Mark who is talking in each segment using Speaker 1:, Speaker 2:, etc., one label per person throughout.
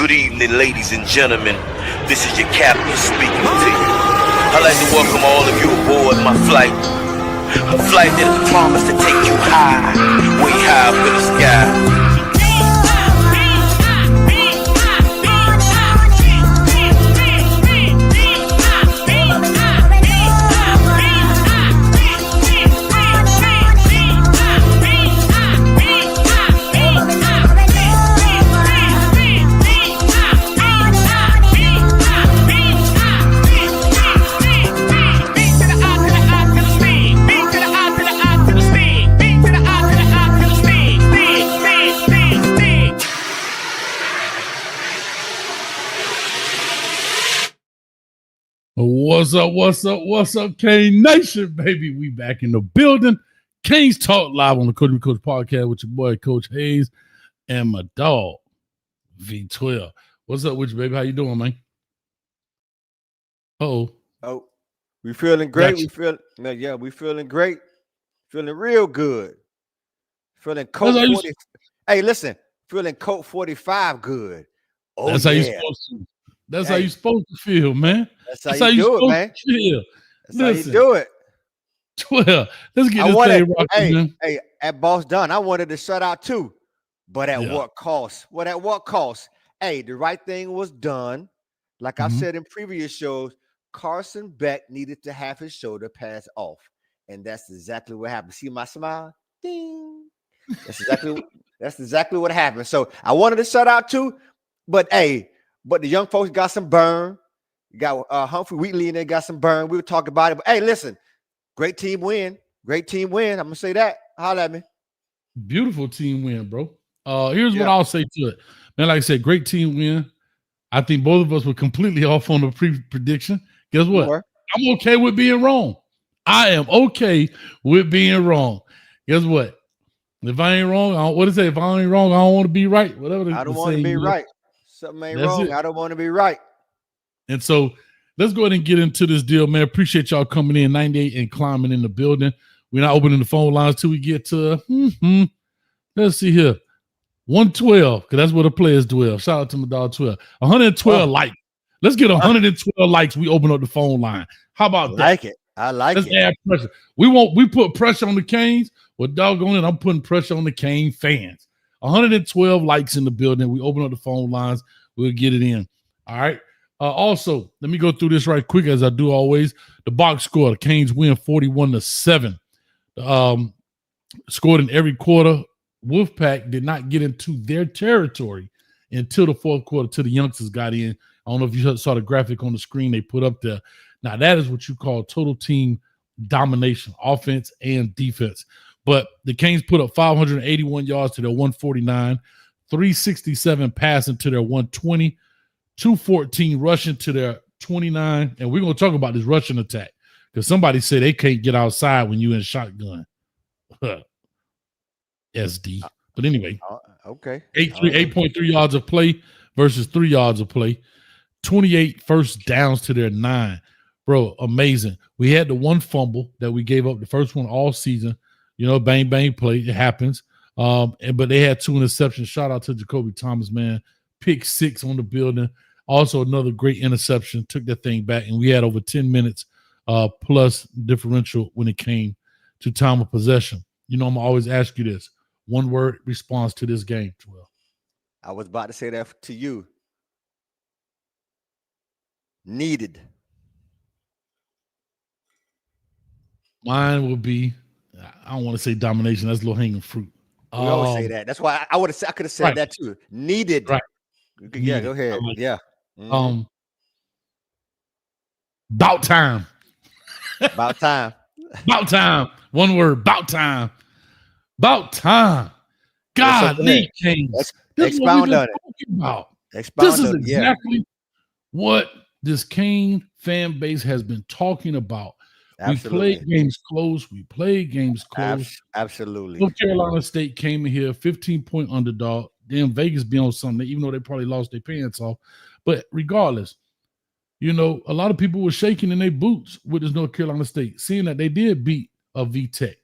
Speaker 1: Good evening, ladies and gentlemen. This is your captain speaking to you. I'd like to welcome all of you aboard my flight. A flight that is promised to take you high, way high up in the sky.
Speaker 2: What's up, Kane Nation, baby? We back in the building. Kane's Talk live on the Coach podcast with your boy, Coach Hayes, and my dog, V12. What's up with you, baby? How you doing, man?
Speaker 3: Oh, we feeling great. We feeling great. Feeling real good. Feeling Colt 40. Hey, listen, feeling Colt 45 good.
Speaker 2: Oh, that's how you supposed to. That's how you supposed to feel, man.
Speaker 3: That's how you do it, man. That's how you do it.
Speaker 2: 12. Let's get this thing rocking, man.
Speaker 3: Hey, at Boss Dunn, I wanted to shut out too, but at what cost? What at what cost? Hey, the right thing was done. Like I've said in previous shows, Carson Beck needed to have his shoulder pass off, and that's exactly what happened. See my smile? Ding. That's exactly what happened. So I wanted to shut out too, but hey. But the young folks got some burn. You got Humphrey Wheatley and they got some burn. We were talking about it. But hey, listen, great team win. Great team win. I'm gonna say that. Holla at me.
Speaker 2: Beautiful team win, bro. Here's what I'll say to it. Man, like I said, great team win. I think both of us were completely off on the prediction. Guess what? I'm okay with being wrong. I am okay with being wrong. Guess what? If I ain't wrong, if I ain't wrong, I don't want to be right. Whatever.
Speaker 3: I don't want to be right. Something ain't wrong. I don't want to be right.
Speaker 2: And so let's go ahead and get into this deal, man. Appreciate y'all coming in, 98 and climbing in the building. We're not opening the phone lines till we get to, let's see here, 112, because that's where the players dwell. Shout out to my dog 12. 112 likes. Let's get 112 likes. We open up the phone line. How about that?
Speaker 3: I like it.
Speaker 2: Let's add pressure. We put pressure on the Canes. Well, doggone it, I'm putting pressure on the Cane fans. 112 likes in the building. We open up the phone lines. We'll get it in. All right. Also, let me go through this right quick as I do always. The box score, the Canes win 41-7. Scored in every quarter. Wolfpack did not get into their territory until the fourth quarter, till the youngsters got in. I don't know if you saw the graphic on the screen they put up there. Now, that is what you call total team domination, offense and defense. But the Canes put up 581 yards to their 149, 367 passing to their 120, 214 rushing to their 29. And we're going to talk about this rushing attack because somebody said they can't get outside when you're in shotgun. SD. But anyway,
Speaker 3: okay.
Speaker 2: 8.3 yards of play versus 3 yards of play, 28 first downs to their 9. Bro, amazing. We had the one fumble that we gave up, the first one all season. You know, bang, bang play. It happens. But they had 2 interceptions. Shout out to Jacoby Thomas, man. Pick 6 on the building. Also, another great interception. Took that thing back. And we had over 10 minutes plus differential when it came to time of possession. You know, I'm going to always ask you this. One word response to this game, 12.
Speaker 3: I was about to say that to you. Needed.
Speaker 2: Mine would be, I don't want to say domination. That's low-hanging fruit.
Speaker 3: We always say that. That's why I could have said that too. Needed.
Speaker 2: Right.
Speaker 3: Yeah, go ahead. Like yeah.
Speaker 2: About time.
Speaker 3: About time.
Speaker 2: About time. One word. About time. About time. God, Lee Canes.
Speaker 3: Expound on it.
Speaker 2: This is exactly what this Cane fan base has been talking about.
Speaker 3: Absolutely.
Speaker 2: We played games close. We played games close.
Speaker 3: Absolutely.
Speaker 2: North Carolina State came in here, 15-point underdog. Damn, Vegas be on something, even though they probably lost their pants off. But regardless, you know, a lot of people were shaking in their boots with this North Carolina State, seeing that they did beat a Georgia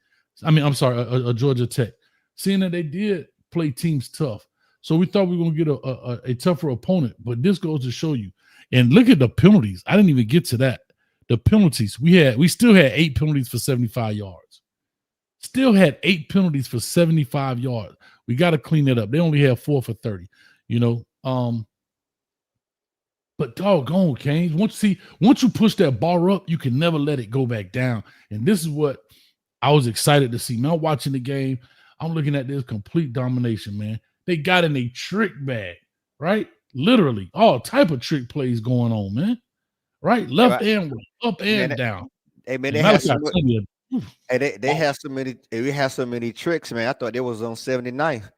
Speaker 2: Tech, seeing that they did play teams tough. So we thought we were going to get a tougher opponent, but this goes to show you. And look at the penalties. I didn't even get to that. The penalties we still had 8 penalties for 75 yards. Still had 8 penalties for 75 yards. We got to clean it up. They only had 4 for 30. But doggone, Canes. Once you push that bar up, you can never let it go back down. And this is what I was excited to see. Man, I'm watching the game. I'm looking at this complete domination, man. They got in a trick bag, right? Literally, all type of trick plays going on, man. Right? Left and right, up and down.
Speaker 3: Hey, man, they had so many tricks, man. I thought they was on 79th.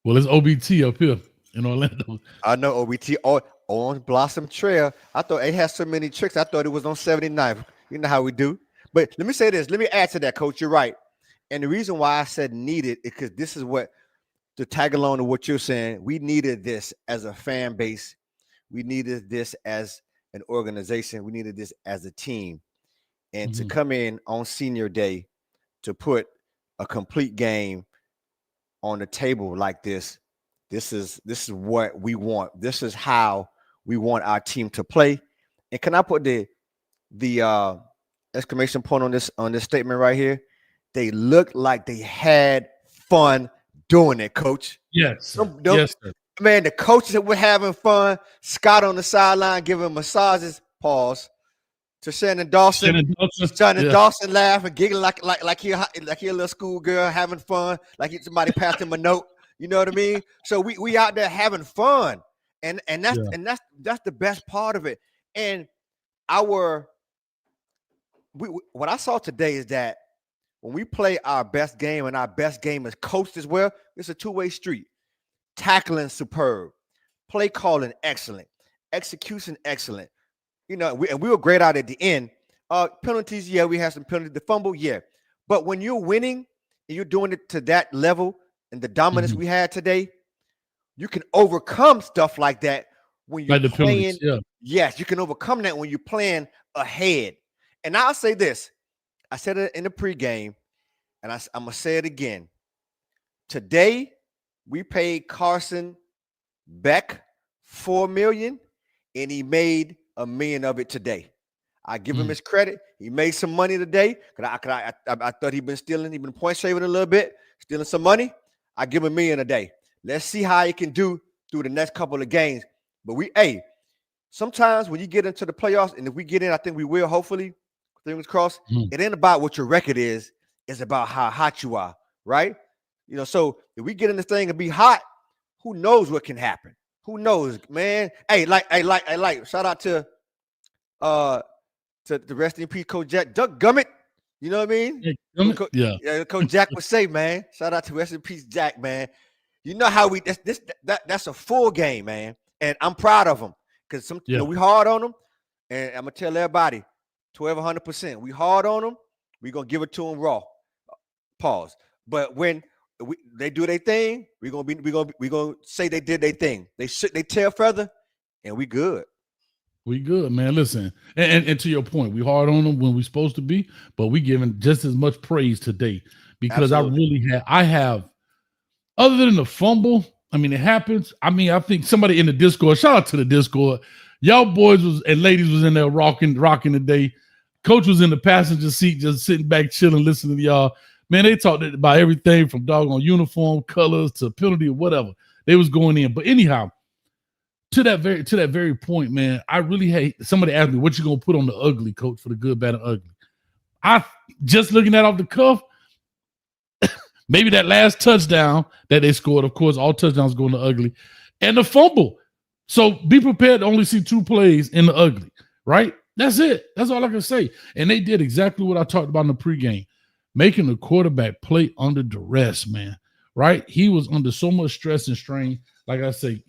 Speaker 2: Well, it's OBT up here in Orlando.
Speaker 3: I know OBT on Blossom Trail. I thought it had so many tricks. I thought it was on 79th. You know how we do. But let me say this. Let me add to that, Coach. You're right. And the reason why I said needed is because this is what, to tag along to what you're saying, we needed this as a fan base. We needed this as an organization. We needed this as a team. And to come in on senior day to put a complete game on the table like this is what we want. This is how we want our team to play. And can I put the exclamation point on this statement right here? They looked like they had fun doing it, Coach.
Speaker 2: Yes. Yes, sir.
Speaker 3: Man, the coaches were having fun. Scott on the sideline giving massages. Pause. To Shannon Dawson. Dawson laughing, giggling like he a little schoolgirl having fun, like somebody passed him a note. You know what I mean? So we out there having fun, and that's the best part of it. And what I saw today is that when we play our best game, and our best game is coached as well, it's a two-way street. Tackling superb, play calling excellent, execution excellent. We were great out at the end. Penalties, yeah, we had some penalties. The fumble, yeah. But when you're winning and you're doing it to that level and the dominance we had today, you can overcome stuff like that when you're playing. Yes, you can overcome that when you're playing ahead. And I'll say this. I said it in the pregame, and I'm going to say it again. Today, we paid Carson Beck $4 million, and he made $1 million of it today. I give him his credit. He made some money today. I thought he'd been stealing. He'd been point shaving a little bit, stealing some money. I give him $1 million a day. Let's see how he can do through the next couple of games. But sometimes when you get into the playoffs, and if we get in, I think we will, hopefully, fingers crossed, it ain't about what your record is. It's about how hot you are, right? So if we get in this thing and be hot, who knows what can happen? Who knows, man? Hey, shout out to the rest in peace, Coach Jack, Duck Gummit. You know what I mean? Yeah, Coach Jack would say, man. Shout out to rest in peace, Jack, man. You know how that's a full game, man, and I'm proud of him because we hard on them, and I'm gonna tell everybody, 1,200%. We hard on them. We gonna give it to them raw. Pause. But when they do their thing, we gonna say they did their thing. They tail feather, and we good.
Speaker 2: We good, man. Listen, and to your point, we hard on them when we supposed to be, but we giving just as much praise today because Absolutely. I have, other than the fumble, I mean, it happens. I mean, I think somebody in the Discord, shout out to the Discord, y'all boys and ladies was in there rocking today. Coach was in the passenger seat, just sitting back, chilling, listening to y'all. Man, they talked about everything from doggone uniform colors to penalty or whatever. They was going in. But anyhow, to that very point, man, I really hate somebody asked me, what you gonna put on the ugly, Coach, for the good, bad, and ugly? I just looking at off the cuff, maybe that last touchdown that they scored, of course, all touchdowns go in the ugly, and the fumble. So be prepared to only see 2 plays in the ugly, right? That's it. That's all I can say. And they did exactly what I talked about in the pregame. Making the quarterback play under duress, man, right? He was under so much stress and strain. Like I say,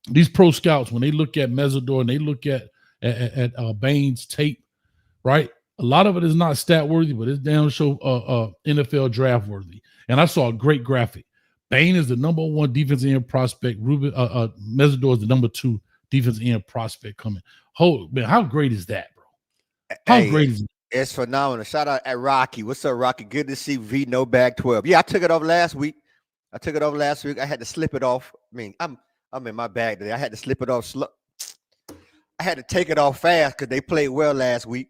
Speaker 2: these pro scouts, when they look at Mesidor and they look at Bain's tape, right? A lot of it is not stat worthy, but it's damn show NFL draft worthy. And I saw a great graphic. Bain is the number 1 defensive end prospect. Mesidor is the number 2 defensive end prospect coming. Man, how great is that, bro? How great is it?
Speaker 3: It's phenomenal. Shout out at Rocky. What's up, Rocky? Good to see V No Bag 12. Yeah, I took it off last week. I took it over last week. I had to slip it off. I mean, I'm in my bag today. I had to slip it off. I had to take it off fast because they played well last week.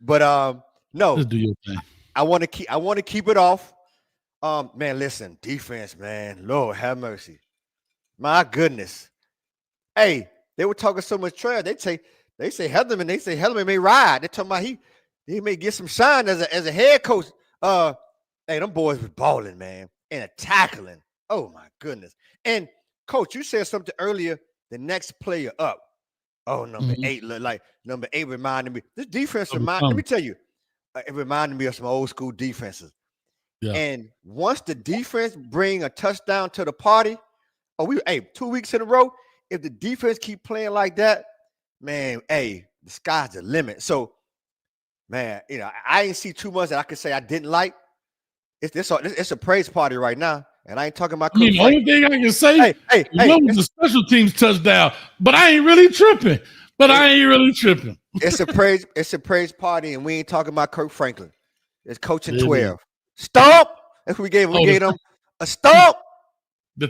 Speaker 3: But no,
Speaker 2: just do your thing.
Speaker 3: I want to keep it off. Man, listen, defense, man. Lord have mercy. My goodness. Hey, they were talking so much trash. They say Hellerman may ride. They're talking about he may get some shine as a head coach. Hey, them boys was balling, man, and a tackling. Oh my goodness. And coach, you said something earlier. The next player up. Oh, number 8 look like number 8 reminded me. This defense let me tell you, it reminded me of some old school defenses. Yeah. And once the defense bring a touchdown to the party, 2 weeks in a row. If the defense keep playing like that, man, the sky's the limit. So, man, I ain't see too much that I could say I didn't like. It's a praise party right now, and I ain't talking about.
Speaker 2: The only thing I can say, was a special teams touchdown, but I ain't really tripping. It's a praise party, and we ain't talking about Kirk Franklin. It's coaching 12. Stomp. That's what we gave. We gave them a stomp. The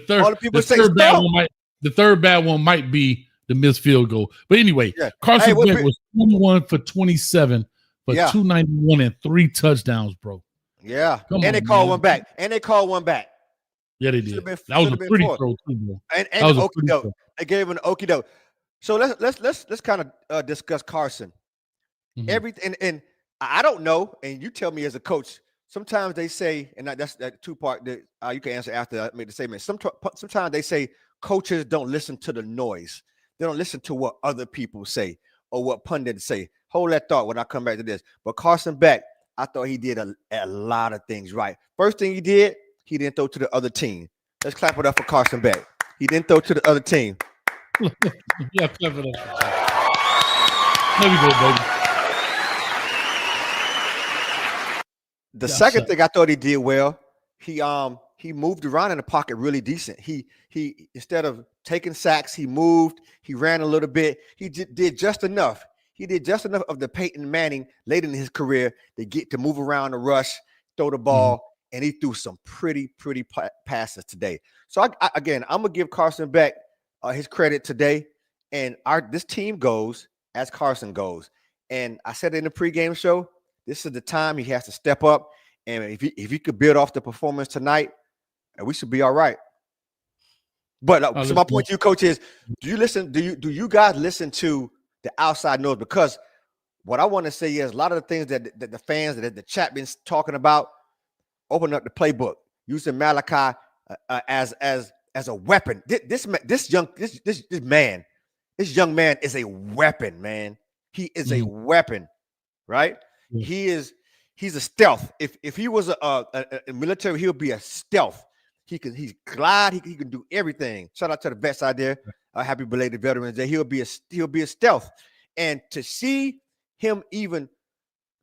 Speaker 2: third bad one might be the missed field goal. But anyway, Carson Beck was 21 for 27 for 291 and 3 touchdowns, bro.
Speaker 3: Yeah. They called one back.
Speaker 2: Yeah, they did. That was a pretty throw too, bro.
Speaker 3: And okie doke. They gave him an okie doke. So let's kind of discuss Carson. Everything and I don't know, and you tell me as a coach. Sometimes they say, and that's that 2-part that you can answer after I make the statement. Sometimes they say coaches don't listen to the noise. They don't listen to what other people say or what pundits say. Hold that thought when I come back to this. But Carson Beck, I thought he did a lot of things right. First thing he did, he didn't throw to the other team. Let's clap it up for Carson Beck. He didn't throw to the other team.
Speaker 2: Yeah, clap it up. There we go, baby.
Speaker 3: The second thing I thought he did well, he moved around in the pocket really decent. He instead of taking sacks, he moved, he ran a little bit. He did just enough. He did just enough of the Peyton Manning late in his career to get to move around the rush, throw the ball, and he threw some pretty passes today. So I'm gonna give Carson Beck his credit today, and this team goes as Carson goes. And I said in the pregame show, this is the time he has to step up, and if he could build off the performance tonight, we should be all right. But so my point to you, coach, is do you guys listen to the outside noise? Because what I want to say is a lot of the things that the fans that the chat been talking about, open up the playbook, using Malachi as a weapon. This young man is a weapon, man. He is a weapon, right? He's a stealth. If he was a military, he'll be a stealth. He's glide. He can do everything. Shout out to the vets out there. Happy belated Veterans Day. He'll be a stealth. And to see him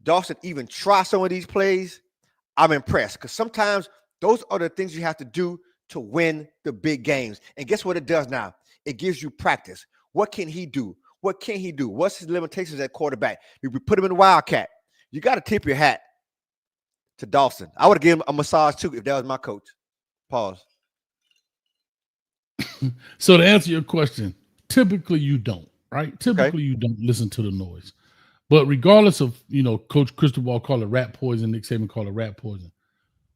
Speaker 3: Dawson try some of these plays, I'm impressed. Because sometimes those are the things you have to do to win the big games. And guess what it does now? It gives you practice. What can he do? What can he do? What's his limitations at quarterback? If we put him in the Wildcat, you got to tip your hat to Dawson. I would have given him a massage too if that was my coach. Pause.
Speaker 2: So to answer your question, typically you don't, right? Typically you don't listen to the noise. But regardless of, Coach Cristobal call it rat poison, Nick Saban call it rat poison.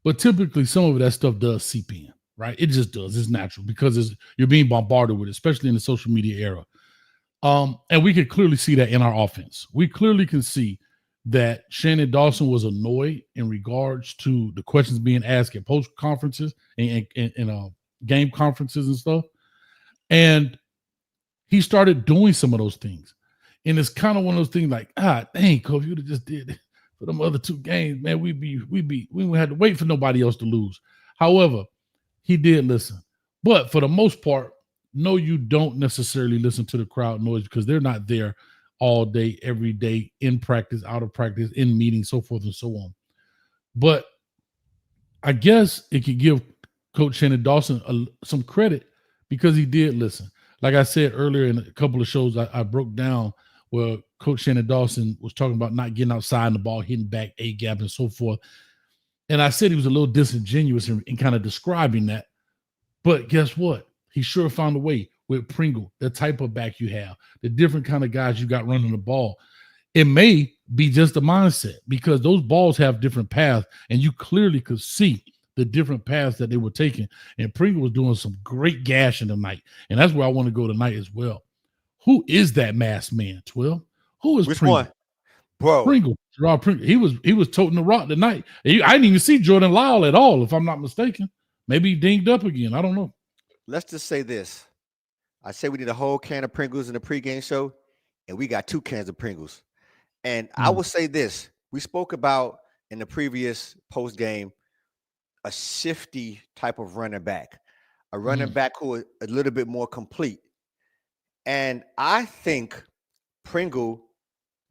Speaker 2: But typically some of that stuff does seep in, right? It just does. It's natural because you're being bombarded with it, especially in the social media era. And we could clearly see that in our offense. We clearly can see that Shannon Dawson was annoyed in regards to the questions being asked at post conferences and game conferences and stuff. And he started doing some of those things. And it's kind of one of those things like, dang, Coach, you would have just did it for them other 2 games, man. We would have to wait for nobody else to lose. However, he did listen. But for the most part, no, you don't necessarily listen to the crowd noise because they're not there all day, every day, in practice, out of practice, in meetings, so forth and so on. But I guess it could give Coach Shannon Dawson some credit because he did listen. Like I said earlier in a couple of shows, I broke down where Coach Shannon Dawson was talking about not getting outside and the ball hitting back, A-gap, and so forth. And I said he was a little disingenuous in kind of describing that. But guess what? He sure found a way with Pringle, the type of back you have, the different kind of guys you got running the ball. It may be just a mindset because those balls have different paths, and you clearly could see the different paths that they were taking. And Pringle was doing some great gashing tonight. And that's where I want to go tonight as well. Who is that masked man, 12? Who is
Speaker 3: Which
Speaker 2: Pringle?
Speaker 3: one? Bro.
Speaker 2: Pringle. Gerard Pringle. He was toting the rock tonight. I didn't even see Jordan Lyle at all, if I'm not mistaken. Maybe he dinged up again. I don't know.
Speaker 3: Let's just say this. I say we need a whole can of Pringles in the pregame show, and we got 2 cans of Pringles. And I will say this. We spoke about in the previous post game a shifty type of running back, a running back who is a little bit more complete. And I think Pringle,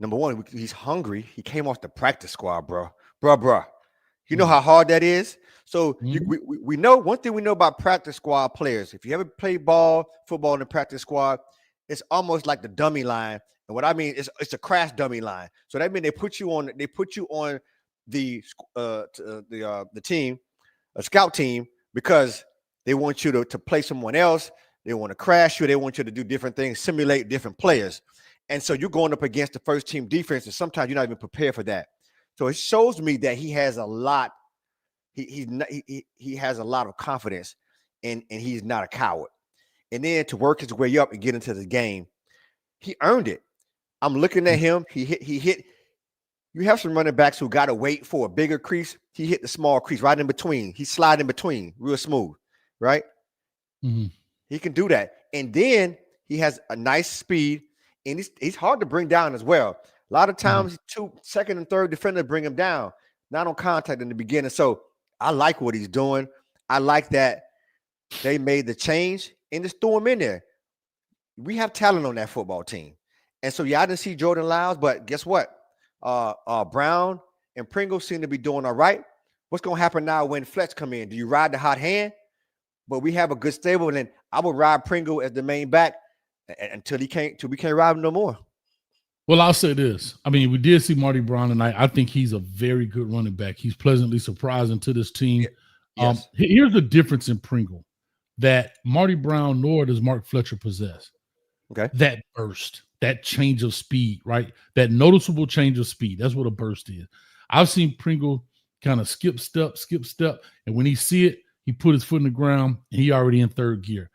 Speaker 3: number one, he's hungry. He came off the practice squad, bro. You know how hard that is? So we know one thing we know about practice squad players. If you ever play football in the practice squad, it's almost like the dummy line. And what I mean is it's a crash dummy line. So that means they put you on the team, a scout team, because they want you to play someone else. They want to crash you. They want you to do different things, simulate different players. And so you're going up against the first team defense, and sometimes you're not even prepared for that. So it shows me that he has a lot. He has a lot of confidence, and he's not a coward. And then to work his way up and get into the game, he earned it. I'm looking at him. He hit. You have some running backs who got to wait for a bigger crease. He hit the small crease right in between. He slid in between real smooth, right? He can do that. And then he has a nice speed, and he's hard to bring down as well. A lot of times, 2 second and third defenders bring him down, not on contact in the beginning. So I like what he's doing. I like that they made the change and just threw him in there. We have talent on that football team. And so, yeah, I didn't see Jordan Lyles, but guess what? Brown and Pringle seem to be doing all right. What's going to happen now when Fletch come in? Do you ride the hot hand? But we have a good stable, and then I will ride Pringle as the main back until we can't ride him no more.
Speaker 2: Well, I'll say this. I mean, we did see Marty Brown tonight. I think he's a very good running back. He's pleasantly surprising to this team. Yes. Here's the difference in Pringle that Marty Brown nor does Mark Fletcher possess.
Speaker 3: Okay.
Speaker 2: That burst, that change of speed, right? That noticeable change of speed. That's what a burst is. I've seen Pringle kind of skip step, and when he see it, he put his foot in the ground, and he already in third gear.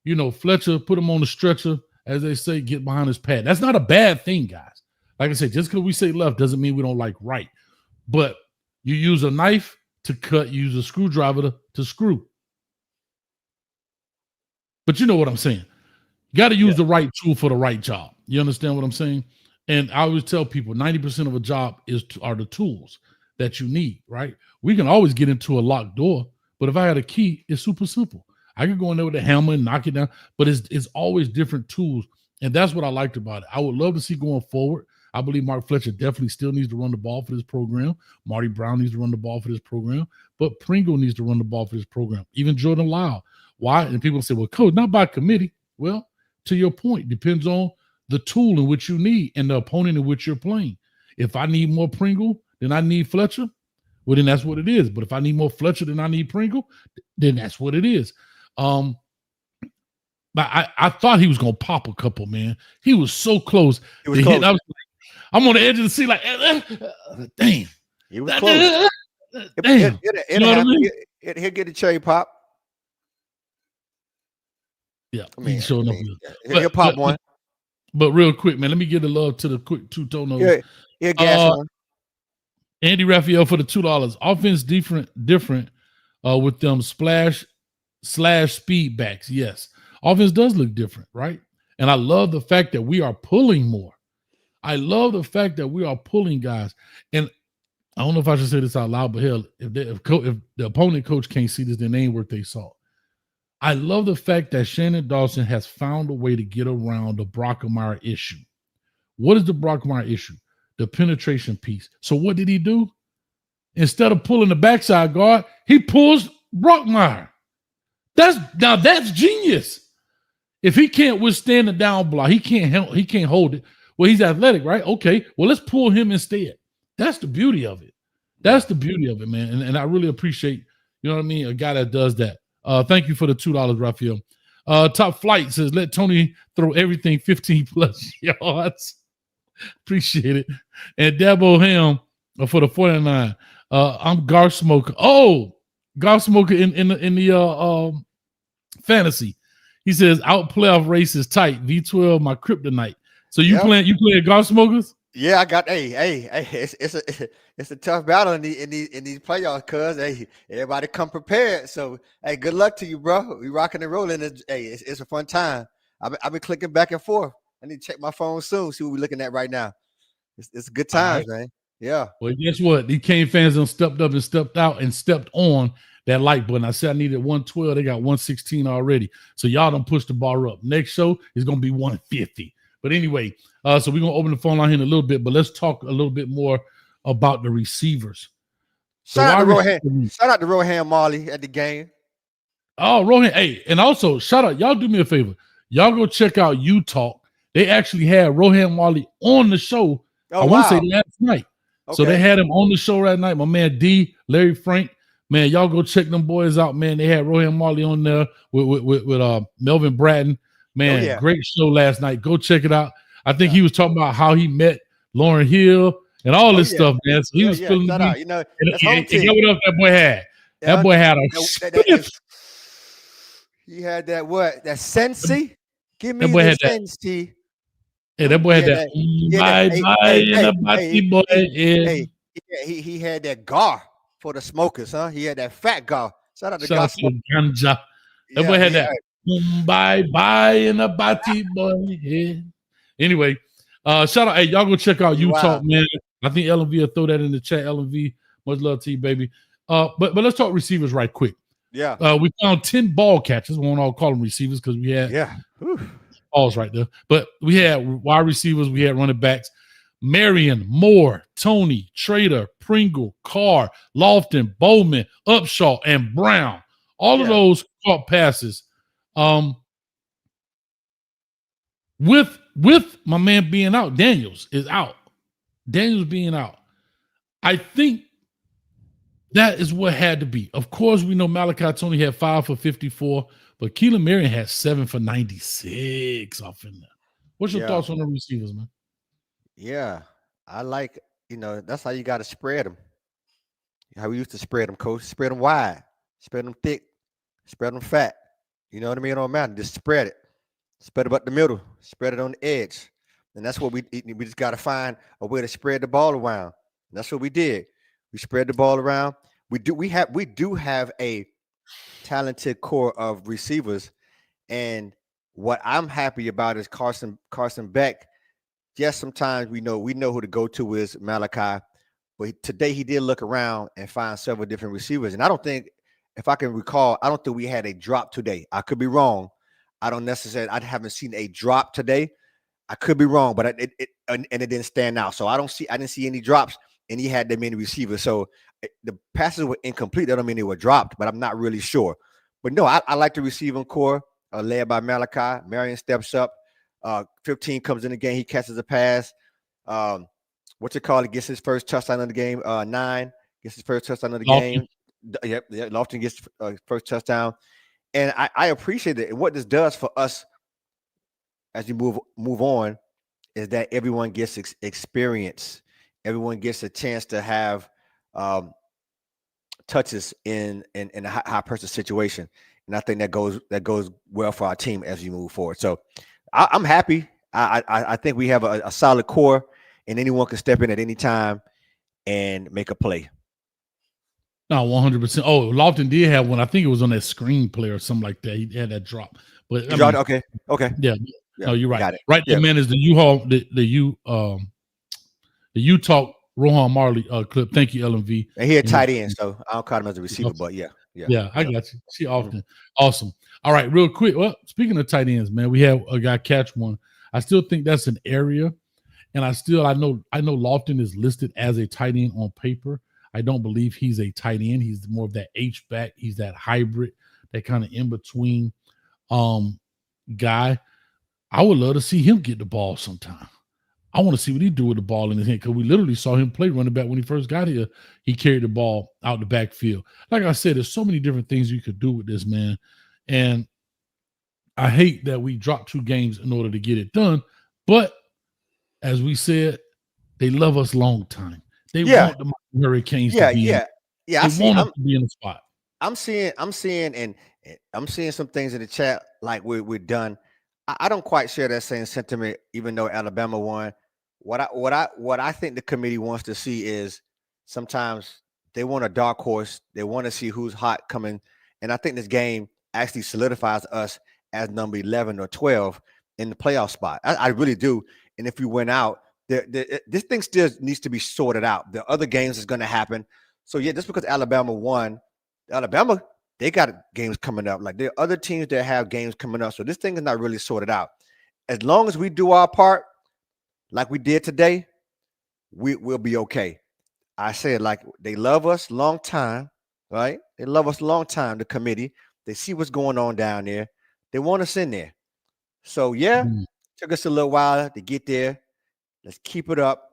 Speaker 2: You know, Fletcher put him on the stretcher, as they say, get behind his pad. That's not a bad thing, guys. Like I said, just because we say left doesn't mean we don't like right. But you use a knife to cut, you use a screwdriver to screw. But you know what I'm saying. You got to use the right tool for the right job. You understand what I'm saying? And I always tell people 90% of a job are the tools that you need, right? We can always get into a locked door, but if I had a key, it's super simple. I could go in there with a hammer and knock it down, but it's always different tools. And that's what I liked about it. I would love to see going forward. I believe Mark Fletcher definitely still needs to run the ball for this program. Marty Brown needs to run the ball for this program, but Pringle needs to run the ball for this program. Even Jordan Lyle. Why? And people say, well, coach, not by committee. Well, to your point, depends on the tool in which you need and the opponent in which you're playing. If I need more Pringle than I need Fletcher, well, then that's what it is. But if I need more Fletcher than I need Pringle, then that's what it is. But I thought he was gonna pop a couple, man. He was so close.
Speaker 3: He was close.
Speaker 2: I'm on the edge of the seat, like, damn.
Speaker 3: He was close.
Speaker 2: Damn. You know what I mean?
Speaker 3: He'll get the cherry pop.
Speaker 2: Yeah, he's showing up.
Speaker 3: He'll pop one.
Speaker 2: But real quick, man, let me give the love to the quick two-toe
Speaker 3: Yeah, gas one.
Speaker 2: Andy Raphael for the $2. Offense different with them /speed backs. Yes. Offense does look different, right? And I love the fact that we are pulling more. I love the fact that we are pulling guys. And I don't know if I should say this out loud, but hell, if the opponent coach can't see this, then they ain't worth they salt. I love the fact that Shannon Dawson has found a way to get around the Brockemeyer issue. What is the Brockemeyer issue? The penetration piece. So what did he do? Instead of pulling the backside guard, he pulls Brockemeyer. That's genius. If he can't withstand the down block, he can't hold it. Well, he's athletic, right? Okay. Well, let's pull him instead. That's the beauty of it. That's the beauty of it, man. And I really appreciate, you know what I mean, a guy that does that. Thank you for the $2, Raphael. Top Flight says, let Tony throw everything 15 plus yards. Appreciate it. And Dabo Ham for the 49. I'm Gar Smoker. Oh, Gar Smoker in the fantasy. He says out playoff race is tight. V12 my kryptonite. So you playing Gar Smokers?
Speaker 3: Yeah, I got it's a tough battle in these playoffs, cuz everybody come prepared. So good luck to you, bro. We rocking and rolling. It's a fun time. I've been clicking back and forth. I need to check my phone soon, see what we're looking at right now. It's good times, man. Yeah.
Speaker 2: Well, guess what? These Kane fans done stepped up and stepped out and stepped on that like button. I said I needed 112. They got 116 already. So y'all done push the bar up. Next show is going to be 150. But anyway, so we're going to open the phone line here in a little bit, but let's talk a little bit more about the receivers.
Speaker 3: Shout out to Rohan Marley at the game.
Speaker 2: Oh, Rohan. Hey, and also shout out. Y'all do me a favor. Y'all go check out Talk. They actually had Rohan Marley on the show. I want to say last night. Okay. So they had him on the show right night. My man D, Larry Frank. Man, y'all go check them boys out, man. They had Rohan Marley on there with Melvin Bratton. Man, great show last night. Go check it out. I think he was talking about how he met Lauryn Hill and all this stuff, man. So he was feeling
Speaker 3: shout out. You know,
Speaker 2: and what else that boy had? That boy had
Speaker 3: he had that Sensi. Give me
Speaker 2: the
Speaker 3: Sensi.
Speaker 2: Yeah, that boy had that.
Speaker 3: He had that gar for the smokers, huh? He had that fat gar. Shout out to
Speaker 2: Ganja. That boy had that. Bye in a bati boy. Yeah. Anyway, shout out. Hey, y'all go check out Talk, man. I think LMV will throw that in the chat. LMV, much love to you, baby. But let's talk receivers right quick.
Speaker 3: Yeah.
Speaker 2: We found 10 ball catchers. We won't all call them receivers because we had balls right there. But we had wide receivers, we had running backs. Marion, Moore, Toney, Trader, Pringle, Carr, Lofton, Bowman, Upshaw, and Brown. All of those caught passes. With my man being out, Daniels is out. Daniels being out. I think that is what had to be. Of course, we know Malachi Toney had 5 for 54, but Keelan Marion had 7 for 96 off in there. What's your thoughts on the receivers, man?
Speaker 3: Yeah, I like, that's how you got to spread them. How we used to spread them, coach. Spread them wide, spread them thick, spread them fat. You know what I mean? It don't matter. Just spread it. Spread it up the middle. Spread it on the edge. And that's what we just got to find a way to spread the ball around. And that's what we did. We spread the ball around. We do have a talented core of receivers. And what I'm happy about is Carson Beck. Yes, sometimes we know who to go to is Malachi. But today he did look around and find several different receivers. And I don't think, if I can recall, I don't think we had a drop today. I could be wrong. I haven't seen a drop today. I could be wrong, but it didn't stand out. So I didn't see any drops, and he had that many receivers. So the passes were incomplete. That don't mean they were dropped, but I'm not really sure. But no, I like the receiving core led by Malachi. Marion steps up. 15 comes in the game. He catches a pass. He gets his first touchdown of the game. 9 gets his first touchdown of the game. Yep, Lofton gets first touchdown. And I appreciate it. And what this does for us as we move on is that everyone gets experience. Everyone gets a chance to have touches in a high pressure situation. And I think that goes well for our team as we move forward. So I'm happy. I think we have a solid core, and anyone can step in at any time and make a play.
Speaker 2: No, 100%. Oh, Lofton did have one. I think it was on that screenplay or something like that. He had that drop. But
Speaker 3: okay.
Speaker 2: Yeah. No, you're right. Got it. Right there, man, is the Talk Rohan Marley clip. Thank you, LMV.
Speaker 3: And he had tight end, so I don't call him as a receiver, but yeah.
Speaker 2: I got you. See often. Awesome. All right, real quick. Well, speaking of tight ends, man, we have a guy catch one. I still think that's an area, and I know Lofton is listed as a tight end on paper. I don't believe he's a tight end. He's more of that H-back. He's that hybrid, that kind of in-between guy. I would love to see him get the ball sometime. I want to see what he do with the ball in his hand, because we literally saw him play running back when he first got here. He carried the ball out the backfield. Like I said, there's so many different things you could do with this man. And I hate that we dropped 2 games in order to get it done. But as we said, they love us long time. They want the Hurricanes to be in.
Speaker 3: Yeah,
Speaker 2: they want us to be in the spot.
Speaker 3: I'm seeing some things in the chat like we're done. I don't quite share that same sentiment, even though Alabama won. What I think the committee wants to see is sometimes they want a dark horse. They want to see who's hot coming. And I think this game actually solidifies us as number 11 or 12 in the playoff spot. I really do. And if we win out, this thing still needs to be sorted out. The other games is going to happen. So, yeah, just because Alabama won, they got games coming up. Like, there are other teams that have games coming up. So this thing is not really sorted out. As long as we do our part, like we did today, we'll be okay. I said, like, they love us long time, right? They love us a long time, the committee. They see what's going on down there. They want us in there. So, yeah, took us a little while to get there. Let's keep it up.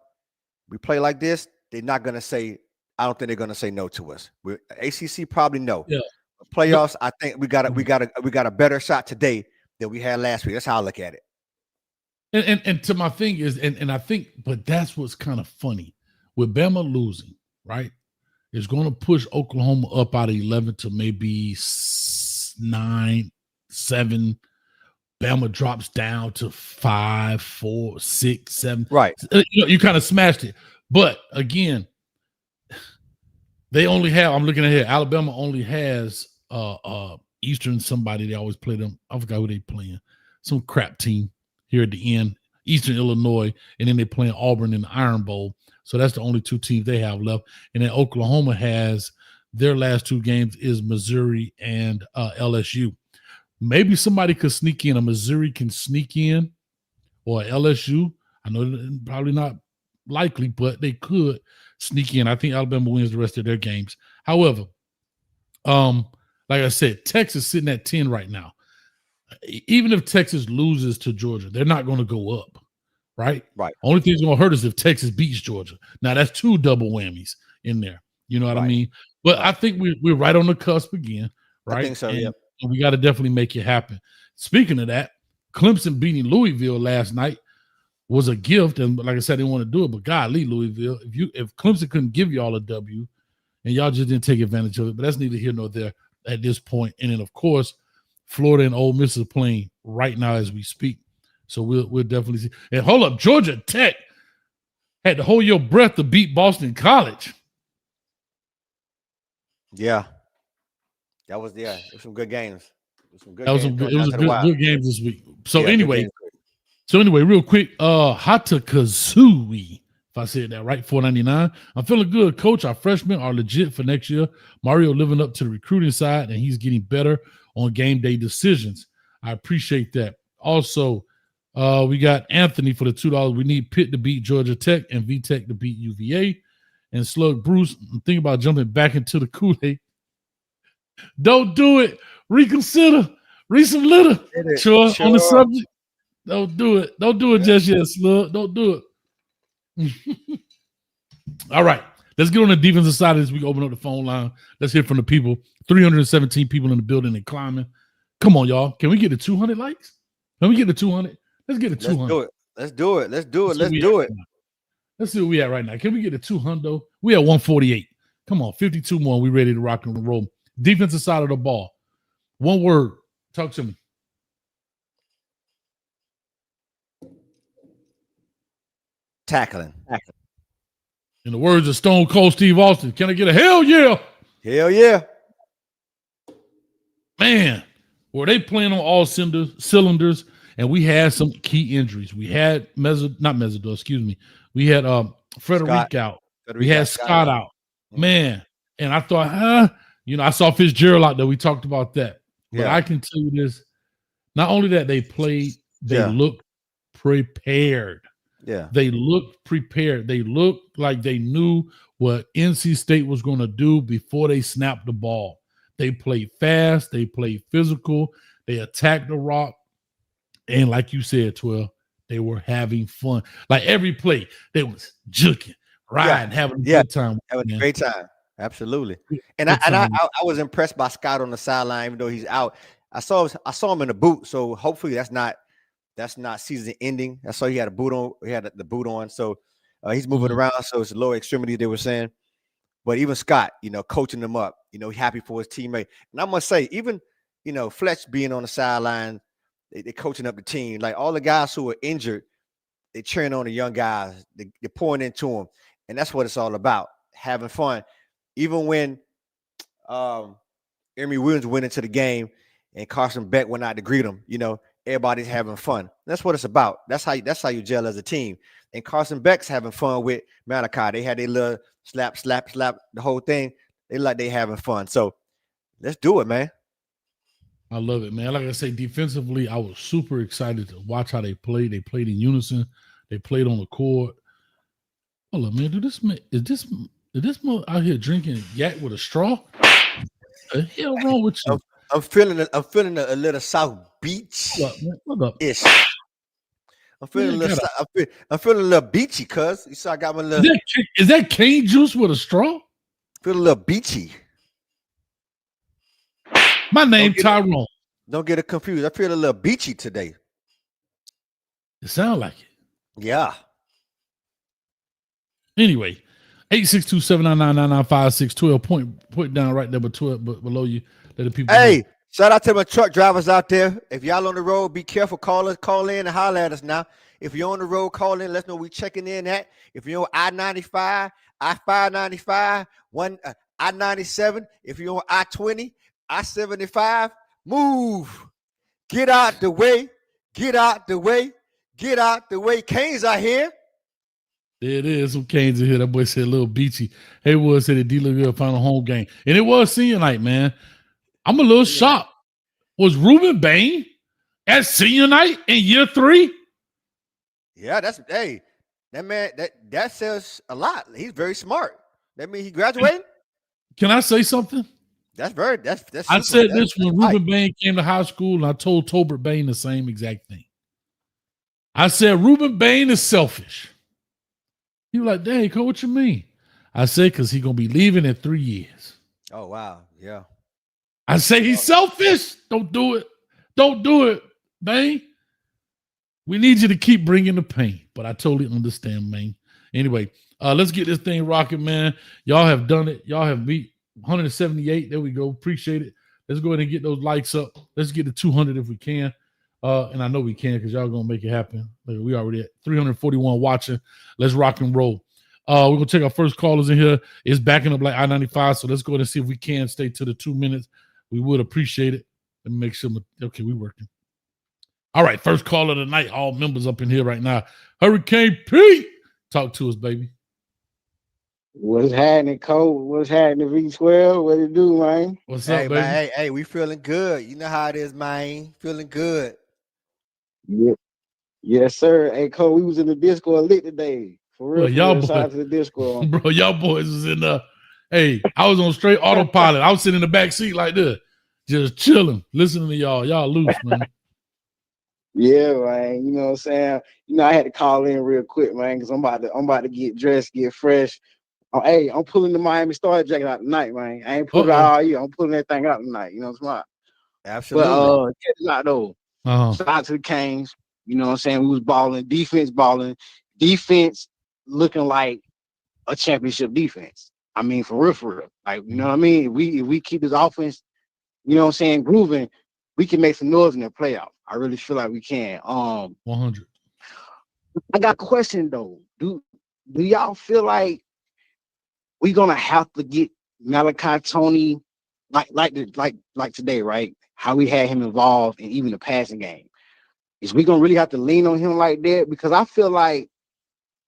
Speaker 3: We play like this, they're not going to say, I don't think they're going to say no to us. ACC probably no. Yeah. Playoffs, I think we got a better shot today than we had last week. That's how I look at it.
Speaker 2: And to my thing is, and I think, but that's what's kind of funny with Bama losing, right? It's going to push Oklahoma up out of 11 to maybe 9, 7. Bama drops down to 5, 4, 6, 7.
Speaker 3: Right.
Speaker 2: You kind of smashed it. But again, they only have, I'm looking at here, Alabama only has Eastern somebody. They always play them. I forgot who they playing. Some crap team here at the end, Eastern Illinois, and then they're playing Auburn in the Iron Bowl. So that's the only 2 teams they have left. And then Oklahoma has their last 2 games is Missouri and LSU. Maybe somebody could sneak in. A Missouri can sneak in, or LSU. I know probably not likely, but they could sneak in. I think Alabama wins the rest of their games. However, like I said, Texas sitting at 10 right now. Even if Texas loses to Georgia, they're not going to go up, right?
Speaker 3: Right.
Speaker 2: Only thing that's going to hurt is if Texas beats Georgia. Now, that's 2 double whammies in there. You know what I mean? But I think we're right on the cusp again, right?
Speaker 3: I think so, yeah.
Speaker 2: And we got to definitely make it happen. Speaking of that, Clemson beating Louisville last night was a gift. And like I said, I didn't want to do it, but golly, Louisville, if Clemson couldn't give y'all a W and y'all just didn't take advantage of it, but that's neither here nor there at this point. And then, of course, Florida and Ole Miss are playing right now as we speak. So we'll definitely see. And hold up, Georgia Tech had to hold your breath to beat Boston College.
Speaker 3: Yeah. It was some good games. It was
Speaker 2: good games this week. So anyway, real quick, Hatakazui, if I said that right, $4.99. I'm feeling good, Coach. Our freshmen are legit for next year. Mario living up to the recruiting side, and he's getting better on game day decisions. I appreciate that. Also, we got Anthony for the $2. We need Pitt to beat Georgia Tech and VTech to beat UVA. And Slug Bruce, I'm thinking about jumping back into the Kool-Aid. Don't do it. Reconsider. Read some litter. Sure. On the subject. Don't do it. Don't do it just yet, Slug. Don't do it. All right. Let's get on the defensive side of this. We can open up the phone line. Let's hear from the people. 317 people in the building and climbing. Come on, y'all. Can we get to 200 likes? Can we get to 200? Let's get to 200.
Speaker 3: Let's do it. Let's do it.
Speaker 2: Let's see where we at right now. Can we get to 200? We at 148. Come on, 52 more. We ready to rock and roll. Defensive side of the ball. One word. Talk to me.
Speaker 3: Tackling.
Speaker 2: In the words of Stone Cold Steve Austin, can I get a hell yeah?
Speaker 3: Hell yeah.
Speaker 2: Man, were they playing on all cylinders, and we had some key injuries. We had We had Frederick out. We had Scott out. Man, and I thought, I saw Fitzgerald out there. We talked about that. But I can tell you this. Not only that they played, they looked prepared.
Speaker 3: Yeah.
Speaker 2: They looked prepared. They looked like they knew what NC State was going to do before they snapped the ball. They played fast. They played physical. They attacked the rock. And like you said, 12, they were having fun. Like every play, they was juking, riding, having a good time.
Speaker 3: Having a great time. Absolutely. And
Speaker 2: Good
Speaker 3: I
Speaker 2: time.
Speaker 3: was impressed by Scott on the sideline, even though he's out. I saw him in the boot, so hopefully that's not season ending. I saw he had a boot on. He had the boot on, so he's moving around. So it's a lower extremity, they were saying. But even Scott, coaching them up, happy for his teammate. And I must say, even Fletch being on the sideline, they're coaching up the team. Like all the guys who are injured, they're cheering on the young guys. They're pouring into them, and that's what it's all about: having fun. Even when Emory Williams went into the game and Carson Beck went out to greet him, everybody's having fun. That's what it's about. That's how you gel as a team. And Carson Beck's having fun with Malachi. They had their little slap, the whole thing. They having fun. So let's do it, man.
Speaker 2: I love it, man. Like I say, defensively, I was super excited to watch how they played. They played in unison. They played on the court. Hold up, man. Is this out here drinking yak with a straw? What the hell wrong with you?
Speaker 3: I'm feeling a little South Beach.
Speaker 2: What up?
Speaker 3: Ish. I'm feeling a little beachy, cuz. You saw I got my little.
Speaker 2: Is that cane juice with a straw?
Speaker 3: Feel a little beachy.
Speaker 2: My name Tyrone.
Speaker 3: Don't get it confused. I feel a little beachy today.
Speaker 2: It sounds like it.
Speaker 3: Yeah.
Speaker 2: Anyway, 862-799-9956. Point down right there below you. Let the people know.
Speaker 3: Shout out to my truck drivers out there. If y'all on the road, be careful. Call in and holler at us now. If you're on the road, call in. Let's know we checking in at. If you're on I-95, I-595, I-97. If you're on I-20, I-75, move. Get out the way. Get out the way. Get out the way. Canes out here.
Speaker 2: There it is. Some Canes in here. That boy said a little beachy. Haywood said that D-Laville found a home game. And it was senior night, man. I'm a little shocked. Was Ruben Bain at senior night in year 3?
Speaker 3: Yeah, that man, that says a lot. He's very smart. That means he graduated.
Speaker 2: Can I say something?
Speaker 3: That's
Speaker 2: I said this when Ruben Bain came to high school, and I told Tolbert Bain the same exact thing. I said, Ruben Bain is selfish. He was like, dang, Cole, what you mean? I said, because he's going to be leaving in 3 years.
Speaker 3: Oh, wow. Yeah.
Speaker 2: I say he's selfish. Don't do it. Don't do it, man. We need you to keep bringing the pain, but I totally understand, man. Anyway, let's get this thing rocking, man. Y'all have done it. Y'all have beat 178. There we go. Appreciate it. Let's go ahead and get those likes up. Let's get to 200 if we can. And I know we can because y'all going to make it happen. We already at 341 watching. Let's rock and roll. We're going to take our first callers in here. It's backing up like I-95, so let's go ahead and see if we can stay to the 2 minutes. We would appreciate it. Let me make sure. Okay, we working. All right, first caller of the night. All members up in here right now. Hurricane Pete, talk to us, baby.
Speaker 4: What's happening, Cole? What's happening, V12? What it do, man?
Speaker 2: What's up, baby?
Speaker 3: Man, hey, we feeling good. You know how it is, man. Feeling good.
Speaker 4: Yeah. Yes, sir. Hey, Cole, we was in the Discord lit today. For real,
Speaker 2: y'all
Speaker 4: boys, to the Discord.
Speaker 2: Bro, y'all boys was in the. Hey, I was on straight autopilot. I was sitting in the back seat like this, just chilling, listening to y'all. Y'all loose, man.
Speaker 4: Yeah, man. You know what I'm saying? I had to call in real quick, man, because I'm about to get dressed, get fresh. Hey, I'm pulling the Miami Star jacket out tonight, man. I ain't pulling it out all year. I'm pulling that thing out tonight. You know what I'm saying?
Speaker 3: Absolutely.
Speaker 4: But check this out though. Shout out to the Canes. You know what I'm saying? We was balling, defense looking like a championship defense. I mean, for real. Like, you know what I mean? If we keep this offense, you know what I'm saying, grooving, we can make some noise in the playoff. I really feel like we can.
Speaker 2: 100.
Speaker 4: I got a question though. Do y'all feel like we're gonna have to get Malachi Toney like today, right? How we had him involved in even the passing game. Is we gonna really have to lean on him like that? Because I feel like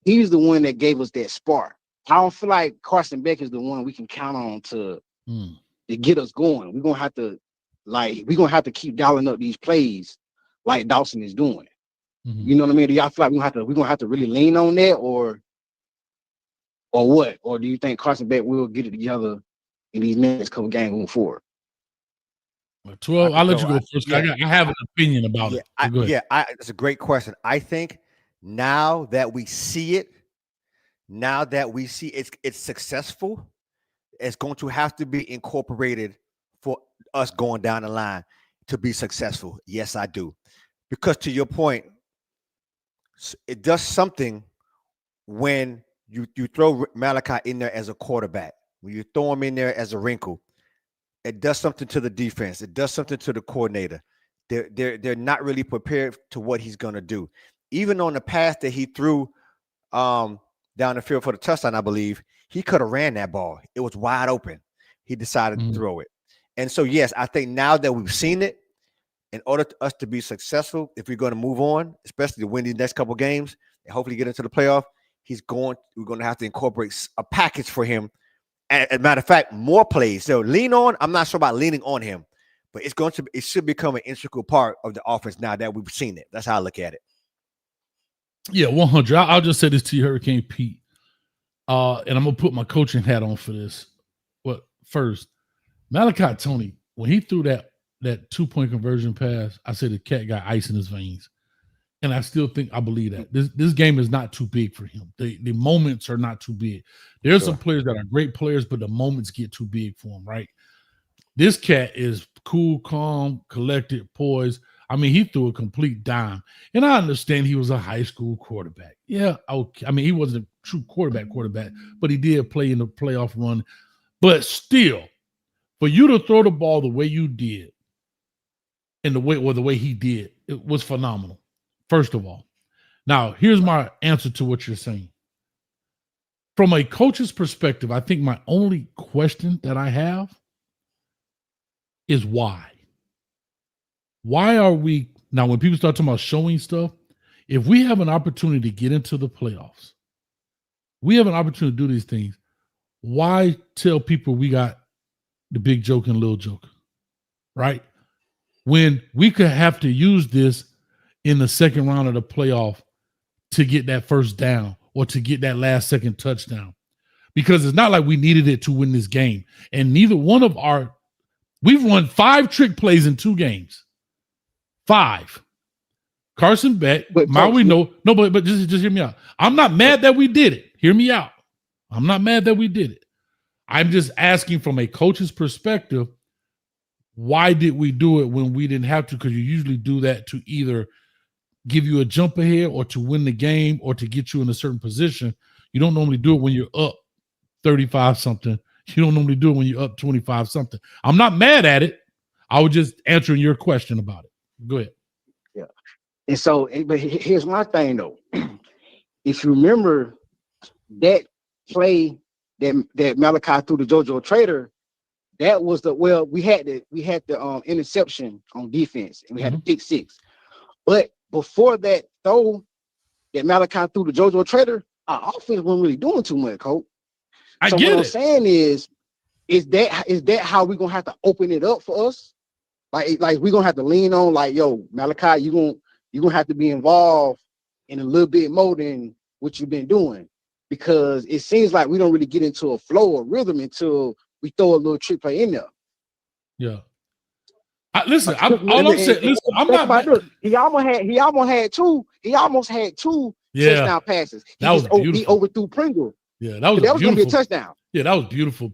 Speaker 4: he's the one that gave us that spark. I don't feel like Carson Beck is the one we can count on to get us going. We're gonna have to keep dialing up these plays like Dawson is doing. Mm-hmm. You know what I mean? Do y'all feel like we're gonna have to really lean on that or what? Or do you think Carson Beck will get it together in these next couple games moving forward?
Speaker 2: 12, I'll let you go first. I have an opinion about it.
Speaker 3: It's a great question. I think now that we see it, now that we see it's successful, it's going to have to be incorporated for us going down the line to be successful. Yes, I do. Because to your point, it does something when you throw Malachi in there as a quarterback. When you throw him in there as a wrinkle, it does something to the defense. It does something to the coordinator. They're not really prepared to what he's going to do. Even on the pass that he threw down the field for the touchdown, I believe, he could have ran that ball. It was wide open. He decided to throw it. And so, yes, I think now that we've seen it, in order for us to be successful, if we're going to move on, especially to win these next couple games and hopefully get into the playoff, we're going to have to incorporate a package for him. And as a matter of fact, more plays. So lean on. I'm not sure about leaning on him, but it should become an integral part of the offense now that we've seen it. That's how I look at it.
Speaker 2: Yeah, 100. I'll just say this to you, Hurricane Pete. And I'm gonna put my coaching hat on for this. But first, Malachi Toney, when he threw that 2-point conversion pass, I said the cat got ice in his veins. And I still think I believe that. This game is not too big for him. The moments are not too big. There's some players that are great players, but the moments get too big for him, right? This cat is cool, calm, collected, poised. I mean, he threw a complete dime. And I understand he was a high school quarterback. Yeah, okay. I mean, he wasn't a true quarterback, but he did play in the playoff run. But still, for you to throw the ball the way you did, and the way he did, it was phenomenal. First of all. Now, here's my answer to what you're saying. From a coach's perspective, I think my only question that I have is why? Why are we now, when people start talking about showing stuff, if we have an opportunity to get into the playoffs, we have an opportunity to do these things, why tell people we got the big joke and little joke, right? When we could have to use this in the second round of the playoff to get that first down or to get that last second touchdown. Because it's not like we needed it to win this game. And neither one of we've run 5 trick plays in 2 games. 5. Carson Beck, but just hear me out. I'm not mad that we did it. Hear me out. I'm not mad that we did it. I'm just asking from a coach's perspective, why did we do it when we didn't have to? Because you usually do that to either give you a jump ahead or to win the game or to get you in a certain position. You don't normally do it when you're up 35 something. You don't normally do it when you're up 25 something. I'm not mad at it. I was just answering your question about it. Go ahead.
Speaker 4: Yeah. And so, but here's my thing though. If you remember that play that Malachi threw to JoJo Trader, that was we had the interception on defense and we had the pick 6. But before that throw that Malachi threw to JoJo Trader, our offense wasn't really doing too much, Coach. So what I'm saying is that how we're gonna have to open it up for us? Like we're gonna have to lean on, like, yo, Malachi, you're gonna have to be involved in a little bit more than what you've been doing, because it seems like we don't really get into a flow or rhythm until we throw a little trick play in there.
Speaker 2: Yeah. Listen, I'm not about
Speaker 4: this. He almost had two touchdown passes. He overthrew Pringle.
Speaker 2: Yeah, that was
Speaker 4: gonna be a touchdown.
Speaker 2: Yeah, that was beautiful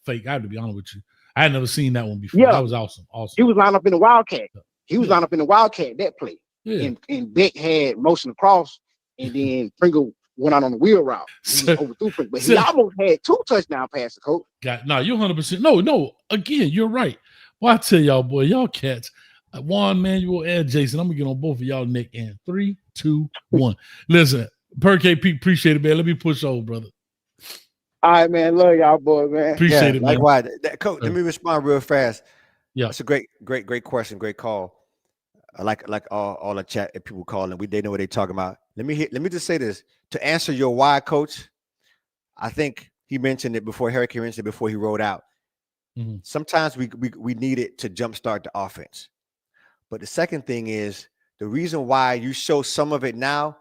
Speaker 2: fake. I have to be honest with you. I had never seen that one before.
Speaker 4: Yeah.
Speaker 2: That was awesome.
Speaker 4: He was lined up in the Wildcat. Lined up in the Wildcat that play. Yeah. And Beck had motion across, and then Pringle went out on the wheel route. He overthrew Pringle. But he almost had 2 touchdown passes, Coach.
Speaker 2: No, you're 100%. No. Again, you're right. Well, I tell y'all, boy, y'all cats, Juan, Manuel, and Jason, I'm going to get on both of y'all neck in 3, 2, 1. Listen, Per KP, appreciate it, man. Let me push over, brother.
Speaker 4: All right, man. Love y'all, boy, man.
Speaker 2: Appreciate it, man.
Speaker 3: Likewise. Coach, let me respond real fast.
Speaker 2: Yeah.
Speaker 3: It's a great question, great call. I like all the chat and people calling. They know what they're talking about. Let me just say this. To answer your why, Coach, I think he mentioned it before, Hurricane mentioned it before he rolled out. Mm-hmm. Sometimes we need it to jumpstart the offense. But the second thing is, the reason why you show some of it now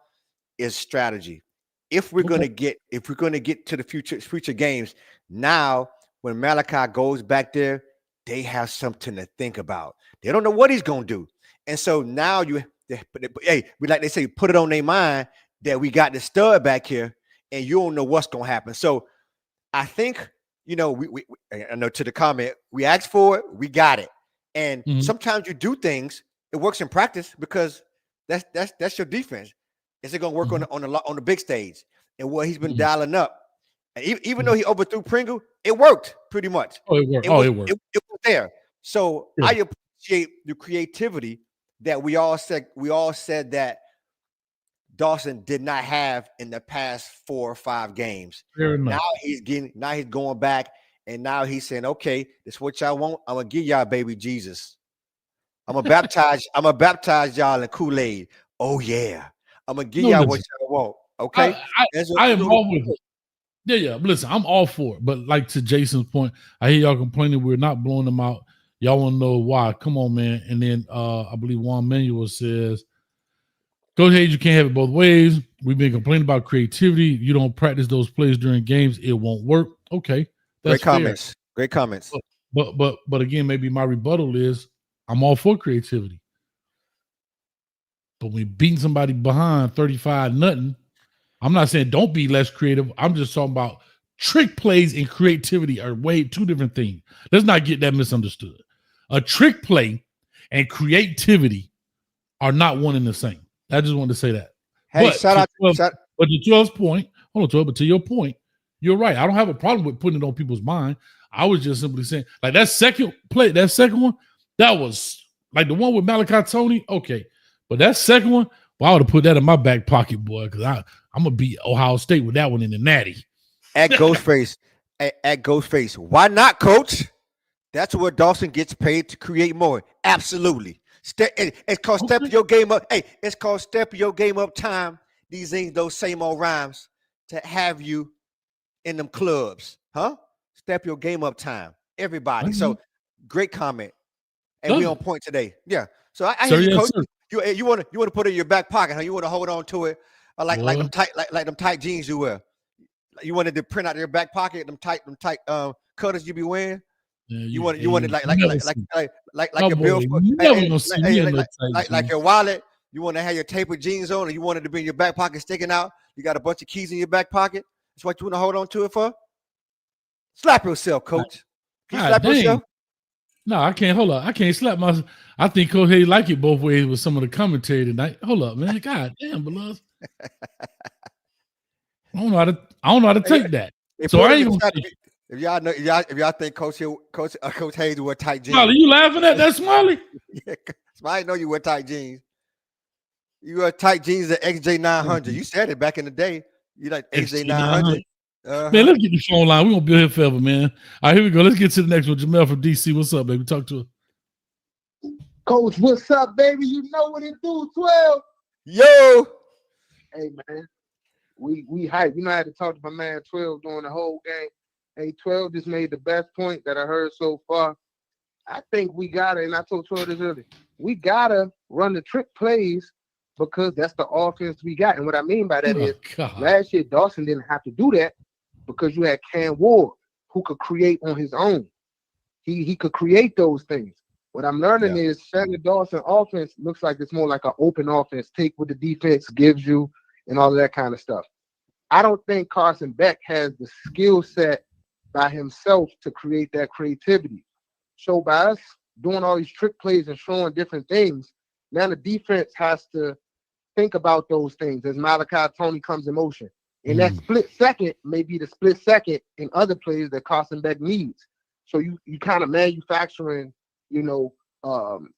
Speaker 3: is strategy. If we're gonna get to the future games, now when Malachi goes back there, they have something to think about. They don't know what he's gonna do. And so now like they say, put it on their mind. that we got the stud back here, and you don't know what's gonna happen. So I think, we I know to the comment, we asked for it, we got it. And sometimes you do things, it works in practice because that's your defense. Is it gonna work on the big stage? And what he's been dialing up, and even though he overthrew Pringle, it worked pretty much.
Speaker 2: Oh, it worked.
Speaker 3: It was there. So I appreciate the creativity that we all said that Dawson did not have in the past 4 or 5 games. Now he's going back, and now he's saying, okay, this is what y'all want. I'm gonna give y'all baby Jesus. I'm gonna baptize y'all in Kool-Aid. Oh yeah. I'm gonna give y'all what y'all want. Okay.
Speaker 2: I am all with it. Yeah. Listen, I'm all for it. But like to Jason's point, I hear y'all complaining we're not blowing them out. Y'all want to know why? Come on, man. And then I believe Juan Manuel says, Coach Hayes, you can't have it both ways. We've been complaining about creativity. You don't practice those plays during games, it won't work. Okay. That's
Speaker 3: Great comments.
Speaker 2: But again, maybe my rebuttal is I'm all for creativity. But when beating somebody behind 35-0, I'm not saying don't be less creative. I'm just talking about trick plays and creativity are two different things. Let's not get that misunderstood. A trick play and creativity are not one and the same. I just wanted to say that.
Speaker 3: Hey,
Speaker 2: but to 12's point, hold on, 12, but to your point, you're right. I don't have a problem with putting it on people's mind. I was just simply saying, like that second play, that second one, that was like the one with Malachi Toney. Okay. But that second one, well, I would have put that in my back pocket, boy, because I'm going to beat Ohio State with that one in the natty.
Speaker 3: At Ghostface. Why not, Coach? That's where Dawson gets paid to create more. Absolutely. It's called stepping your game up. Hey, it's called stepping your game up time. These ain't those same old rhymes to have you in them clubs. Huh? Step your game up time. Everybody. So great comment. And we on point today. Yeah. So I hear you, Coach. You want to put it in your back pocket, huh? You want to hold on to it like them tight jeans you wear. You wanted to print out your back pocket, them tight cutters you be wearing. Yeah, you want it like your bill, like your wallet. You want to have your tapered jeans on, and you wanted to be in your back pocket sticking out. You got a bunch of keys in your back pocket. That's what you want to hold on to it for. Slap yourself, Coach. Can you slap yourself?
Speaker 2: No, I can't. Hold up. I can't slap myself. I think Coach Hayes like it both ways with some of the commentary tonight. Hold up, man. God damn, beloved. I don't know how to take that.
Speaker 3: So I ain't gonna if y'all think Coach Hayes wear tight jeans.
Speaker 2: Smiley, you laughing at that, Smiley?
Speaker 3: Yeah, I know you wear tight jeans. You wear tight jeans at XJ900. You said it back in the day. You like XJ900.
Speaker 2: Man, let's get the phone line. We're gonna be here forever, man. All right, here we go. Let's get to the next one. Jamel from DC. What's up, baby? Talk to her.
Speaker 5: Coach, what's up, baby? You know what it do, 12.
Speaker 3: Yo.
Speaker 5: Hey, man. We hype. You know, I had to talk to my man 12 during the whole game. Hey, 12 just made the best point that I heard so far. I think we gotta, and I told 12 this earlier, we gotta run the trick plays because that's the offense we got. And what I mean by that is last year Dawson didn't have to do that because you had Cam Ward who could create on his own. He could create those things. What I'm learning is Shannon Dawson offense looks like it's more like an open offense. Take what the defense gives you and all of that kind of stuff. I don't think Carson Beck has the skill set by himself to create that creativity. So by us doing all these trick plays and showing different things, now the defense has to think about those things as Malachi Toney comes in motion. And that split second may be the split second in other plays that Carson Beck needs. So you kind of manufacturing,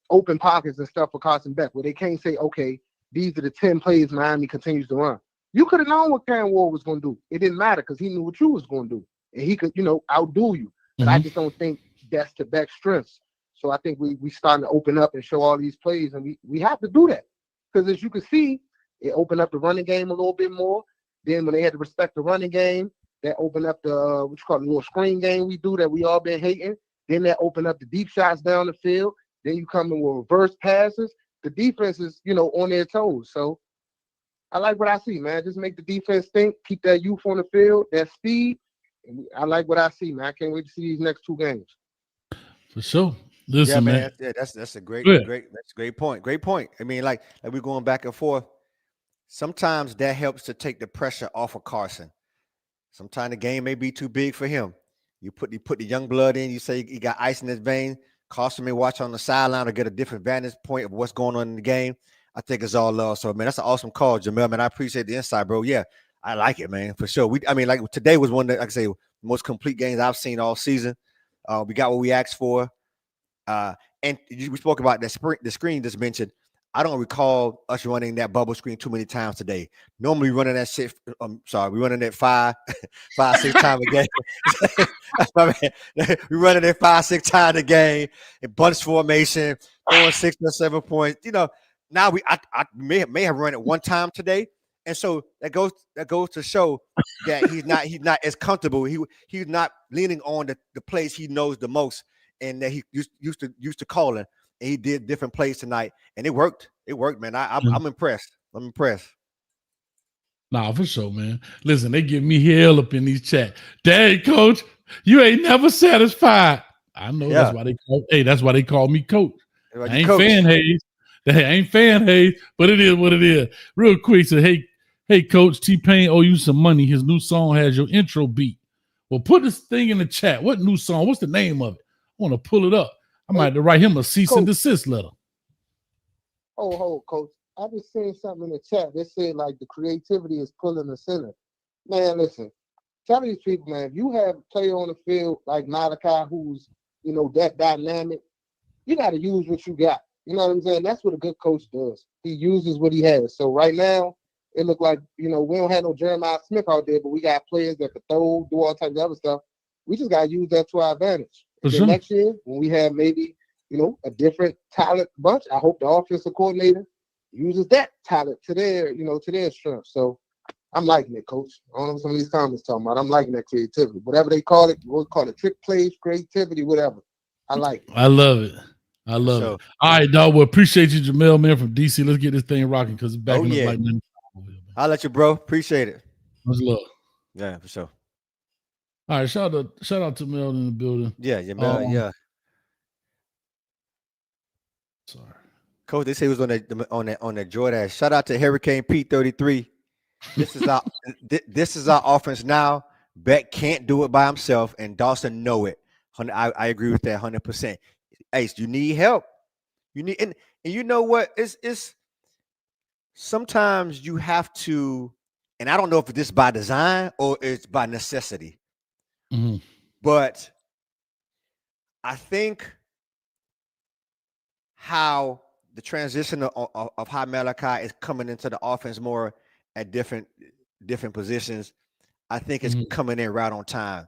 Speaker 5: open pockets and stuff for Carson Beck where they can't say, okay, these are the 10 plays Miami continues to run. You could have known what Cam Ward was going to do. It didn't matter because he knew what you was going to do. And he could, outdo you. But I just don't think that's to Beck's strengths. So I think we starting to open up and show all these plays, and we have to do that. Because as you can see, it opened up the running game a little bit more. Then when they had to respect the running game, that opened up the little screen game we do that we all been hating. Then that opened up the deep shots down the field. Then you come in with reverse passes. The defense is, on their toes. So I like what I see, man. Just make the defense think, keep that youth on the field, that speed. And I like what I see, man. I can't wait to see these next 2 games.
Speaker 2: For sure. Listen, man.
Speaker 3: Yeah, that's a great point. Great point. I mean, like we're going back and forth. sometimes that helps to take the pressure off of Carson. Sometimes the game may be too big for him. You put the young blood in. You say he got ice in his vein. Carson may watch on the sideline or get a different vantage point of what's going on in the game. I think it's all love. So, man, that's an awesome call, Jamel. Man, I appreciate the insight, bro. Yeah, I like it, man, for sure. Like today was one that, like I say, most complete games I've seen all season. We got what we asked for. And we spoke about the screen just mentioned. I don't recall us running that bubble screen too many times today. Normally, running that shit. We running it 5, 6 times a game. We running it 5, 6 times a game in bunch formation, throwing 6 or 7 points. Now I may have run it one time today, and so that goes to show that he's not as comfortable. He's not leaning on the plays he knows the most, and that he used to calling. And he did different plays tonight, and it worked. It worked, man. I'm impressed. I'm impressed.
Speaker 2: Nah, for sure, man. Listen, they give me hell up in these chats. Dang, coach, you ain't never satisfied. I know that's why they call me coach. I ain't fan Hayes. They ain't fan Hayes, but it is what it is. Real quick, so hey, coach, T-Pain owe you some money. His new song has your intro beat. Well, put this thing in the chat. What new song? What's the name of it? I want to pull it up. I might have to write him a cease and desist letter.
Speaker 5: Oh, coach. I just seen something in the chat. They said like the creativity is pulling the center. Man, listen. Tell these people, man, if you have a player on the field like Malachi who's, that dynamic, you got to use what you got. You know what I'm saying? That's what a good coach does. He uses what he has. So right now, it looked like, we don't have no Jeremiah Smith out there, but we got players that could throw, do all types of other stuff. We just got to use that to our advantage. Then next year, when we have maybe, a different talent bunch, I hope the offensive coordinator uses that talent to their strength. So I'm liking it, coach. I don't know what some of these comments talking about. I'm liking that creativity. Whatever they call it, we'll call it trick plays, creativity, whatever. I like it.
Speaker 2: I love it. I love it. All right, dog. Well, appreciate you, Jamel, man, from DC. Let's get this thing rocking because it's back in the lightning.
Speaker 3: I'll let you, bro. Appreciate it.
Speaker 2: Much love.
Speaker 3: Yeah, for sure.
Speaker 2: All right, shout out to Mel in the building.
Speaker 3: Yeah, yeah.
Speaker 2: Sorry,
Speaker 3: coach. They say he was on that Jordan. Shout out to Hurricane P33. This is our offense now. Beck can't do it by himself, and Dawson know it. I agree with that 100%. Ace, you need help. You need and you know what? It's sometimes you have to, and I don't know if this is by design or it's by necessity.
Speaker 2: Mm-hmm.
Speaker 3: But I think how the transition of how Malachi is coming into the offense more at different positions, I think it's coming in right on time.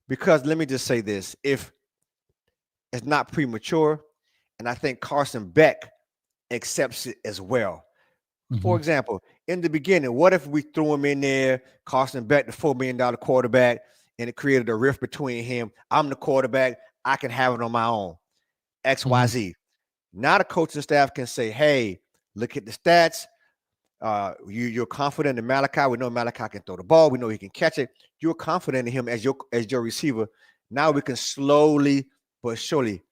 Speaker 3: Because let me just say this, if it's not premature, and I think Carson Beck accepts it as well. For example, in the beginning, what if we threw him in there, Carson Beck, the $4 million quarterback, and it created a rift between him. I'm the quarterback. I can have it on my own. XYZ. Now the coaching staff can say, hey, look at the stats. You're confident in Malachi. We know Malachi can throw the ball. We know he can catch it. You're confident in him as your receiver. Now we can slowly but surely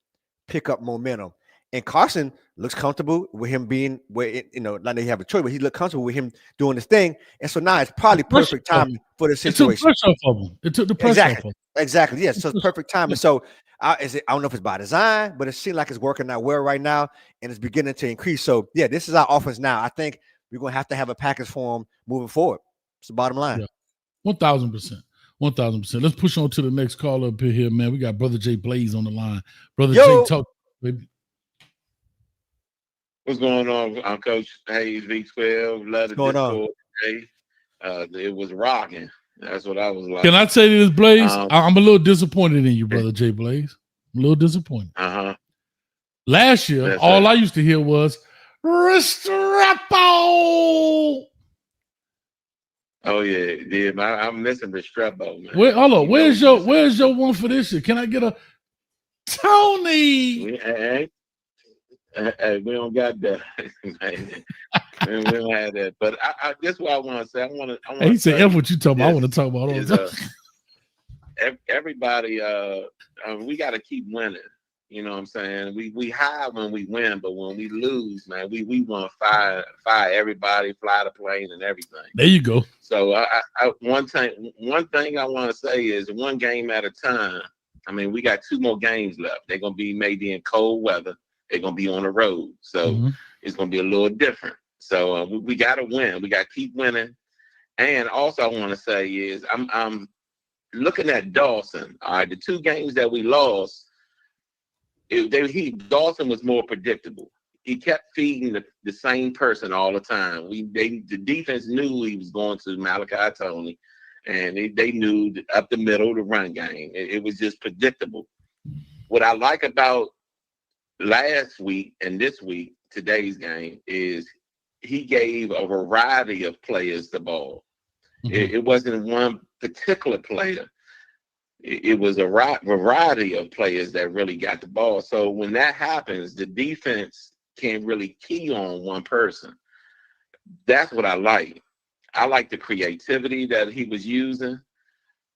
Speaker 3: pick up momentum. And Carson looks comfortable with him being where, like they have a choice, but he looks comfortable with him doing this thing. And so now it's probably perfect timing for the situation.
Speaker 2: It took the pressure off of him.
Speaker 3: Exactly. Yes. So it's perfect timing. So I don't know if it's by design, but it seems like it's working out well right now, and it's beginning to increase. So yeah, this is our offense now. I think we're going to have a package for him moving forward. It's the bottom line.
Speaker 2: Yeah. 1,000%. 1,000%. Let's push on to the next call up here, man. We got Brother Jay Blaze on the line. Brother Jay, talk, baby.
Speaker 6: What's going on, Coach Hayes, V12? Love the Discord today. It was rocking. That's what I was like.
Speaker 2: Can I say this, Blaze? I'm a little disappointed in you, Brother Jay Blaze. I'm a little disappointed. Last year, all I used to hear was Restrepo.
Speaker 6: Oh yeah, I'm missing Restrepo, man.
Speaker 2: Hold on. Where's your one for this year? Can I get a Tony?
Speaker 6: We don't got that. We don't have that. But I that's what I want to say. I want to.
Speaker 2: He said, "F what you talking about." I want to talk about all the time.
Speaker 6: Everybody, we got to keep winning. You know what I'm saying? We high when we win, but when we lose, man, we want to fire everybody, fly the plane and everything.
Speaker 2: There you go.
Speaker 6: So one thing I want to say is one game at a time. I mean, we got 2 more games left. They're gonna be maybe in cold weather. They're gonna be on the road, so it's gonna be a little different. So we got to win. We got to keep winning. And also, I want to say is I'm looking at Dawson. All right, the 2 games that we lost. Dawson was more predictable. He kept feeding the same person all the time. The defense knew he was going to Malachi Toney, and they knew up the middle the run game. It was just predictable. What I like about last week and this week, today's game, is he gave a variety of players the ball. It wasn't one particular player. It was a variety of players that really got the ball. So when that happens, the defense can't really key on one person. That's what I like. I like the creativity that he was using.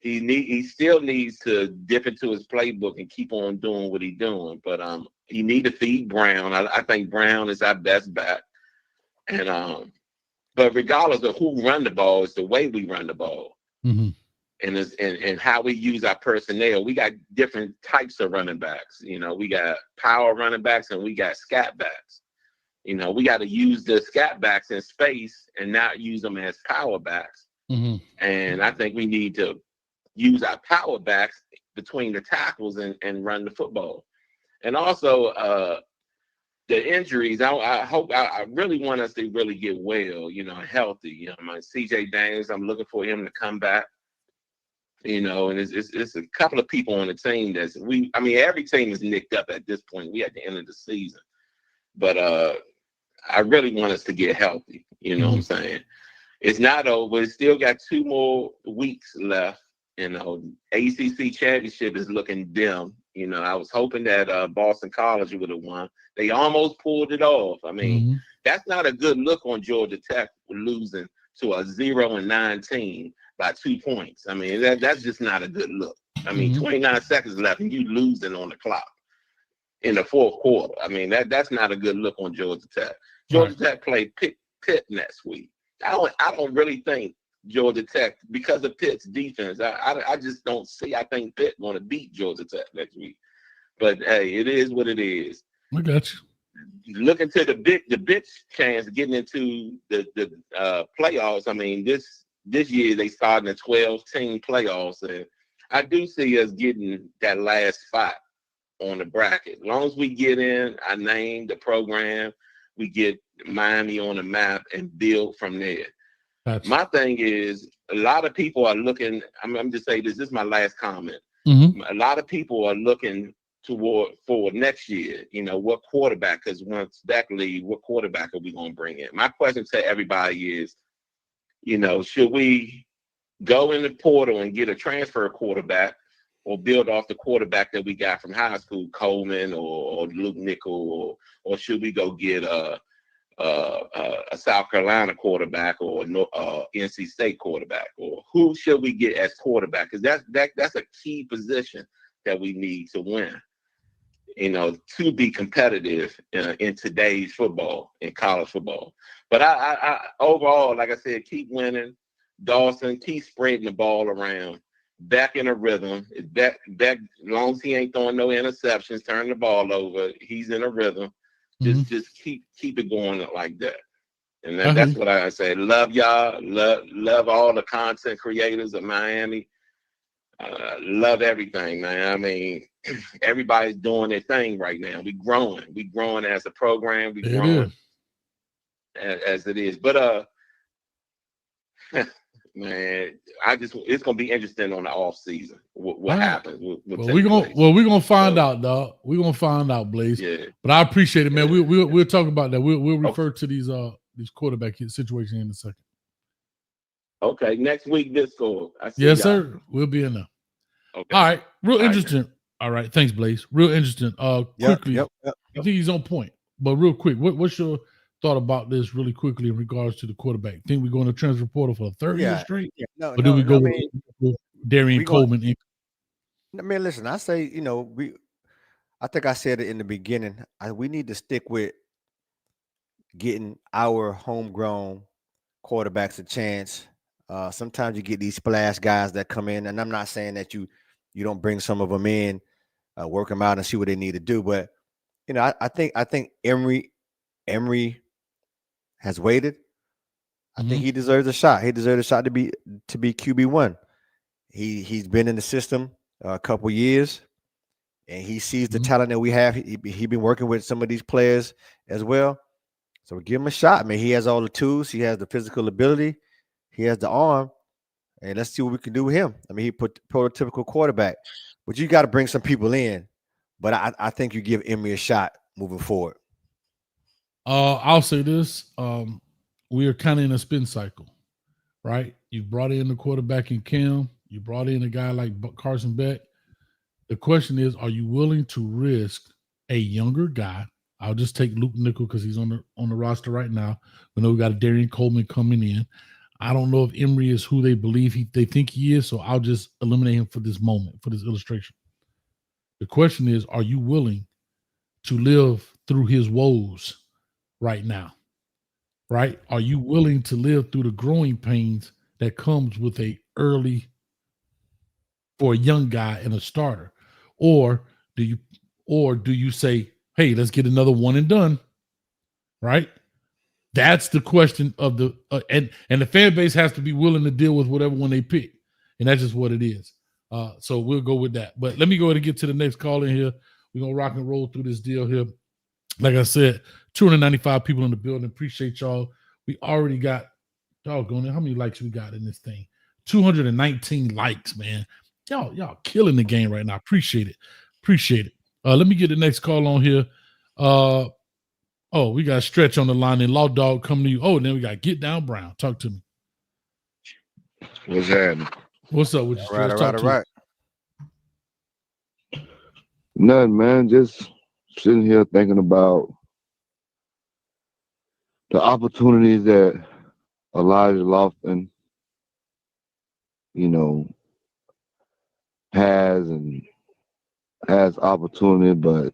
Speaker 6: He still needs to dip into his playbook and keep on doing what he's doing. But he need to feed Brown. I think Brown is our best back. And but regardless of who run the ball, it's the way we run the ball. And how we use our personnel. We got different types of running backs. You know, we got power running backs and we got scat backs. You know, we got to use the scat backs in space and not use them as power backs. And I think we need to use our power backs between the tackles and run the football. And also the injuries, I really want us to really get well, you know, healthy. You know, my CJ Daniels, I'm looking for him to come back. You know, and it's a couple of people on the team every team is nicked up at this point. We at the end of the season. But I really want us to get healthy. You know what I'm saying? It's not over. It's still got 2 more weeks left. You know, ACC championship is looking dim. You know, I was hoping that Boston College would have won. They almost pulled it off. I mean, that's not a good look on Georgia Tech losing to a 0-9 team by 2 points. I mean, that's just not a good look. I mean, 29 seconds left and you losing on the clock in the 4th quarter. I mean, that's not a good look on Georgia Tech. Georgia Tech played Pitt next week. I don't really think Georgia Tech, because of Pitt's defense, I just don't see. I think Pitt going to beat Georgia Tech next week. But hey, it is what it is.
Speaker 2: I got you.
Speaker 6: Looking to the big chance of getting into the playoffs. I mean, this year they started a 12-team playoffs, and I do see us getting that last spot on the bracket. As long as we get in, I name the program, we get Miami on the map and build from there. Gotcha. My thing is, a lot of people are looking. I'm just saying this is my last comment. A lot of people are looking for next year. You know, what quarterback? Because once Beck leaves, what quarterback are we going to bring in? My question to everybody is, you know, should we go in the portal and get a transfer quarterback, or build off the quarterback that we got from high school, Coleman or Luke Nickel, or should we go get a South Carolina quarterback or NC State quarterback, or who should we get as quarterback? Because that's a key position that we need to win, you know, to be competitive in today's football, in college football. But I overall, like I said, keep winning. Dawson, keep spreading the ball around. Back in a rhythm. Back, as long as he ain't throwing no interceptions, turning the ball over, he's in a rhythm. Just keep it going like that. And that's what I say. Love y'all. Love all the content creators of Miami. Love everything, man. I mean, everybody's doing their thing right now. We growing as a program. We growing as it is. But man, it's gonna be interesting on the off season. What happens?
Speaker 2: We're gonna find out, dog. We're gonna find out, Blaze. Yeah. But I appreciate it, man. Yeah. We'll talk about that. We'll refer to these quarterback situations in a second. Okay, next week Discord. Yes, sir. We'll be in there. Okay. All right. Real interesting. Right. All right. Thanks, Blaze. Real interesting. Quickly. Yep. I think he's on point. But real quick, what's your thought about this really quickly in regards to the quarterback? Think we're going to transfer portal for the third year straight? Yeah. No, or do we go with Darian Coleman?
Speaker 3: I mean, listen, I say, you know, I think I said it in the beginning. We need to stick with getting our homegrown quarterbacks a chance. Sometimes you get these splash guys that come in, and I'm not saying that you don't bring some of them in, work them out, and see what they need to do. But I think Emery has waited. I think he deserves a shot. He deserves a shot to be QB1. He's been in the system a couple years, and he sees the talent that we have. He been working with some of these players as well. So give him a shot, man. He has all the tools. He has the physical ability. He has the arm. And let's see what we can do with him. I mean, he put prototypical quarterback. But you got to bring some people in. But I think you give Emery a shot moving forward.
Speaker 2: I'll say this. We are kind of in a spin cycle, right? You brought in the quarterback in Cam. You brought in a guy like Carson Beck. The question is, are you willing to risk a younger guy? I'll just take Luke Nickel because he's on the roster right now. We know we got a Darian Coleman coming in. I don't know if Emery is who they believe they think he is, so I'll just eliminate him for this moment, for this illustration. The question is, are you willing to live through his woes right now? Right? Are you willing to live through the growing pains that comes with for a young guy and a starter? Or do you say, hey, let's get another one and done? Right? That's the question of the and the fan base has to be willing to deal with whatever one they pick, and that's just what it is. So we'll go with that. But let me go ahead and get to the next call in here. We're gonna rock and roll through this deal here. Like I said, 295 people in the building. Appreciate y'all. We already got doggone it. How many likes we got in this thing? 219 likes, man. Y'all killing the game right now. Appreciate it. Let me get the next call on here. We got Stretch on the line and Law Dog coming to you. Oh, and then we got Get Down Brown. Talk to me.
Speaker 7: What's happening?
Speaker 2: What's up with you, Stretch?
Speaker 3: All right.
Speaker 7: Nothing, man. Just sitting here thinking about the opportunities that Elijah Lofton, has opportunity, but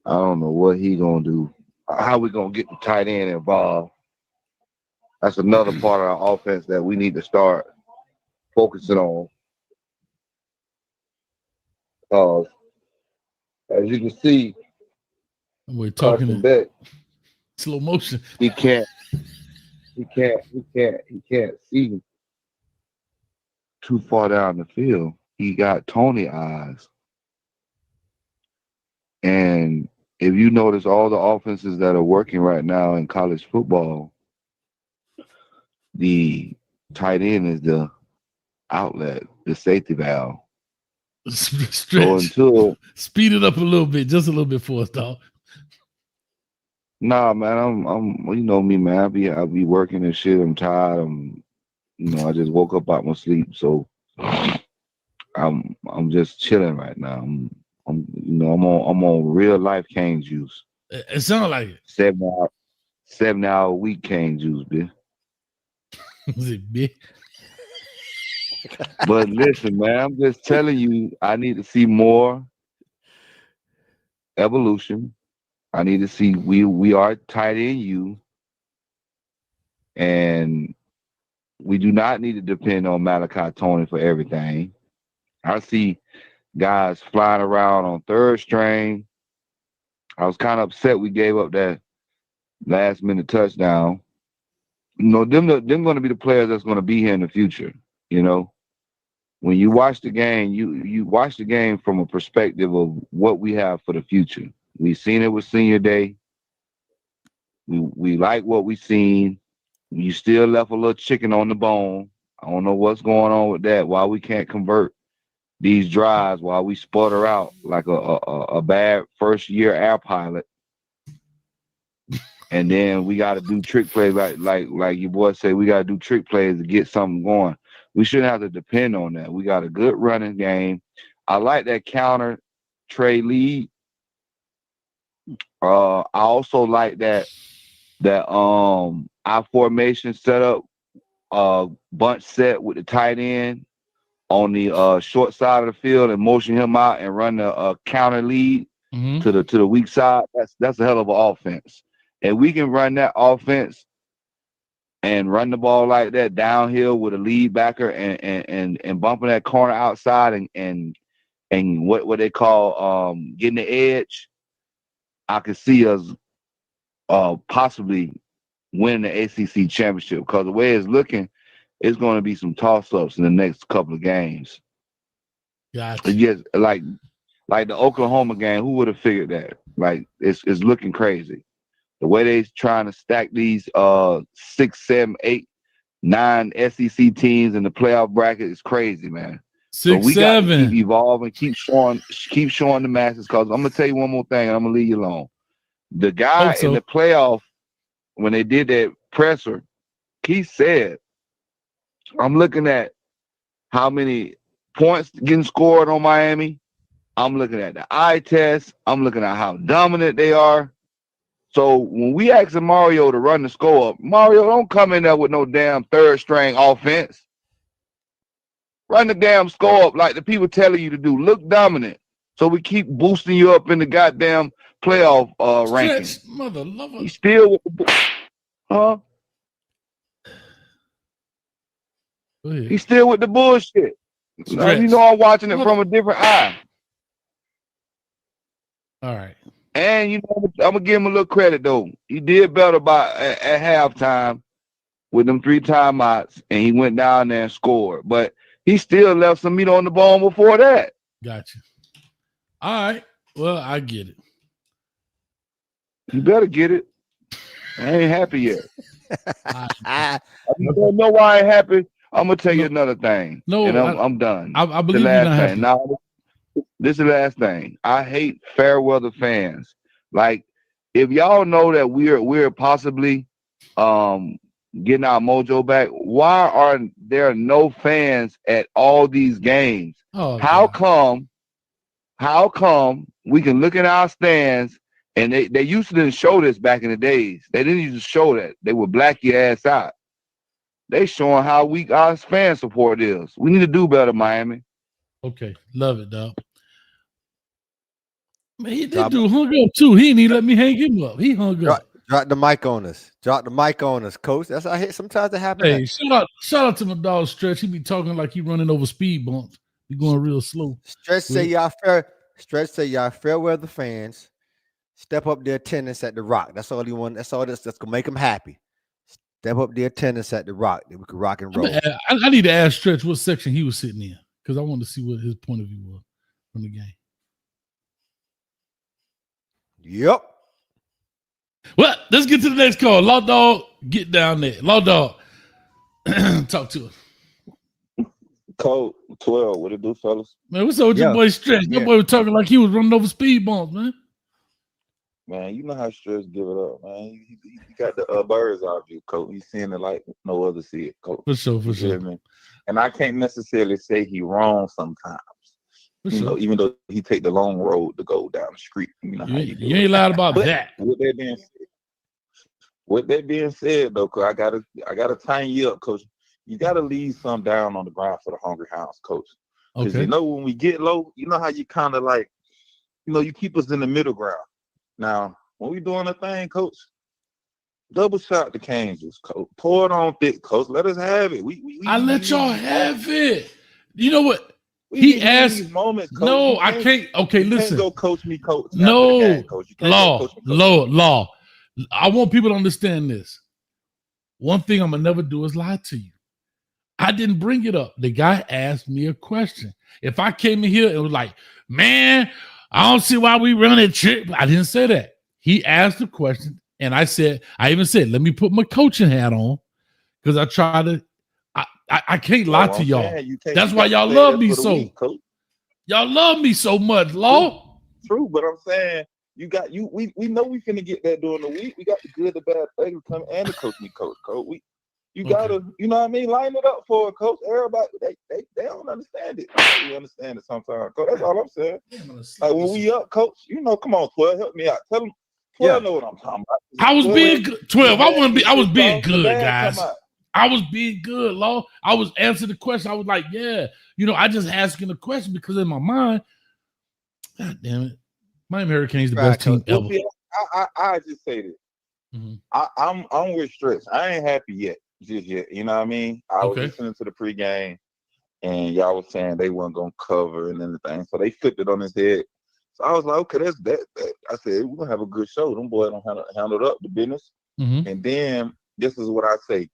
Speaker 7: I don't know what he gonna do. How we gonna get the tight end involved? That's another part of our offense that we need to start focusing on. As you can see,
Speaker 2: we're talking
Speaker 7: Carson Beck,
Speaker 2: slow motion.
Speaker 7: He can't see too far down the field. He got Toney eyes. And if you notice all the offenses that are working right now in college football, the tight end is the outlet, the safety valve.
Speaker 2: Stretch. Speed it up a little bit, just a little bit for us, dog.
Speaker 7: Nah, man, I'm you know me, man. I be working and shit. I'm tired. I just woke up out my sleep, so I'm just chilling right now. I'm on real life cane juice.
Speaker 2: It sounds like it.
Speaker 7: 7 hour a week cane juice, bitch.
Speaker 2: Is it big?
Speaker 7: But listen, man, I'm just telling you, I need to see more evolution. I need to see we are tight end you, and we do not need to depend on Malachi Toney for everything. I see guys flying around on third string. I was kind of upset we gave up that last minute touchdown. Them going to be the players that's going to be here in the future. When you watch the game, you watch the game from a perspective of what we have for the future. We've seen it with senior day. We like what we seen. You still left a little chicken on the bone. I don't know what's going on with that. Why we can't convert these drives, while we sputter out like a bad first year air pilot. And then we got to do trick plays like your boy said. We got to do trick plays to get something going. We shouldn't have to depend on that. We got a good running game. I like that counter Trey lead. I also like that I formation setup, bunch set with the tight end on the short side of the field and motion him out and run the counter lead to the weak side. That's a hell of an offense. And we can run that offense and run the ball like that downhill with a lead backer and bumping that corner outside and what they call getting the edge. I could see us possibly winning the ACC championship, because the way it's looking, it's going to be some toss-ups in the next couple of games.
Speaker 2: Gotcha.
Speaker 7: Yes, like the Oklahoma game, who would have figured that? Like it's looking crazy. The way they're trying to stack these 6, 7, 8, 9 SEC teams in the playoff bracket is crazy, man.
Speaker 2: 6,
Speaker 7: we
Speaker 2: 7.
Speaker 7: got to keep evolving, keep showing the masses. Because I'm gonna tell you one more thing, and I'm gonna leave you alone. The guy in the playoff, when they did that presser, he said, "I'm looking at how many points getting scored on Miami. I'm looking at the eye test. I'm looking at how dominant they are." So when we ask Mario to run the score up, Mario, don't come in there with no damn third string offense. Run the damn score up like the people telling you to do. Look dominant. So we keep boosting you up in the goddamn playoff ranking.
Speaker 2: Mother lover.
Speaker 7: He's still with the huh? He's still with the bullshit. Now, you know I'm watching it from a different eye.
Speaker 2: All right.
Speaker 7: And you know, I'm gonna give him a little credit though. He did better at halftime with them 3 timeouts, and he went down there and scored. But he still left some meat on the bone before that.
Speaker 2: Gotcha. All right. Well, I get it.
Speaker 7: You better get it. I ain't happy yet. You don't know why I ain't happy? I'm gonna tell you another thing. No, and I'm done.
Speaker 2: I believe the last thing.
Speaker 7: Now, this is the last thing. I hate fair weather fans. Like, if y'all know that we're possibly getting our mojo back, why are there no fans at all these games?
Speaker 2: Oh,
Speaker 7: how come we can look at our stands, and they used to didn't show this back in the days. They didn't used to show that. They would black your ass out. They showing how weak our fan support is. We need to do better, Miami.
Speaker 2: Okay, love it, dog. Man, that dude hung up too. He didn't even let me hang him up. He hung up.
Speaker 3: Drop the mic on us. Drop the mic on us, coach. That's how I hit. Sometimes it happens.
Speaker 2: Hey, shout out to my dog Stretch. He be talking like he running over speed bumps. He going real slow.
Speaker 3: Stretch say y'all fair weather fans. Step up their attendance at the Rock. That's all he want. That's all that's gonna make him happy. Step up the attendance at the Rock. Then we can rock and roll.
Speaker 2: I need to ask Stretch what section he was sitting in, because I wanted to see what his point of view was from the game.
Speaker 3: Yep.
Speaker 2: Well, let's get to the next call. Law Dog, get down there. Law Dog, talk to us.
Speaker 8: Code 12, what it do, fellas?
Speaker 2: Man, what's up with your boy Stretch? That boy was talking like he was running over speed bumps, man.
Speaker 8: Man, you know how Stretch give it up, man. He got the bird's eye view, coach. He's seeing it like no other see it, coach.
Speaker 2: For sure.
Speaker 8: Man? And I can't necessarily say he wrong sometimes. You know, even though he take the long road to go down the street. You know how you
Speaker 2: ain't lied about that.
Speaker 8: With that being said, though, cause I gotta tighten you up, coach. You gotta leave some down on the ground for the hungry hounds, coach. Because you know when we get low, you know how you kind of like, you know, you keep us in the middle ground. Now, when we doing a thing, coach, double shot the Canes, coach. Pour it on thick, coach. Let us have it. I
Speaker 2: let y'all have it. You know what? He asked
Speaker 8: moments, coach.
Speaker 2: No, I can't. Okay, listen.
Speaker 8: Can't go coach me, coach.
Speaker 2: No, law. I want people to understand this. One thing I'm gonna never do is lie to you. I didn't bring it up. The guy asked me a question. If I came in here and was like, man, I don't see why we run that trip. I didn't say that. He asked a question, and I even said, let me put my coaching hat on, because I try to. I can't lie to y'all. That's why y'all love me so. Y'all love me so much, Law.
Speaker 8: True, but I'm saying we know we finna get that during the week. We got the good, the bad, the come and the coach. You gotta, you know what I mean? Line it up for a coach. Everybody, they don't understand it. We understand it sometimes, coach. That's all I'm saying. Like when we up, coach, you know, come on, 12, help me out. Tell them 12 know what I'm talking about.
Speaker 2: I was being good. 12. I was being good, guys. I was being good, Law. I was answering the question. I was like, yeah. I just asking the question because in my mind, God damn it, Miami Hurricanes the best team ever.
Speaker 8: I just say this.
Speaker 2: Mm-hmm.
Speaker 8: I'm with Stretch. I ain't happy yet, just yet. You know what I mean? I was listening to the pregame, and y'all was saying they weren't gonna cover and anything, so they flipped it on his head. So I was like, okay, that's that. I said we're gonna have a good show. Them boys don't handle up the business.
Speaker 2: Mm-hmm.
Speaker 8: And then this is what I say: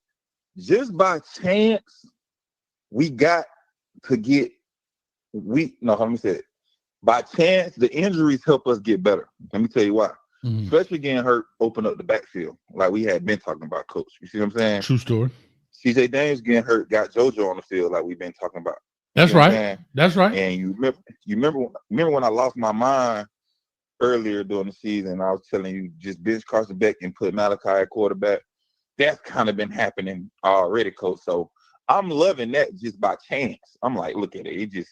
Speaker 8: just by chance, we got to get. Let me say it. By chance, the injuries help us get better. Let me tell you why.
Speaker 2: Mm-hmm.
Speaker 8: Especially getting hurt, open up the backfield like we had been talking about, Coach. You see what I'm saying?
Speaker 2: True story.
Speaker 8: CJ Daniels getting hurt got JoJo on the field like we've been talking about.
Speaker 2: That's right. That's right.
Speaker 8: And you remember when I lost my mind earlier during the season, I was telling you just bench Carson Beck and put Malachi at quarterback. That's kind of been happening already, Coach. So I'm loving that just by chance. I'm like, look at it. It just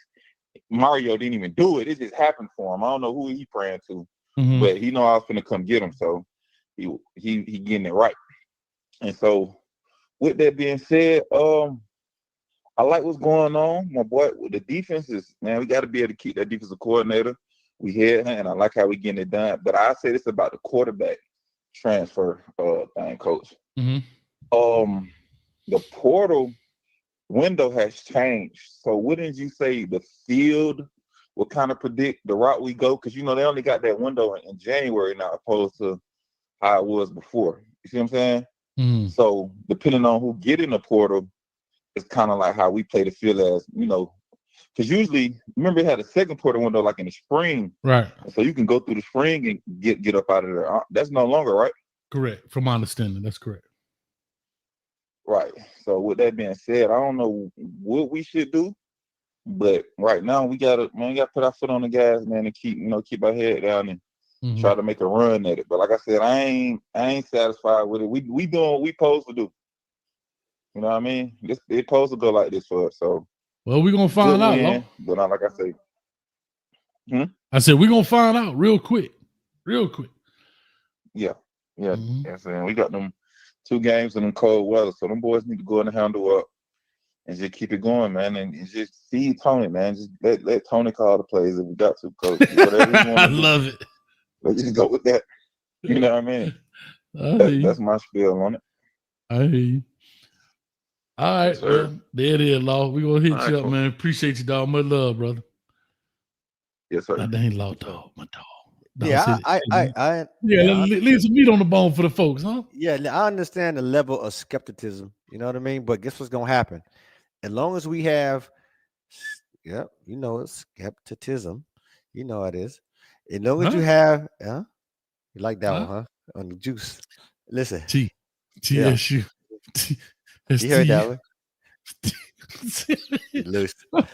Speaker 8: Mario didn't even do it. It just happened for him. I don't know who he praying to.
Speaker 2: Mm-hmm.
Speaker 8: But he know I was finna come get him, so he getting it right. And so, with that being said, I like what's going on, my boy. With the defenses, man, we got to be able to keep that defensive coordinator. We had him, and I like how we getting it done. But I say this about the quarterback transfer thing, Coach.
Speaker 2: Mm-hmm.
Speaker 8: The portal window has changed. So wouldn't you say the field will kind of predict the route we go? Because, they only got that window in January now opposed to how it was before. You see what I'm saying?
Speaker 2: Mm-hmm.
Speaker 8: So depending on who get in the portal, it's kind of like how we play the field as, because usually, remember, it had a second portal window like in the spring.
Speaker 2: Right.
Speaker 8: So you can go through the spring and get up out of there. That's no longer, right?
Speaker 2: Correct. From my understanding, that's correct.
Speaker 8: Right. So with that being said, I don't know what we should do. But right now we gotta put our foot on the gas, man, and keep our head down and try to make a run at it. But like I said, I ain't satisfied with it. We doing what we supposed to do. You know what I mean? It's supposed to go like this for us. So
Speaker 2: we're gonna find out.
Speaker 8: But not like I say.
Speaker 2: I said we're gonna find out real quick.
Speaker 8: Yeah. Yes, and we got them 2 games in them cold weather, so them boys need to go in and handle up. And just keep it going, man, and just feed Tony, man. Just let Tony call the plays if we got to, Coach. Whatever he want to do.
Speaker 2: Love it.
Speaker 8: Let's just go with that. You know what I mean? That's my spiel on it.
Speaker 2: I hear you. All right, man. There it is, Law. We're going to hit you up, man. Appreciate you, dog. Much love, brother.
Speaker 8: Yes, sir.
Speaker 2: My dang Law, dog. My dog.
Speaker 3: Yeah,
Speaker 2: leave some meat on the bone for the folks, huh?
Speaker 3: Yeah, I understand the level of skepticism. You know what I mean? But guess what's going to happen? As long as we have, it's skepticism. You know it is. As long as you have, you like that one, huh? On the juice. Listen.
Speaker 2: TSU.
Speaker 3: You heard that one? Loose.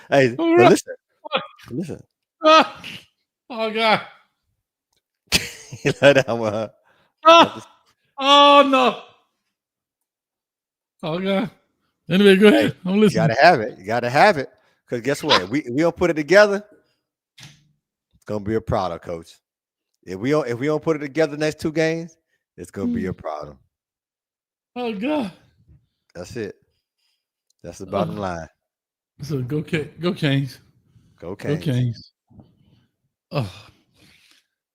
Speaker 3: Hey, but listen.
Speaker 2: Oh, God.
Speaker 3: You know that one, huh?
Speaker 2: Oh, no. Oh, God. Anyway, go ahead. I'm listening.
Speaker 3: You gotta have it. Because guess what? We don't put it together. It's gonna be a problem, Coach. If we don't put it together the next 2 games, it's gonna be a problem.
Speaker 2: Oh God.
Speaker 3: That's it. That's the bottom line.
Speaker 2: So go Canes. Go Canes.
Speaker 3: Go Canes.
Speaker 2: Oh.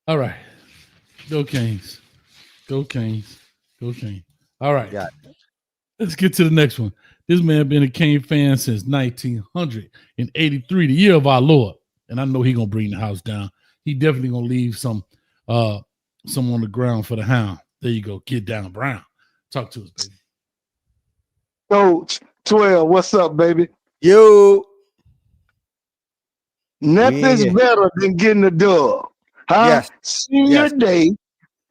Speaker 2: All right. Go Canes. Go Canes. Go Canes. All right.
Speaker 3: Got it.
Speaker 2: Let's get to the next one. This man been a Cane fan since 1983, the year of our Lord. And I know he gonna bring the house down. He definitely gonna leave some on the ground for the hound. There you go. Get down, Brown. Talk to us, baby.
Speaker 5: Coach 12, what's up, baby?
Speaker 3: You.
Speaker 5: Nothing's better than getting a dub. Huh?
Speaker 3: Yes.
Speaker 5: Senior day.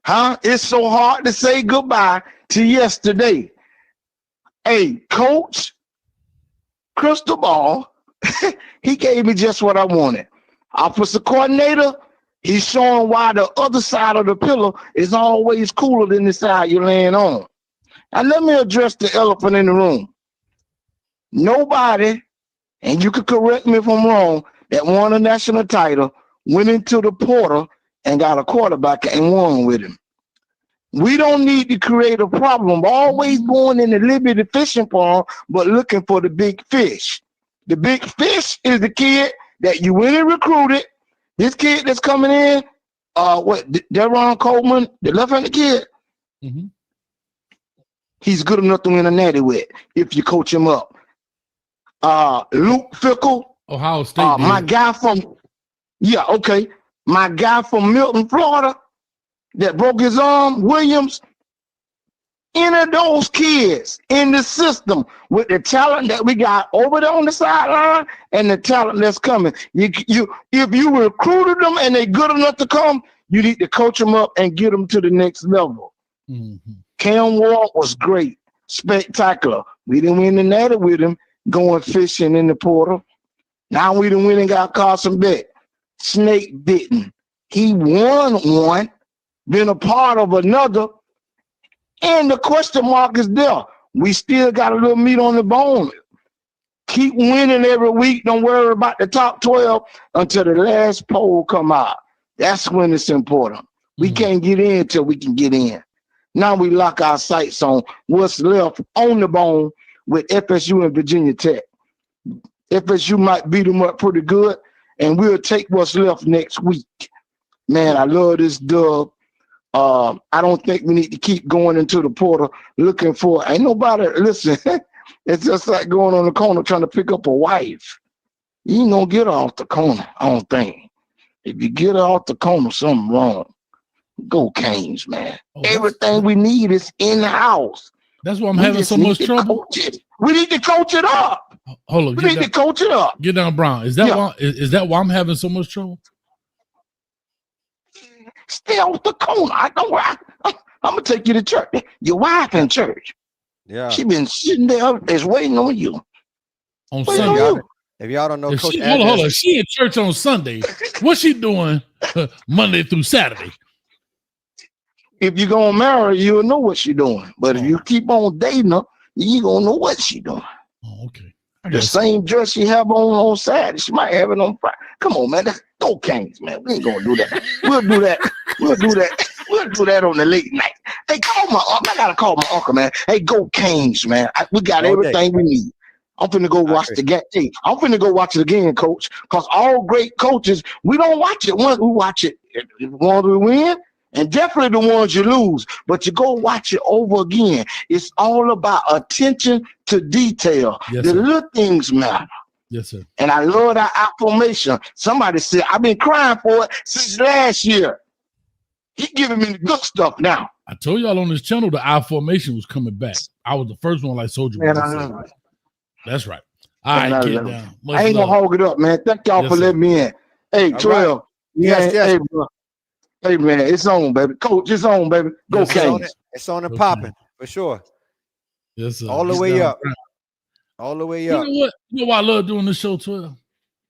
Speaker 5: Huh? It's so hard to say goodbye to yesterday. Hey, Coach, crystal ball, he gave me just what I wanted. Offensive coordinator, he's showing why the other side of the pillow is always cooler than the side you're laying on. And let me address the elephant in the room. Nobody, and you can correct me if I'm wrong, that won a national title went into the portal and got a quarterback and won with him.
Speaker 4: We don't need to create a problem. Always going in the limited fishing pond, but looking for the big fish. The big fish is the kid that you went and recruited. This kid that's coming in, Deron Coleman, the left-handed kid, he's good enough to win a natty with if you coach him up. Luke Fickle,
Speaker 2: Ohio State.
Speaker 4: my guy from Milton, Florida, that broke his arm, Williams. Any of those kids in the system with the talent that we got over there on the sideline and the talent that's coming, if you recruited them and they're good enough to come, you need to coach them up and get them to the next level. Cam Ward was great, spectacular. We didn't win the natty with him going fishing in the portal. Now we done went and got Carson Beck. Snake bitten. He won one, been a part of another, and the question mark is there. We still got a little meat on the bone. Keep winning every week. Don't worry about the top 12 until the last poll come out. That's when it's important. We can't get in until we can get in. Now we lock our sights on what's left on the bone with FSU and Virginia Tech. FSU might beat them up pretty good, and we'll take what's left next week. Man, I love this dub. I don't think we need to keep going into the portal looking for. Ain't nobody listen. It's just like going on the corner trying to pick up a wife. You ain't gonna get her off the corner. I don't think. If you get her off the corner, something wrong. Go Canes, man. Everything we need is in the house.
Speaker 2: That's why I'm having so much trouble.
Speaker 4: We need to coach it up.
Speaker 2: Hold on.
Speaker 4: We need to coach it up.
Speaker 2: Get down, Brown. Is that why I'm having so much trouble?
Speaker 4: Stay off the corner. I'm gonna take you to church. Your wife in church.
Speaker 3: Yeah.
Speaker 4: She been sitting there is waiting on you.
Speaker 2: On Sunday.
Speaker 3: If y'all don't know, Coach,
Speaker 2: hold on. She in church on Sunday. What's she doing Monday through Saturday?
Speaker 4: If you're gonna marry her, you'll know what she's doing. But if you keep on dating her, you gonna know what she's doing.
Speaker 2: Oh, okay.
Speaker 4: The same dress she have on Saturday, she might have it on Friday. Come on, man. That's go Canes, man. We ain't gonna do that. We'll do that. We'll do that on the late night. Hey, call my uncle. I gotta call my uncle, man. Hey, go Canes, man. We got everything we need. I'm finna go watch the game. Hey, I'm finna go watch it again, Coach. Because all great coaches, we don't watch it once. We watch it the ones we win, and definitely the ones you lose. But you go watch it over again. It's all about attention to detail.
Speaker 2: Yes,
Speaker 4: the
Speaker 2: sir.
Speaker 4: little things matter.
Speaker 2: Yes, sir.
Speaker 4: And I love that affirmation. Somebody said, I've been crying for it since last year. He giving me the good stuff now.
Speaker 2: I told y'all on this channel the I formation was coming back. I was the first one like Soldier.
Speaker 4: Man, I love it.
Speaker 2: That's right. All right, get down.
Speaker 4: I ain't gonna hog it up, man. Thank y'all for letting me in. Hey, 12.
Speaker 3: Right. Yes.
Speaker 4: Hey, bro. Hey, man, it's on, baby. Coach, it's on, baby. Go Canes.
Speaker 3: It's on and popping for sure.
Speaker 2: Yes, sir.
Speaker 3: All the way up. All the way up.
Speaker 2: You know what? You know why I love doing this show, 12?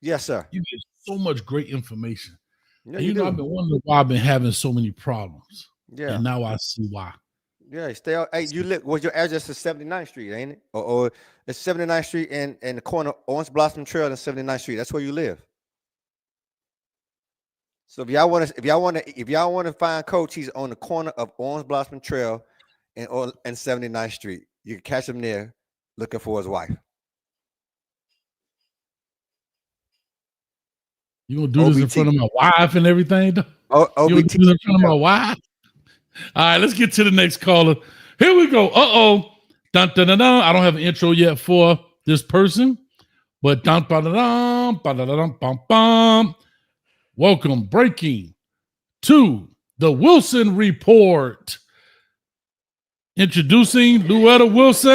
Speaker 3: Yes, sir.
Speaker 2: You get so much great information.
Speaker 3: Yeah,
Speaker 2: you know, I've been wondering why I've been having so many problems.
Speaker 3: Yeah.
Speaker 2: And now I see why.
Speaker 3: Yeah, stay out. Hey, you live. Was your address is 79th Street, ain't it? Or it's 79th Street and the corner Orange Blossom Trail and 79th Street. That's where you live. So if y'all want to find Coach, he's on the corner of Orange Blossom Trail and 79th Street. You can catch him there looking for his wife.
Speaker 2: You gonna do this in front of my wife and everything?
Speaker 3: Oh,
Speaker 2: you gonna do this in front of my wife? All right, let's get to the next caller. Here we go. Dun, dun, dun, dun. I don't have an intro yet for this person, but dun, dun, dun, dun, dun, dun, dun, dun, dun. Welcome, breaking to the Wilson Report. Introducing Luetta Wilson.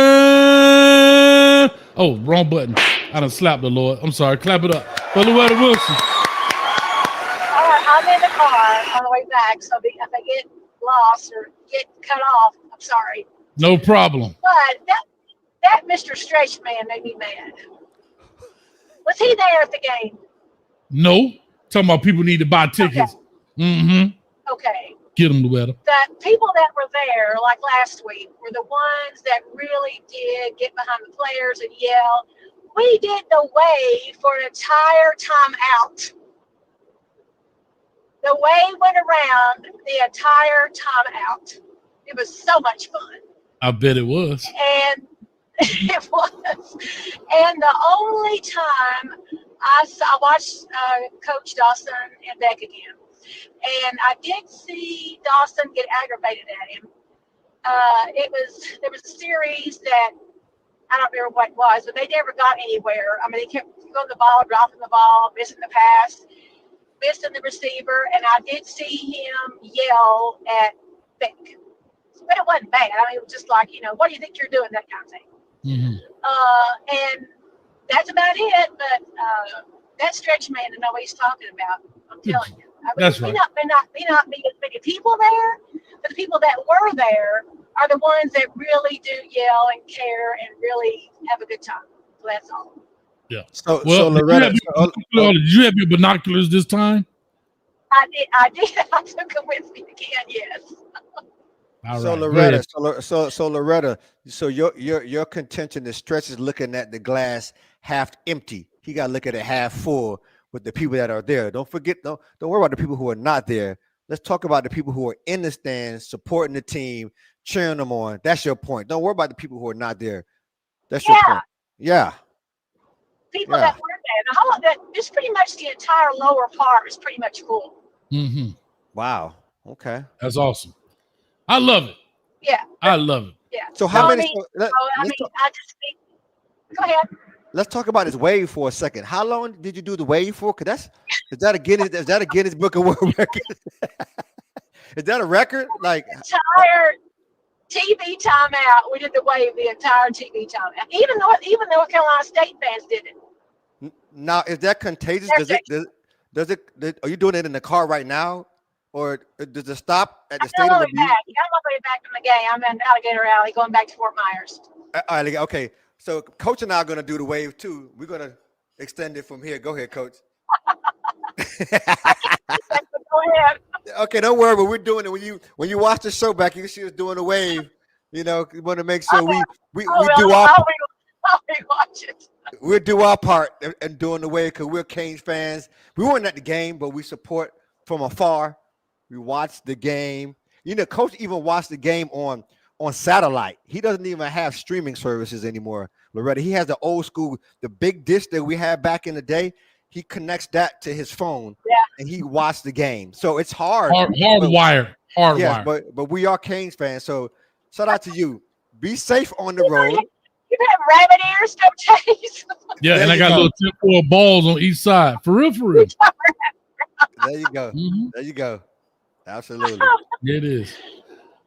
Speaker 2: Oh, wrong button. I done slapped the Lord. I'm sorry. Clap it up for Luetta Wilson.
Speaker 9: All right, I'm in the car on the way back, so if I get lost or get cut off, I'm sorry.
Speaker 2: No problem.
Speaker 9: But that Mr. Stretch man made me mad. Was he there at the game?
Speaker 2: No. Talking about people need to buy tickets. Okay. Mm-hmm.
Speaker 9: Okay.
Speaker 2: Get them, Luetta.
Speaker 9: The people that were there, like last week, were the ones that really did get behind the players and yell. We didn't wait for an entire timeout. The way went around the entire timeout. It was so much fun.
Speaker 2: I bet it was.
Speaker 9: And it was. And the only time I watched Coach Dawson and Beck again. And I did see Dawson get aggravated at him. There was a series that I don't remember what it was, but they never got anywhere. I mean, they kept going the ball, dropping the ball, missing the pass, missing the receiver, and I did see him yell at Beck. But it wasn't bad. I mean, it was just like, what do you think you're doing? That kind of thing.
Speaker 2: Mm-hmm.
Speaker 9: And that's about it. But that stretch man to know what he's talking about. I'm telling you. I mean,
Speaker 2: That's right.
Speaker 9: May not be as many people there, but the people that were there are the ones that really do yell and care and really have a good time. So that's all.
Speaker 2: Yeah.
Speaker 3: So
Speaker 2: Loretta,
Speaker 3: Loretta,
Speaker 2: did you have your binoculars this time?
Speaker 9: I did. I took them with me again. Yes.
Speaker 2: All
Speaker 3: so
Speaker 2: right.
Speaker 3: Loretta, so Loretta, so your contention is Stretch is looking at the glass half empty. He got to look at it half full with the people that are there. Don't worry about the people who are not there. Let's talk about the people who are in the stands, supporting the team, cheering them on. That's your point. Don't worry about the people who are not there. That's your point. Yeah.
Speaker 9: People that were there. This pretty much the entire lower part is pretty much full.
Speaker 2: Mm-hmm.
Speaker 3: Wow. Okay.
Speaker 2: That's awesome. I love it.
Speaker 9: Yeah.
Speaker 2: I love it.
Speaker 9: Yeah.
Speaker 3: So how many?
Speaker 9: I just think. Go ahead.
Speaker 3: Let's talk about this wave for a second. How long did you do the wave for? Because is that a Guinness Book of World Records? Is that a record? Like
Speaker 9: entire TV timeout. We did the wave the entire TV timeout. Even though Carolina State fans did it.
Speaker 3: Now, is that contagious? Does it? Are you doing it in the car right now, or does it stop at the stadium?
Speaker 9: I'm on my way back from the game. I'm in Alligator Alley, going back to Fort Myers.
Speaker 3: All right, okay. So Coach and I are going to do the wave too. We're going to extend it from here. Go ahead, Coach.
Speaker 9: Go ahead.
Speaker 3: Okay, don't worry, but we're doing it. When you watch the show back, you can see us doing the wave. We want to make sure we do our part. We'll do our part and doing the wave because we're Canes fans. We weren't at the game, but we support from afar. We watched the game. Coach even watched the game on satellite. He doesn't even have streaming services anymore, Loretta. He has the old school, the big dish that we had back in the day. He connects that to his phone, and he watched the game. So it's hard.
Speaker 2: Hardwired.
Speaker 3: Yes, but we are Canes fans. So shout out to you. Be safe on the road.
Speaker 9: You have rabbit ears, don't chase.
Speaker 2: Yeah, and I got little 10-4 balls on each side. For real.
Speaker 3: There you go.
Speaker 2: Mm-hmm.
Speaker 3: There you go. Absolutely.
Speaker 2: It is.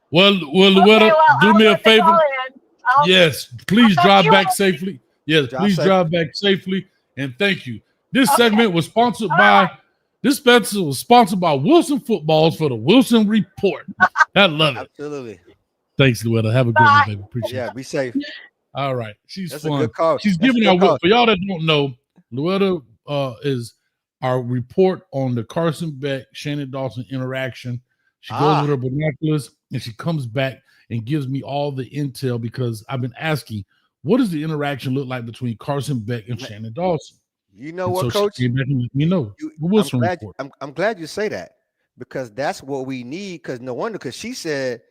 Speaker 2: Well, Loretta, do me a favor. Yes, please drive back safely. Yes, please drive back safely. And thank you. This segment was sponsored by Wilson Footballs for the Wilson Report. I love it.
Speaker 3: Absolutely.
Speaker 2: Thanks, Loretta. Have a good one, baby. Appreciate it.
Speaker 3: Yeah, be safe.
Speaker 2: All right. She's
Speaker 3: That's
Speaker 2: fun.
Speaker 3: A good call.
Speaker 2: She's giving out, for y'all that don't know, Loretta is our report on the Carson Beck, Shannon Dawson interaction. She goes with her binoculars and she comes back and gives me all the intel because I've been asking, what does the interaction look like between Carson Beck and Shannon Dawson?
Speaker 3: You know what, Coach? I'm glad you say that because that's what we need. Because no wonder, because she said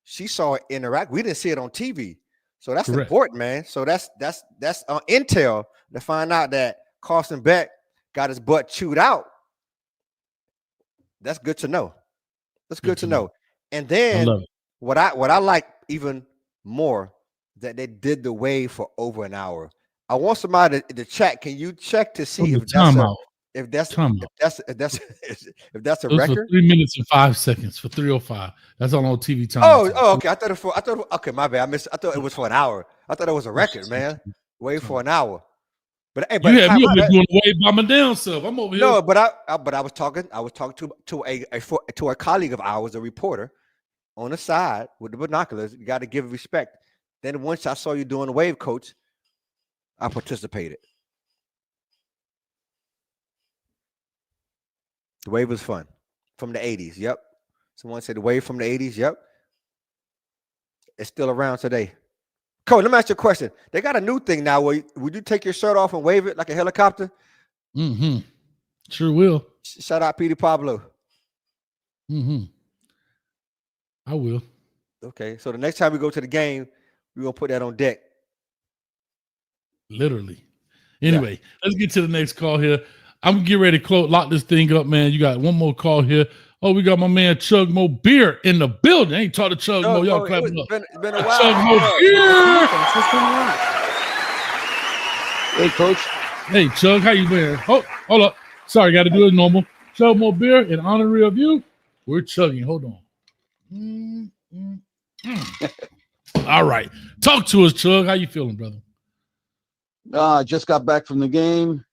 Speaker 3: she saw it interact. We didn't see it on TV, so that's important, man. So that's intel to find out that Carson Beck got his butt chewed out. That's good to know. That's good to know. And then what I like even more that they did the wave for over an hour. I want somebody to chat. Can you check to see if that's a record?
Speaker 2: 3 minutes and 5 seconds for 3:05. That's all on TV time.
Speaker 3: Okay. Okay, my bad. I thought it was for an hour. I thought it was a record, man. Wave for an hour. But hey,
Speaker 2: you had me doing the wave by my damn self. I'm over here.
Speaker 3: No, but I was talking to a colleague of ours, a reporter, on the side with the binoculars. You got to give respect. Then once I saw you doing the wave, Coach, I participated. The wave was fun. From the 80s, yep. Someone said the wave from the 80s, yep. It's still around today. Coach, let me ask you a question. They got a new thing now where would you take your shirt off and wave it like a helicopter?
Speaker 2: Mm-hmm. Sure will.
Speaker 3: Shout out Petey Pablo.
Speaker 2: Mm-hmm. I will.
Speaker 3: Okay, so the next time we go to the game, we're gonna put that on deck.
Speaker 2: Literally. Anyway, let's get to the next call here. I'm gonna get ready to lock this thing up, man. You got one more call here. Oh, we got my man Chug Mo Beer in the building. I ain't talked to Chug Mo. Y'all clap him up.
Speaker 3: It's been a while.
Speaker 2: Chug Mo Beer.
Speaker 10: Hey, Coach.
Speaker 2: Hey, Chug, how you been? Oh, hold up. Sorry, got to do it normal. Chug Mo Beer in honor of you. We're chugging. Hold on. All right. Talk to us, Chug. How you feeling, brother?
Speaker 10: I just got back from the game.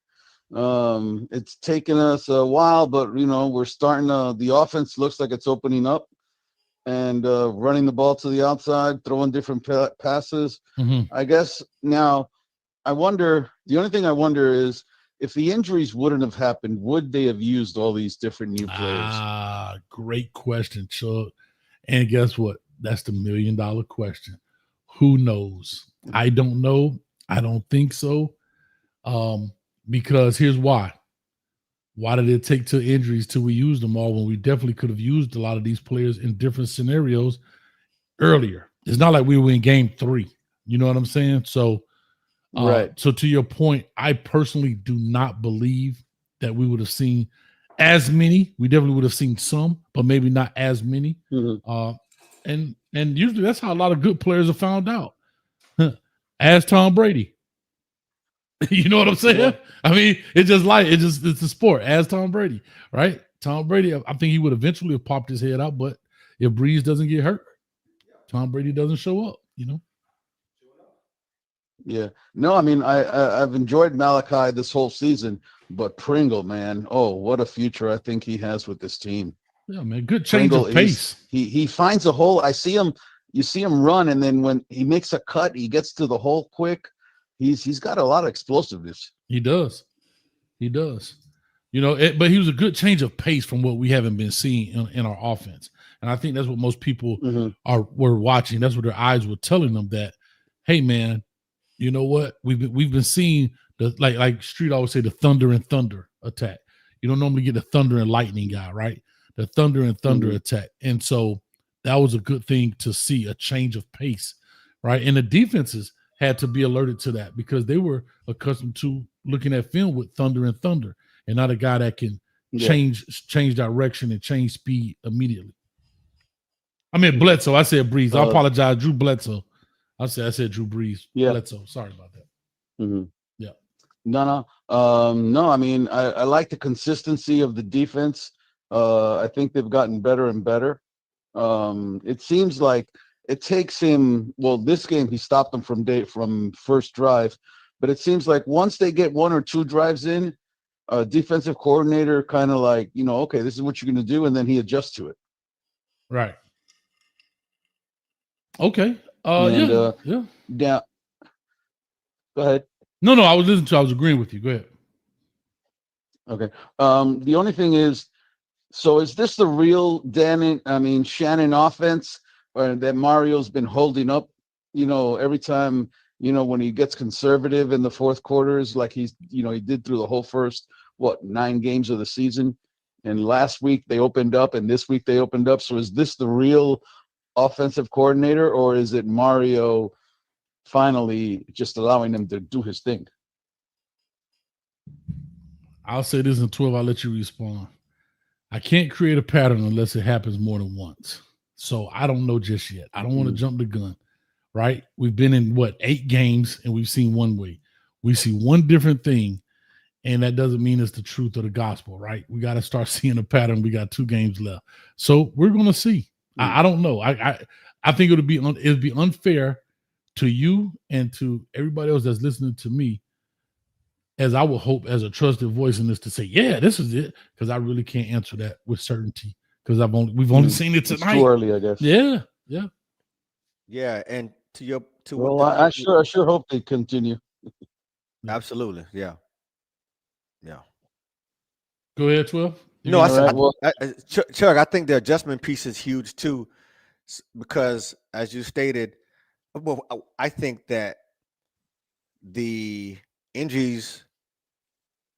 Speaker 10: It's taken us a while, but we're starting. The offense looks like it's opening up, and running the ball to the outside, throwing different passes.
Speaker 2: Mm-hmm.
Speaker 10: I guess now, I wonder. The only thing I wonder is if the injuries wouldn't have happened, would they have used all these different new players?
Speaker 2: Great question, Chug. And guess what? That's the $1 million question. Who knows? I don't know. I don't think so. Because here's why. Why did it take to injuries till we used them all when we definitely could have used a lot of these players in different scenarios earlier? It's not like we were in game 3. You know what I'm saying? So,
Speaker 10: right.
Speaker 2: So to your point, I personally do not believe that we would have seen as many. We definitely would have seen some, but maybe not as many.
Speaker 10: Mm-hmm.
Speaker 2: And usually that's how a lot of good players are found out. As Tom Brady. You know what I'm saying? Yeah. I mean, it's a sport. As Tom Brady, right? Tom Brady, I think he would eventually have popped his head out, but if Breeze doesn't get hurt, Tom Brady doesn't show up,
Speaker 10: Yeah. No, I mean, I've enjoyed Malachi this whole season, but Pringle, man, oh, what a future I think he has with this team.
Speaker 2: Yeah, man, good change of pace.
Speaker 10: He finds a hole. I see him. You see him run, and then when he makes a cut, he gets to the hole quick. He's got a lot of explosiveness.
Speaker 2: He does. But he was a good change of pace from what we haven't been seeing in our offense. And I think that's what most people were watching. That's what their eyes were telling them that, hey, man, you know what? We've been seeing the like Street always say, the thunder and thunder attack. You don't normally get the thunder and lightning guy, right? The thunder and thunder attack. And so that was a good thing to see, a change of pace, right? And the defenses had to be alerted to that because they were accustomed to looking at film with thunder and thunder, and not a guy that can change direction and change speed immediately. I mean Bledsoe. I said Breeze. I apologize, Drew Bledsoe. I said Drew Breeze.
Speaker 10: Yeah.
Speaker 2: Bledsoe. Sorry about that.
Speaker 10: Mm-hmm.
Speaker 2: Yeah.
Speaker 10: No. I mean, I like the consistency of the defense. I think they've gotten better and better. It seems like it takes him. Well, this game he stopped them from first drive, but it seems like once they get 1 or 2 drives in, defensive coordinator kind of like, okay, this is what you're going to do, and then he adjusts to it.
Speaker 2: Right. Okay.
Speaker 10: Yeah. Go ahead.
Speaker 2: No, I was listening to. I was agreeing with you. Go ahead.
Speaker 10: Okay. The only thing is, so is this the real Shannon offense, or that Mario's been holding up? Every time, when he gets conservative in the fourth quarters, like he did through the whole first 9 games of the season, and last week they opened up, and this week they opened up. So is this the real offensive coordinator, or is it Mario finally just allowing him to do his thing?
Speaker 2: I'll say this in 12. I'll let you respond. I can't create a pattern unless it happens more than once. So I don't know just yet. I don't want to jump the gun, right? We've been in 8 games and we've seen one way. We see one different thing, and that doesn't mean it's the truth of the gospel, right? We got to start seeing a pattern. We got 2 games left. So we're going to see. I don't know. I think it'd be unfair to you and to everybody else that's listening to me, as I would hope as a trusted voice in this, to say, yeah, this is it, because I really can't answer that with certainty because we've only seen it tonight.
Speaker 10: It's too early, I guess.
Speaker 3: Yeah, and
Speaker 10: I sure hope they continue.
Speaker 3: Absolutely, yeah.
Speaker 2: Go ahead, 12.
Speaker 3: Chuck, I think the adjustment piece is huge too, because as you stated, I think that the injuries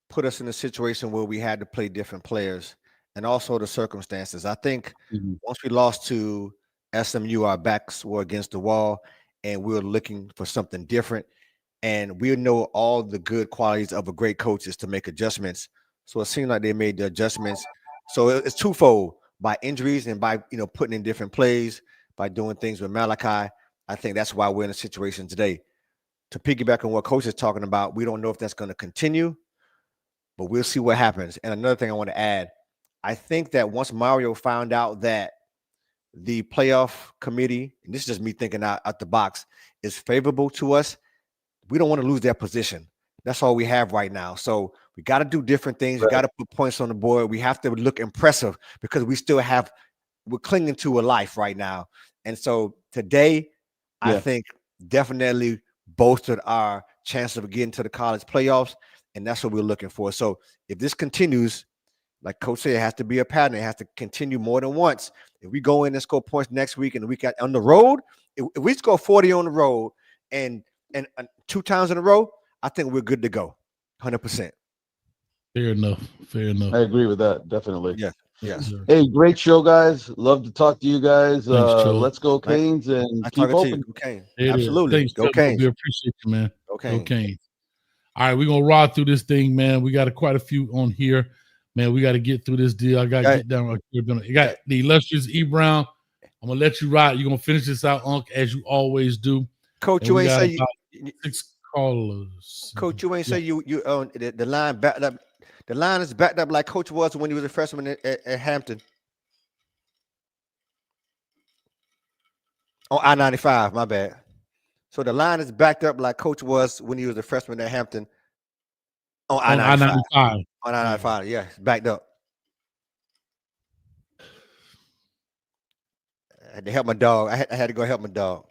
Speaker 3: put us in a situation where we had to play different players, and also the circumstances. I think once we lost to SMU, our backs were against the wall, and we were looking for something different. And we know all the good qualities of a great coach is to make adjustments. So it seemed like they made the adjustments. So it's twofold: by injuries and by putting in different plays, by doing things with Malachi. I think that's why we're in a situation today. To piggyback on what Coach is talking about, we don't know if that's going to continue, but we'll see what happens. And another thing I want to add, I think that once Mario found out that the playoff committee, and this is just me thinking out the box, is favorable to us, we don't want to lose that position. That's all we have right now. So we got to do different things. We got to put points on the board. We have to look impressive because we're clinging to a life right now. And so today, I think definitely bolstered our chances of getting to the college playoffs. And that's what we're looking for. So if this continues, like Coach said, it has to be a pattern. It has to continue more than once. If we go in and score points next week and the week on the road, if we score 40 on the road and 2 times in a row, I think we're good to go. 100%.
Speaker 2: Fair enough.
Speaker 10: I agree with that. Definitely.
Speaker 3: Yeah.
Speaker 10: Hey, great show, guys. Love to talk to you guys.
Speaker 2: Thanks,
Speaker 10: let's go Canes and keep open.
Speaker 3: Go Canes.
Speaker 2: It
Speaker 3: Absolutely.
Speaker 2: Thanks,
Speaker 3: Go Canes.
Speaker 2: We appreciate you, man.
Speaker 3: Go Canes.
Speaker 2: Go Canes. All right, we're gonna ride through this thing, man. We got quite a few on here, man. We got to get through this deal. I got to get down. You got the illustrious E. Brown. I'm gonna let you ride. You're gonna finish this out, Unc, as you always do.
Speaker 3: Coach, you ain't say you
Speaker 2: 6 callers.
Speaker 3: Coach, you ain't say you own the line backed up. The line is backed up like Coach was when he was a freshman at Hampton. On I-95, my bad. So the line is backed up like Coach was when he was a freshman at Hampton. On I-95. On I-95, yeah, it's backed up. I had to help my dog. I had to go help my dog.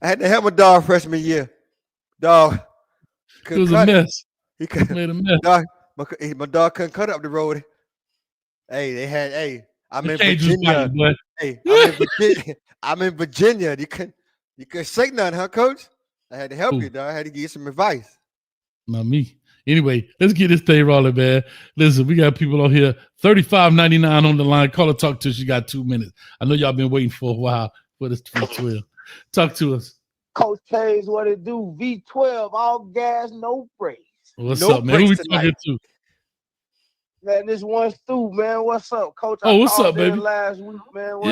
Speaker 3: I had to help my dog freshman year. Dog.
Speaker 2: It was a mess.
Speaker 3: He made a mess. Dog, my dog couldn't cut up the road. I'm in Virginia. I'm in Virginia. You couldn't say nothing, huh, Coach? I had to help you, dog. I had to give you some advice.
Speaker 2: Not me. Anyway, let's get this thing rolling, man. Listen, we got people on here. $35.99 on the line. Call or talk to us. You got 2 minutes. I know y'all been waiting for a while for this 312. Talk to us.
Speaker 5: Coach Hayes, what it do? V12, all gas, no brakes.
Speaker 2: What's up, man? Who we talking to?
Speaker 5: Man, this one's through, man. What's up, Coach?
Speaker 2: What's up, baby?
Speaker 5: Last week, man.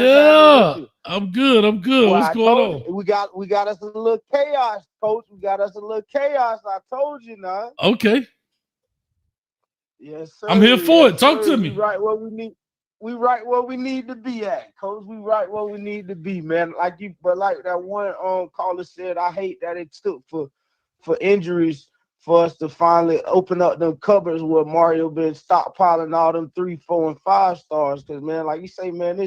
Speaker 2: I'm good. Well, what's going on?
Speaker 5: We got us a little chaos, Coach. We got us a little chaos. I told you, now.
Speaker 2: Okay.
Speaker 5: Yes, sir.
Speaker 2: I'm here for it. Talk to me.
Speaker 5: We right where we need. We right where we need to be at, Coach. We right where we need to be, man. Like that one caller said, I hate that it took for injuries for us to finally open up them cupboards where Mario been stockpiling all them 3, 4, and 5 stars. Because, man, like you say, man,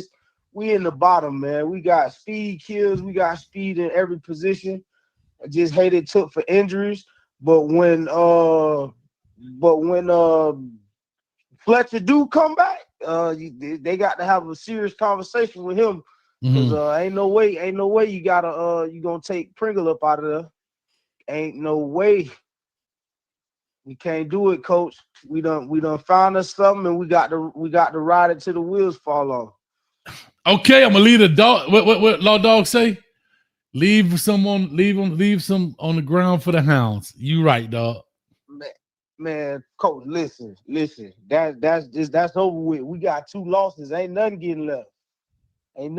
Speaker 5: we in the bottom, man. We got speed kills. We got speed in every position. I just hate it took for injuries. But when Fletcher do come back, they got to have a serious conversation with him. Because ain't no way you gonna take Pringle up out of there. Ain't no way. We can't do it, Coach. We done found us something, and we got to ride it till the wheels fall off.
Speaker 2: Okay, I'm gonna leave the dog. What Law Dog say? Leave some on the ground for the hounds. You right, dog.
Speaker 5: Man, Coach, listen. That's over with. We got 2 losses. Ain't nothing getting left. They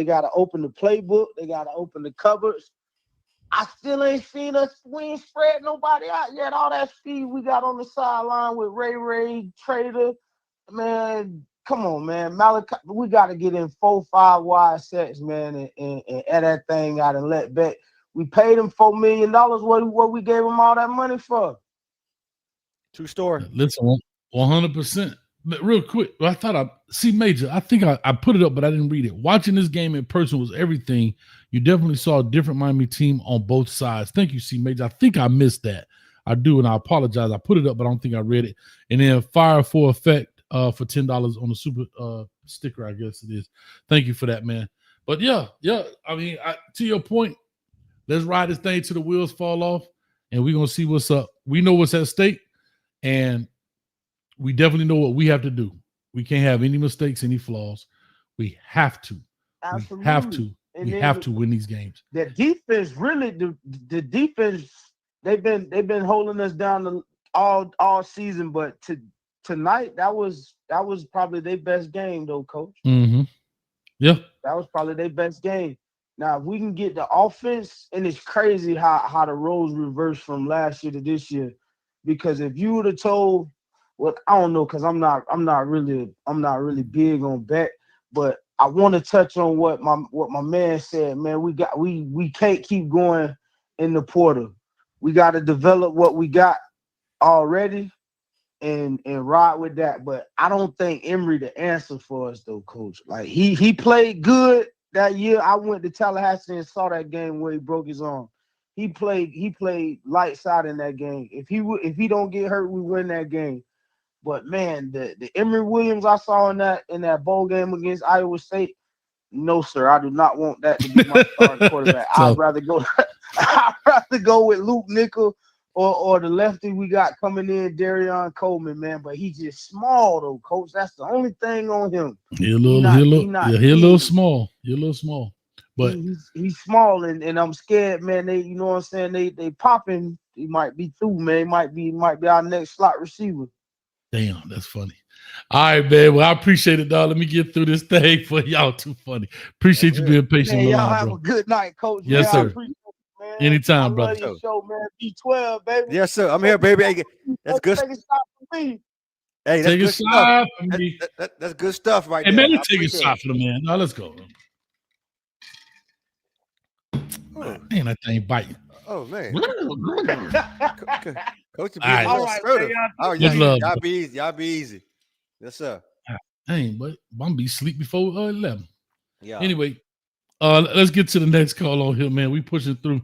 Speaker 5: gotta open the playbook. They gotta open the cupboards. I still ain't seen us. We ain't spread nobody out yet. All that speed we got on the sideline with Ray, Trader, man. Come on, man. Malachi, we got to get in 4, 5 wide sets, man, and add that thing out and let bet. We paid him $4 million. What we gave him all that money for?
Speaker 3: True story.
Speaker 2: Listen, 100%. But real quick, I thought Major. I think I put it up, but I didn't read it. Watching this game in person was everything. You definitely saw a different Miami team on both sides. Thank you, Major. I think I missed that. I do, and I apologize. I put it up, but I don't think I read it. And then fire for effect for $10 on the super sticker, I guess it is. Thank you for that, man. But yeah. I mean, to your point, let's ride this thing till the wheels fall off, and we're gonna see what's up. We know what's at stake, and we definitely know what we have to do. We can't have any mistakes, any flaws. We have to.
Speaker 10: Absolutely.
Speaker 2: We have to.
Speaker 10: And
Speaker 2: We have to win these games.
Speaker 10: The defense really, the defense, they've been holding us down all season, but tonight that was probably their best game though, Coach.
Speaker 2: Mm-hmm. Yeah,
Speaker 10: that was probably their best game. Now if we can get the offense, and it's crazy how the roles reversed from last year to this year, because if you would have told, well, I don't know, because I'm not really big on bet, but I want to touch on what my man said. Man, we can't keep going in the portal. We got to develop what we got already and ride with that. But I don't think Emory the answer for us though, Coach. Like he played good that year. I went to Tallahassee and saw that game where he broke his arm. He played lights out in that game. If he don't get hurt, we win that game. But man, the Emory Williams I saw in that bowl game against Iowa State, no sir, I do not want that to be my starting quarterback. I'd rather go with Luke Nickel or the lefty we got coming in, Darion Coleman, man. But he's just small though, Coach. That's the only thing on him.
Speaker 2: He's a little small. You're a little small, but
Speaker 10: he's small, and I'm scared, man. They, you know what I'm saying? They popping. He might be through, man. He might be our next slot receiver.
Speaker 2: Damn, that's funny. All right, man. Well, I appreciate it, dog. Let me get through this thing for y'all. Too funny. Appreciate you being patient.
Speaker 10: Man, y'all have a good night, Coach.
Speaker 2: Yes,
Speaker 10: man,
Speaker 2: sir. Anytime, brother.
Speaker 10: I love your show, man. B12, baby.
Speaker 3: Yes, sir. I'm here, baby. Hey, that's good.
Speaker 10: Take a shot for me.
Speaker 3: Hey, that's
Speaker 2: take
Speaker 3: good
Speaker 2: a shot for me.
Speaker 3: That's good stuff right
Speaker 2: there.
Speaker 3: there.
Speaker 2: Hey, man, take a shot for the man. Now let's go. Man, that thing biting.
Speaker 3: Oh man. Coach,
Speaker 2: all
Speaker 3: right. Oh, y'all be easy. Y'all be easy. Yes, sir.
Speaker 2: Dang, but I'm gonna be sleep before 11.
Speaker 3: Yeah.
Speaker 2: Anyway, let's get to the next call on here, man. We pushing through.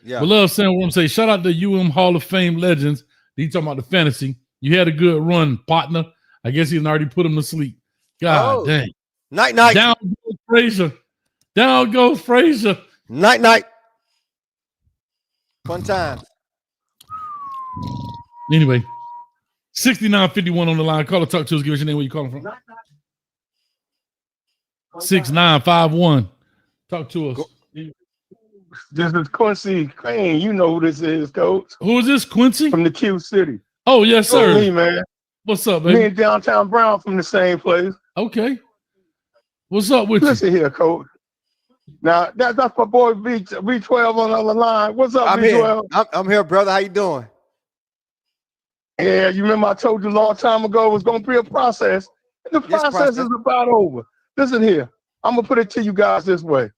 Speaker 3: Yeah.
Speaker 2: But love saying what I'm saying. Shout out to Hall of Fame legends. He talking about the fantasy. You had a good run, partner. I guess he already put him to sleep. God dang.
Speaker 3: Night.
Speaker 2: Down goes Frazier. Down goes Frazier.
Speaker 3: Night. Fun time.
Speaker 2: Anyway, 6951 on the line. Call or talk to us. Give us your name. Where you calling from? 6951. Talk to us.
Speaker 5: This is Quincy Crane. You know who this is, Coach.
Speaker 2: Who is this, Quincy?
Speaker 5: From the Q City.
Speaker 2: Oh, yes, sir.
Speaker 5: Me, man.
Speaker 2: What's up, baby?
Speaker 5: Me and Downtown Brown from the same place.
Speaker 2: Okay. What's up with
Speaker 5: Listen here, Coach. Now, that's my boy V12 on the other line. What's up,
Speaker 3: I'm
Speaker 5: V12?
Speaker 3: Here. I'm here, brother. How you doing?
Speaker 5: Yeah, you remember I told you a long time ago it was going to be a process. And the process is about over. Listen here. I'm going to put it to you guys this way.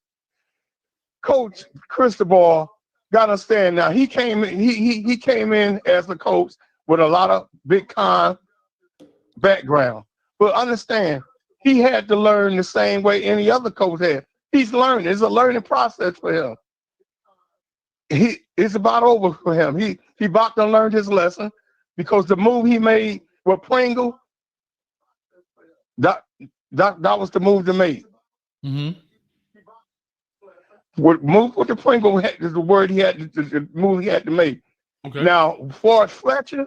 Speaker 5: Coach Cristobal got to understand now. He came in as a coach with a lot of big con background. But understand, he had to learn the same way any other coach had. He's learning. It's a learning process for him. It's about over for him. He about to learn his lesson because the move he made with Pringle, that was the move to make.
Speaker 2: Mm-hmm.
Speaker 5: What move with the Pringle is the word he had, the move he had to make.
Speaker 2: Okay.
Speaker 5: Now, for Fletcher,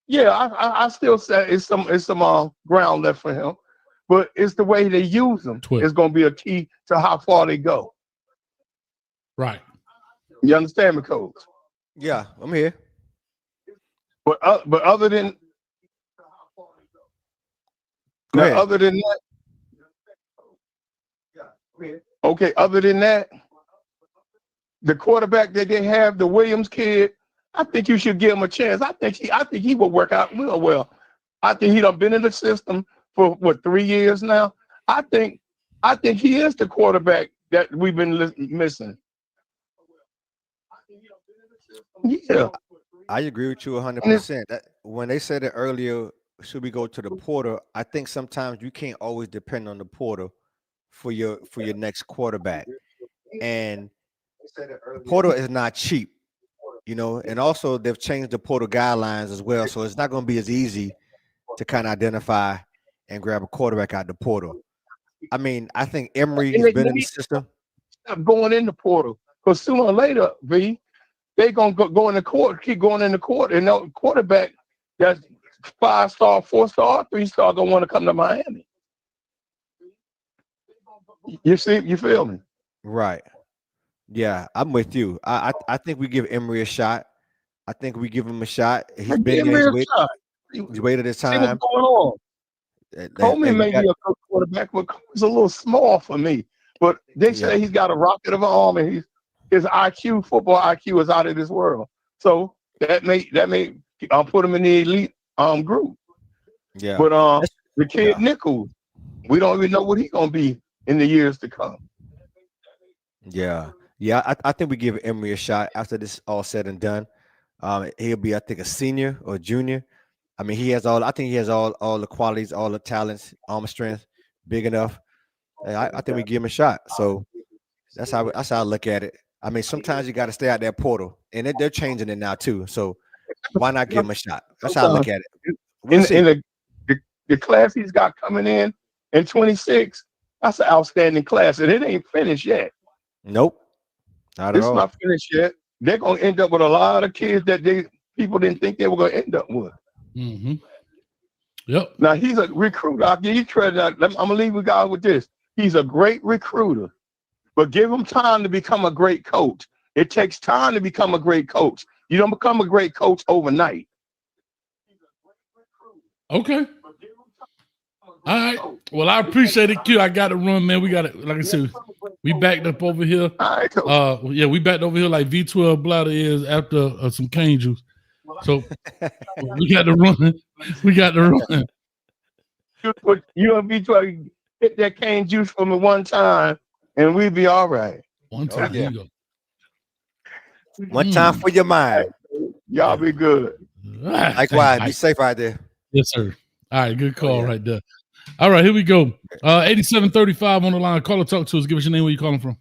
Speaker 5: yeah, I still say it's some ground left for him, but it's the way they use them. It's going to be a key to how far they go.
Speaker 2: Right.
Speaker 5: You understand me, Coach?
Speaker 3: Yeah, I'm here.
Speaker 5: But other than other than that, the quarterback that they have, the Williams kid, I think you should give him a chance. I think he will work out real well. I think he done been in the system for 3 years now. I think he is the quarterback that we've been missing. Yeah,
Speaker 3: I agree with you 100%. That when they said it earlier, should we go to the portal? I think sometimes you can't always depend on the portal for your next quarterback, and the portal is not cheap, you know. And also they've changed the portal guidelines as well, so it's not going to be as easy to kind of identify and grab a quarterback out the portal. I mean, I think Emory has been in the system.
Speaker 5: Stop going in the portal because sooner or later, V, they gonna go in the court, keep going in the court, and no quarterback 5-star, 4-star, 3-star gonna want to come to Miami. You feel me?
Speaker 3: Right. Yeah, I'm with you. I think we give Emery a shot. I think we give him a shot. He's been there. He's waited his
Speaker 5: See what's
Speaker 3: time.
Speaker 5: going on. Coleman may be a good quarterback, but Coleman's a little small for me. But they say he's got a rocket of an arm, and his IQ, football IQ, is out of this world. So that may put him in the elite group.
Speaker 3: Yeah.
Speaker 5: But the kid Nichols, we don't even know what he's gonna be in the years to come.
Speaker 3: Yeah. I think we give Emery a shot after this all said and done. He'll be, I think, a senior or junior. I mean, I think he has all the qualities, all the talents, arm strength, big enough. I think we give him a shot. So that's how I look at it. I mean, sometimes you got to stay out that portal, and they're changing it now too. So why not give him a shot? That's how I look at it.
Speaker 5: In the class he's got coming in 26, that's an outstanding class, and it ain't finished yet.
Speaker 3: Nope, not at all.
Speaker 5: It's not finished yet. They're gonna end up with a lot of kids that people didn't think they were gonna end up with.
Speaker 2: Mm-hmm. Yep.
Speaker 5: Now he's a recruiter. I'll give you credit. I'm gonna leave you guys with this. He's a great recruiter, but give him time to become a great coach. It takes time to become a great coach. You don't become a great coach overnight.
Speaker 2: Okay. All right. Well, I appreciate it, Q. I got to run, man. We got it. Like I said, we backed up over here.
Speaker 5: All right, coach.
Speaker 2: We backed over here like V12 bladder is after some cane juice. So we got to run. We got to run.
Speaker 5: You and V12 hit that cane juice for me one time, and we'd be all right.
Speaker 2: One time.
Speaker 3: Yeah. One time for your mind.
Speaker 5: Y'all be good.
Speaker 2: Right.
Speaker 3: Likewise, be safe out there.
Speaker 2: Yes, sir. All right, good call right there. All right, here we go. 8735 on the line. Call or talk to us. Give us your name. Where you calling from?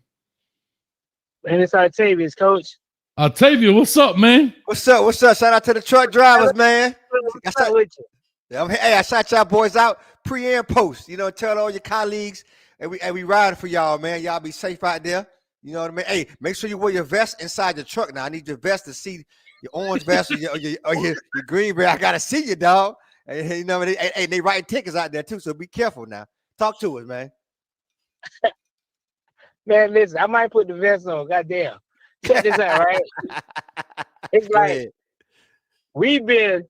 Speaker 11: And it's Octavius, coach.
Speaker 2: Octavia, what's up, man?
Speaker 3: What's up? Shout out to the truck drivers, man.
Speaker 11: Hey,
Speaker 3: I shout y'all boys out pre and post. You know, tell all your colleagues, and we riding for y'all, man. Y'all be safe out there. You know what I mean? Hey, make sure you wear your vest inside your truck. Now I need your vest to see your orange vest or your green vest. I gotta see you, dog. You know, they writing tickets out there too, so be careful now. Talk to us, man.
Speaker 11: Man, listen, I might put the vest on. Goddamn. Check this out, right? It's like we've been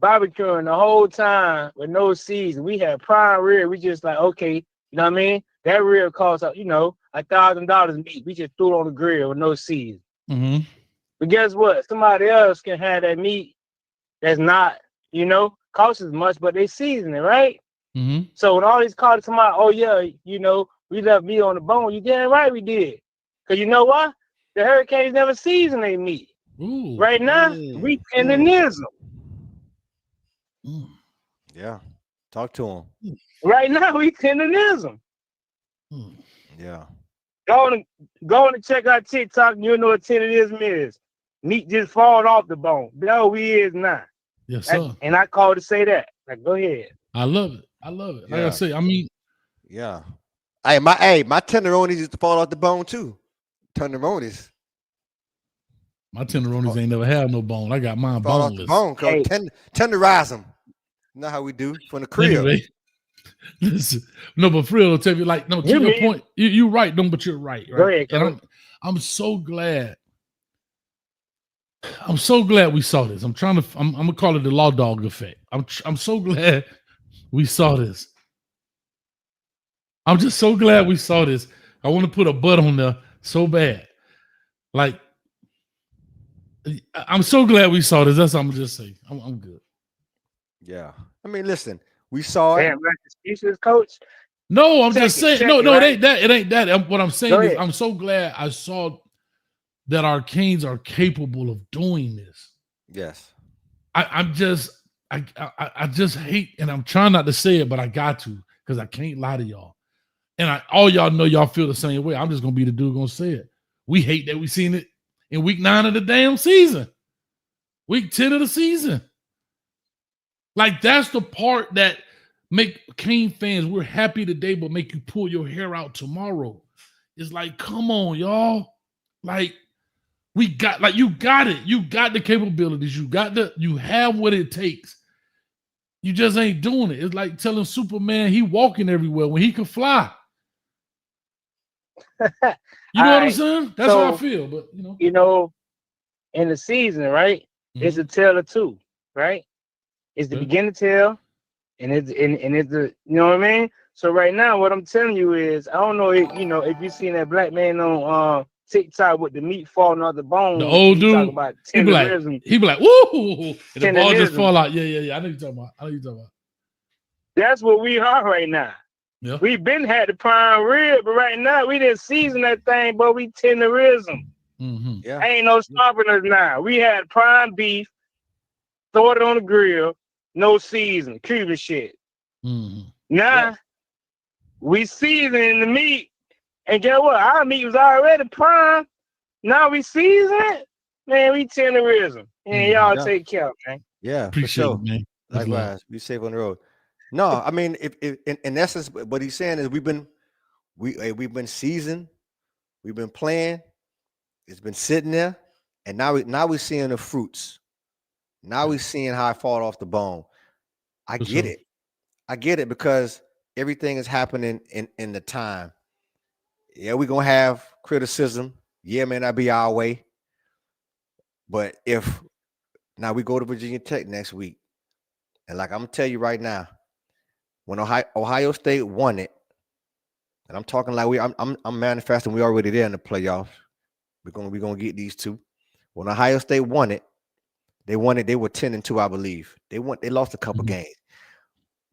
Speaker 11: barbecuing the whole time with no season. We had prime rib. We just like, okay, you know what I mean? That rib costs, $1,000 meat. We just threw it on the grill with no season.
Speaker 2: Mm-hmm.
Speaker 11: But guess what? Somebody else can have that meat that's not, cost as much, but they season it, right?
Speaker 2: Mm-hmm.
Speaker 11: So when all these called somebody, oh yeah, we left meat on the bone. You damn right we did. Because you know what? The Hurricanes never season their meat.
Speaker 2: Ooh.
Speaker 11: Right now, we in the nism.
Speaker 3: Yeah. Talk to them.
Speaker 11: Right now, we in the nism.
Speaker 3: Yeah.
Speaker 11: Go on and check out TikTok, and you'll know what tennism is. Meat just falling off the bone. No, we is not.
Speaker 2: Yes, sir.
Speaker 11: And I called to say that. Like, go ahead.
Speaker 2: I love it. Like I say,
Speaker 3: yeah. Hey, my tenderonis used to fall off the bone too. Tenderonis.
Speaker 2: My tenderonis ain't never had no bone. I got mine
Speaker 3: fall
Speaker 2: boneless.
Speaker 3: Off the bone, tenderize them. You know how we do from the crib.
Speaker 2: Anyway, listen, no, but for real, I'll tell you, to your point, you're right, but you're right.
Speaker 11: Go ahead,
Speaker 2: and I'm so glad. I'm so glad we saw this. I'm gonna call it the law dog effect. I'm so glad we saw this. I'm just so glad we saw this. I want to put a butt on there so bad. Like, I'm so glad we saw this. That's what I'm gonna just say. I'm good.
Speaker 3: Yeah. I mean, listen, we saw it.
Speaker 11: Damn, excuses, coach.
Speaker 2: No, I'm just saying. No,
Speaker 11: right?
Speaker 2: it ain't that. It ain't that. What I'm saying is, I'm so glad I saw that our Canes are capable of doing this.
Speaker 3: Yes.
Speaker 2: I just hate, and I'm trying not to say it, but I got to, because I can't lie to y'all. And all y'all know y'all feel the same way. I'm just gonna be the dude gonna say it. We hate that we seen it in week 9 of the damn season, week 10 of the season. Like, that's the part that make Cane fans, we're happy today, but make you pull your hair out tomorrow. It's like, come on, y'all. Like, you got it. You got the capabilities. You have what it takes. You just ain't doing it. It's like telling Superman he walking everywhere when he can fly. You know what I'm saying? That's how I feel. But
Speaker 11: in the season, right? It's a tale of two, right? It's the beginning tale, and it's the you know what I mean. So right now, what I'm telling you is, I don't know if you seen that black man on TikTok with the meat falling off the bone.
Speaker 2: The old dude,
Speaker 11: talk about tenderism.
Speaker 2: He be like, woo, and the ball just fall out. Yeah. I know you're talking about.
Speaker 11: That's what we are right now.
Speaker 2: Yeah.
Speaker 11: We been had the prime rib, but right now we didn't season that thing, but we tenderism.
Speaker 2: Mm-hmm.
Speaker 3: Yeah.
Speaker 11: Ain't no stopping us now. We had prime beef, throw it on the grill, no season, Cuban shit.
Speaker 2: Mm-hmm.
Speaker 11: Now we seasoning the meat, and guess what? Our meat was already prime. Now we season it, man. We tenderism, and y'all take care, man.
Speaker 3: Yeah,
Speaker 2: appreciate it, man.
Speaker 3: Likewise, be safe on the road. No, I mean, if in essence, what he's saying is we've been seasoned, we've been playing, it's been sitting there, and now we're seeing the fruits. Now we're seeing how it fall off the bone. I get it because everything is happening in the time. Yeah, we're gonna have criticism. Yeah, may not be our way, but if now we go to Virginia Tech next week, and like I'm gonna tell you right now. When Ohio State won it, and I'm talking like I'm manifesting. We already there in the playoffs. We're gonna get these two. When Ohio State won it, they won it. They were 10-2, I believe. They lost a couple games,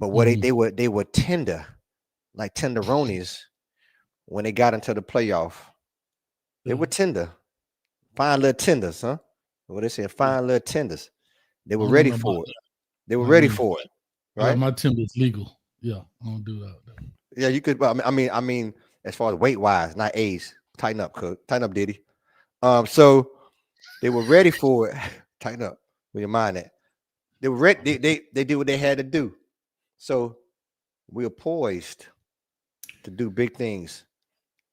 Speaker 3: but what they were tender, like tenderonis, when they got into the playoff. They were tender, fine little tenders, huh? What they say, fine little tenders. They were ready for it. They were ready for it, right?
Speaker 2: Yeah, my tender's legal. Yeah, I don't do that.
Speaker 3: Yeah, you could. I mean, as far as weight wise, not age. Tighten up, Cook. Tighten up, Diddy. So they were ready for it. Tighten up with your mind at. They were ready. They did what they had to do. So we are poised to do big things,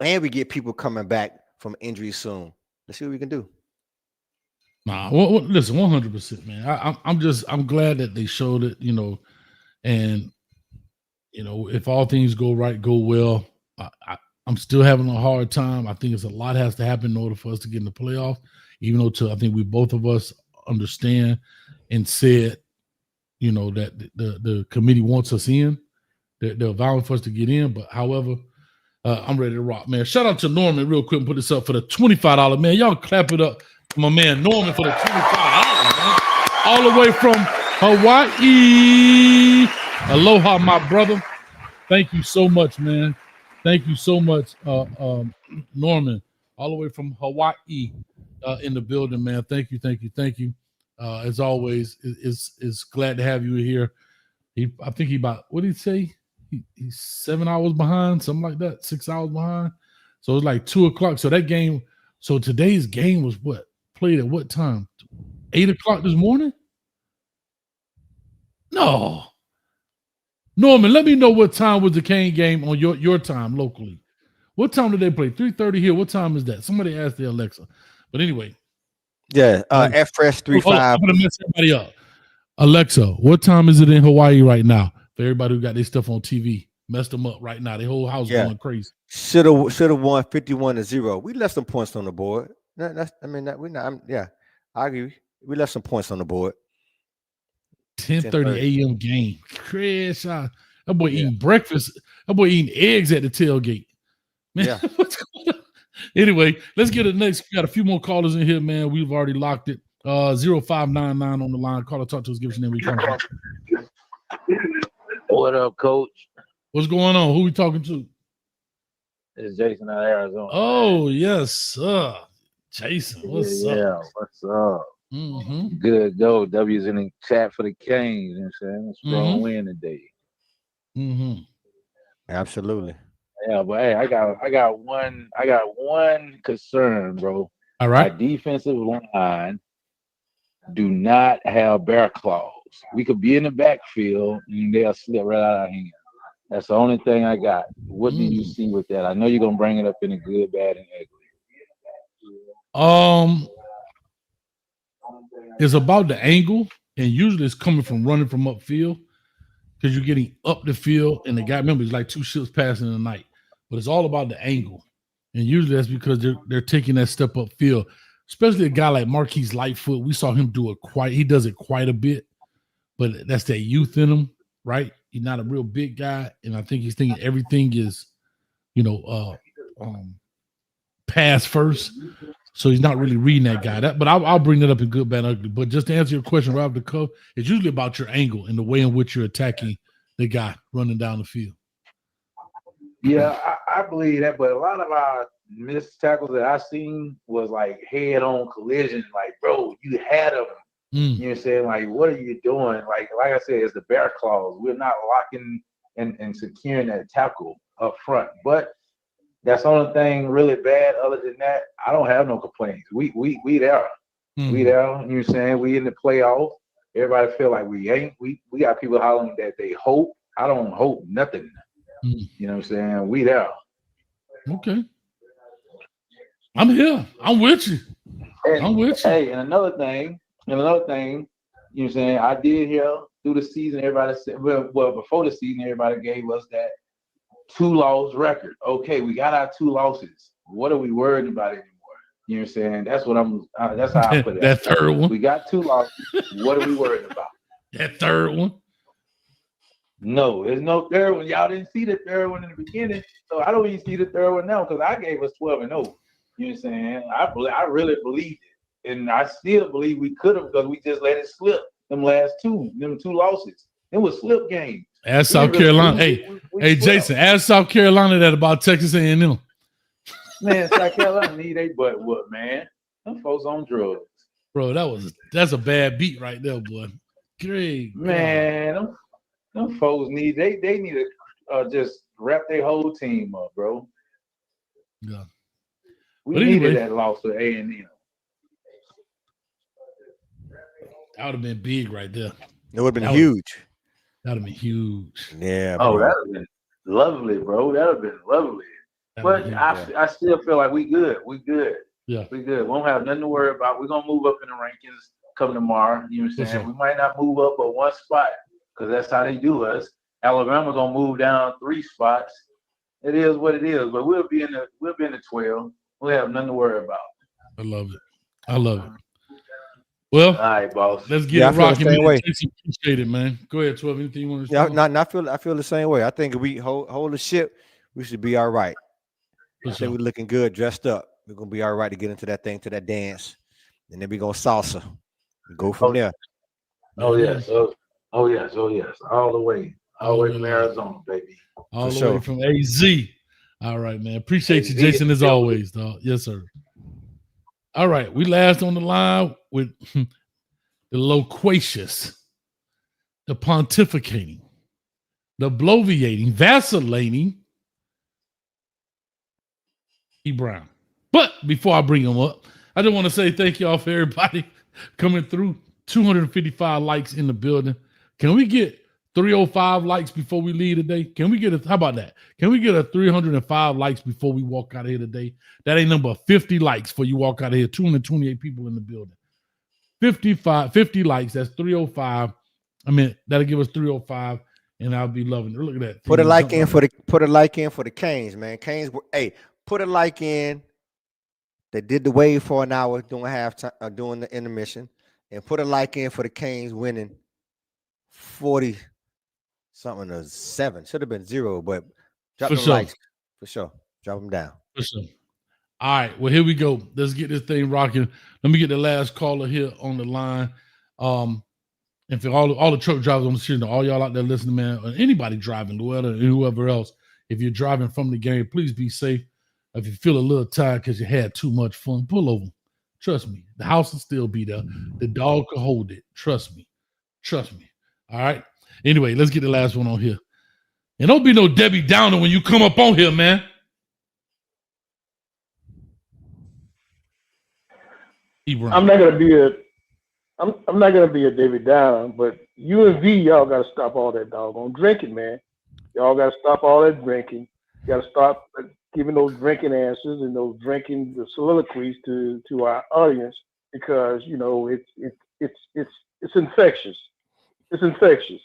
Speaker 3: and we get people coming back from injury soon. Let's see what we can do.
Speaker 2: Nah, well, listen, 100%, man. I'm glad that they showed it, and if all things go right, go well. I'm still having a hard time. I think it's a lot has to happen in order for us to get in the playoff. Even though I think we both of us understand and said, that the committee wants us in. They're vowing for us to get in. But however, I'm ready to rock, man. Shout out to Norman real quick and put this up for the $25, man. Y'all clap it up for my man Norman for the $25, man. All the way from Hawaii. Aloha, my brother. Thank you so much, man. Thank you so much, Norman, all the way from Hawaii in the building, man. Thank you. As always, is glad to have you here. I think he about, what did he say? He's 7 hours behind, something like that, 6 hours behind. So it's like 2 o'clock. So today's game was played at what time? 8 o'clock this morning? No. Norman, let me know what time was the Kane game on your time locally. What time did they play? 3:30 here. What time is that? Somebody asked the Alexa. But anyway.
Speaker 3: Yeah, F-Fresh 35.
Speaker 2: I'm going to mess everybody up. Alexa, what time is it in Hawaii right now? For everybody who got their stuff on TV. Messed them up right now. Their whole house going crazy.
Speaker 3: Should have won 51-0. We left some points on the board. I agree. We left some points on the board.
Speaker 2: 10:30 a.m. game. Chris, that boy eating breakfast. That boy eating eggs at the tailgate. Man,
Speaker 3: yeah.
Speaker 2: What's going on? Anyway, let's get it next. We got a few more callers in here, man. We've already locked it. 0599 on the line. Caller, talk to us. Give us your name.
Speaker 12: What up, Coach?
Speaker 2: What's going on? Who we talking to?
Speaker 12: It's Jason out of Arizona.
Speaker 2: Oh, yes, sir. Jason, what's up?
Speaker 12: Yeah, what's up?
Speaker 2: Mm-hmm.
Speaker 12: Good go. W's in the chat for the Canes. You know what I'm saying? Strong win today.
Speaker 2: Mm-hmm.
Speaker 3: Absolutely.
Speaker 12: Yeah, but hey, I got one concern, bro.
Speaker 2: All right.
Speaker 12: Our defensive line do not have bear claws. We could be in the backfield and they'll slip right out of our hand. That's the only thing I got. What do you see with that? I know you're gonna bring it up in a good, bad, and ugly.
Speaker 2: It's about the angle, and usually it's coming from running from upfield. because you're getting up the field, and the guy, remember, it's like two ships passing in the night, but it's all about the angle. And usually that's because they're taking that step up field, especially a guy like Marquise Lightfoot. We saw him do it he does it quite a bit, but that's that youth in him, right? He's not a real big guy, and I think he's thinking everything is, pass first. So he's not really reading that guy. But I'll bring that up in good, bad, ugly. But just to answer your question right off the cuff, it's usually about your angle and the way in which you're attacking the guy running down the field.
Speaker 12: Yeah, I believe that. But a lot of our missed tackles that I seen was like head-on collision. Like, bro, you had him. You know what I'm saying? Like, what are you doing? Like I said, it's the bear claws. We're not locking and securing that tackle up front. But that's the only thing really bad. Other than that, I don't have no complaints. We there. We there. You know what I'm saying? We in the playoff. Everybody feel like we ain't. We got people hollering that they hope. I don't hope nothing. You know what I'm saying? We there.
Speaker 2: Okay. I'm here. I'm with you. I'm with you.
Speaker 12: Hey, and another thing, you know what I'm saying? I did hear through the season, everybody said, well, before the season, everybody gave us that 2-loss record. Okay, we got our 2 losses. What are we worried about anymore? You know what I'm saying? That's what that's how I put it.
Speaker 2: That third one.
Speaker 12: We got 2 losses. What are we worried about?
Speaker 2: That third one.
Speaker 12: No, there's no third one. Y'all didn't see the third one in the beginning, so I don't even see the third one now because I gave us 12-0. You know what I'm saying? I really believed it, and I still believe we could have because we just let it slip. Them 2 losses. It was slip games.
Speaker 2: Ask South Carolina. Hey, Jason, ask South Carolina that about Texas A&M.
Speaker 12: Man, South Carolina need a butt whoop, man. Them folks on drugs.
Speaker 2: Bro, that's a bad beat right there, boy. Great.
Speaker 12: Man, them folks need they need to just wrap their whole team up, bro.
Speaker 2: Yeah.
Speaker 12: We needed that loss to A&M.
Speaker 2: That would have been big right there.
Speaker 3: It would have been huge.
Speaker 2: That would have been huge.
Speaker 3: Yeah.
Speaker 12: Oh, that would have been lovely, bro. That would have been lovely. But I still feel like we good. We good.
Speaker 2: Yeah.
Speaker 12: We good. We don't have nothing to worry about. We're going to move up in the rankings come tomorrow. You know what I'm saying?
Speaker 2: Sure.
Speaker 12: We might not move up but one spot because that's how they do us. Alabama going to move down 3 spots. It is what it is. But we'll be in the 12. We'll have nothing to worry about.
Speaker 2: I love it. Well,
Speaker 12: all right, boss.
Speaker 2: Let's get it rocking. Appreciate it, man. Go ahead, 12. Anything you want to say?
Speaker 3: I feel the same way. I think if we hold the ship, we should be all right. I think we're looking good, dressed up. We're gonna be all right to get into that thing, to that dance, and then we're gonna salsa. Go from there.
Speaker 12: Oh yes. Oh yes. All the way from Arizona, baby.
Speaker 2: All the way from AZ. All right, man. Appreciate you, Jason, as always, dog. Yes, sir. All right, we last on the line with the loquacious, the pontificating, the bloviating, vacillating E. Brown. But before I bring him up, I just want to say thank y'all for everybody coming through. 255 likes in the building. Can we get 305 likes before we leave today? Can we get how about that? Can we get a 305 likes before we walk out of here today? That ain't number 50 likes before you walk out of here. 228 people in the building. 50 likes. That's 305. I mean, that'll give us 305, and I'll be loving it. Look at that.
Speaker 3: Put a like in for the Canes, man. Canes, hey, put a like in. They did the wave for an hour during halftime, during the intermission, and put a like in for the Canes winning 40 something to 7. Should have been 0, but drop them likes for sure. Drop them down
Speaker 2: for sure. All right, well, here we go. Let's get this thing rocking. Let me get the last caller here on the line. And for all the truck drivers on the street, all y'all out there listening, man, or anybody driving, whoever else, if you're driving from the game, please be safe. If you feel a little tired because you had too much fun, pull over. Trust me, the house will still be there. The dog can hold it. Trust me. All right. Anyway, let's get the last one on here. And don't be no Debbie Downer when you come up on here, man.
Speaker 11: I'm not gonna be a Debbie Downer, but you and V, y'all gotta stop all that doggone drinking, man. Y'all gotta stop all that drinking. You gotta stop giving those drinking answers and those drinking the soliloquies to our audience because you know it's infectious. It's infectious.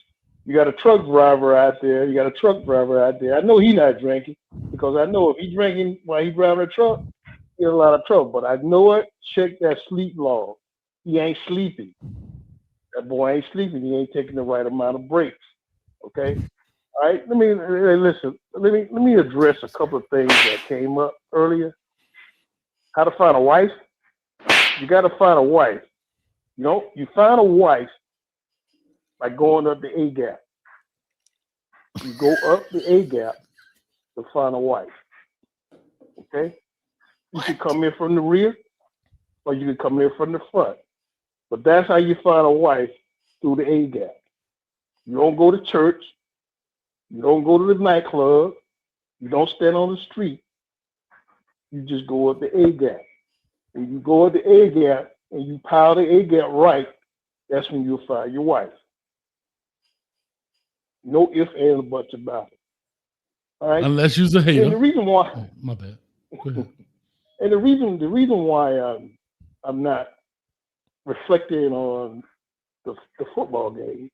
Speaker 13: You got a truck driver out there. I know he's not drinking because I know if he's drinking while he's driving a truck, he in a lot of trouble. But I know it. Check that sleep log. He ain't sleeping. That boy ain't sleeping. He ain't taking the right amount of breaks. Okay. All right. Listen. Let me address a couple of things that came up earlier. How to find a wife? You got to find a wife. You find a wife by going up the A gap. You go up the A gap to find a wife. Okay? You can come in from the rear or you can come in from the front. But that's how you find a wife, through the A gap. You don't go to church. You don't go to the nightclub. You don't stand on the street. You just go up the A gap. When you go up the A gap and you pile the A gap right, that's when you'll find your wife. No ifs, ands, or buts about it. All right.
Speaker 2: Unless you're a hater.
Speaker 13: And the reason why,
Speaker 2: oh, my bad. Go ahead.
Speaker 13: And the reason why I'm not reflecting on the football game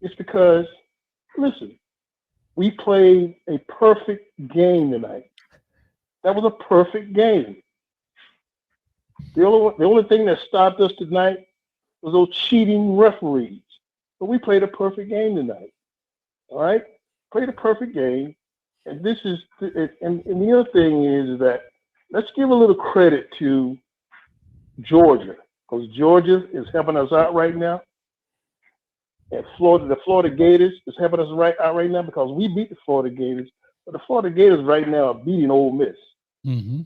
Speaker 13: is because, listen, we played a perfect game tonight. That was a perfect game. The only thing that stopped us tonight was those cheating referees. But we played a perfect game tonight. All right? Played a perfect game. And this is, and the other thing is that let's give a little credit to Georgia, because Georgia is helping us out right now. And the Florida Gators is helping us out right now because we beat the Florida Gators. But the Florida Gators right now are beating Ole Miss.
Speaker 2: Mm-hmm.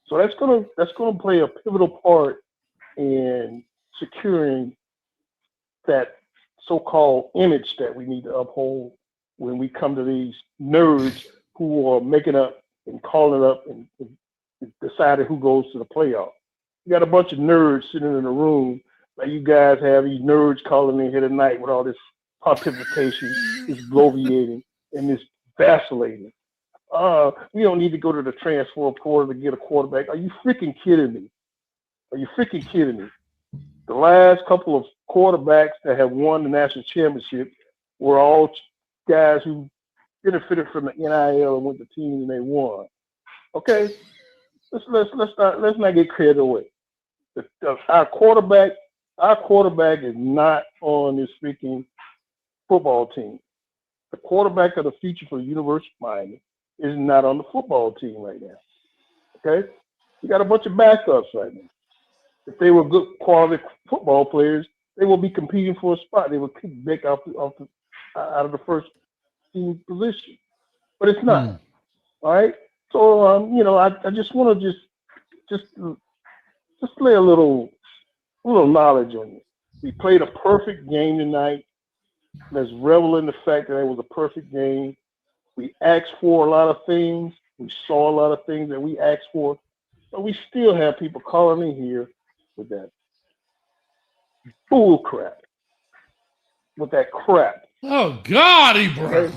Speaker 13: So that's gonna play a pivotal part in securing that so-called image that we need to uphold when we come to these nerds who are making up and calling up and deciding who goes to the playoff. You got a bunch of nerds sitting in a room like you guys have these nerds calling in here tonight with all this pontification, this bloviating, and this vacillating. We don't need to go to the transfer portal to get a quarterback. Are you freaking kidding me? The last couple of quarterbacks that have won the national championship were all guys who benefited from the NIL and went to teams and they won. Okay, let's not get carried away. Our quarterback is not on this freaking football team. The quarterback of the future for the University of Miami is not on the football team right now. Okay, you got a bunch of backups right now. If they were good quality football players, they will be competing for a spot. They will kick Beck out of the first team position, but it's not. All right. So I just want to just lay a little knowledge on you. We played a perfect game tonight. Let's revel in the fact that it was a perfect game. We asked for a lot of things. We saw a lot of things that we asked for, but we still have people calling in here with that bull crap. With that crap.
Speaker 2: Oh God, bro.
Speaker 13: Okay?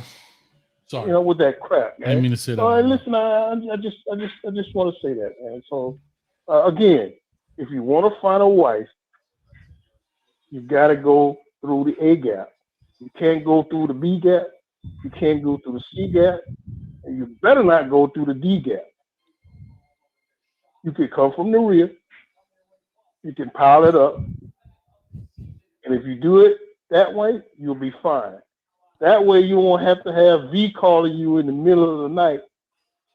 Speaker 2: Sorry.
Speaker 13: With that crap, man.
Speaker 2: I didn't mean to say that.
Speaker 13: All right, listen, I just want to say that, man. So again, if you want to find a wife, you got to go through the A gap. You can't go through the B gap. You can't go through the C gap. And you better not go through the D gap. You can come from the rear. You can pile it up. And if you do it that way, you'll be fine. That way you won't have to have V calling you in the middle of the night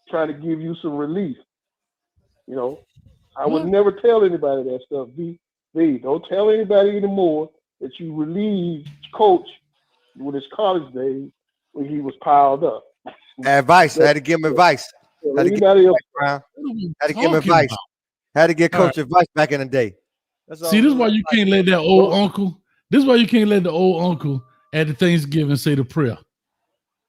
Speaker 13: trying to give you some relief. I would never tell anybody that stuff. V, don't tell anybody anymore that you relieved Coach with his college days when he was piled up.
Speaker 3: Advice. I had to give him advice. Had to give him advice. Had to give Coach advice back in the day.
Speaker 2: See, this is why you can't let that old uncle. This is why you can't let the old uncle at the Thanksgiving say the prayer.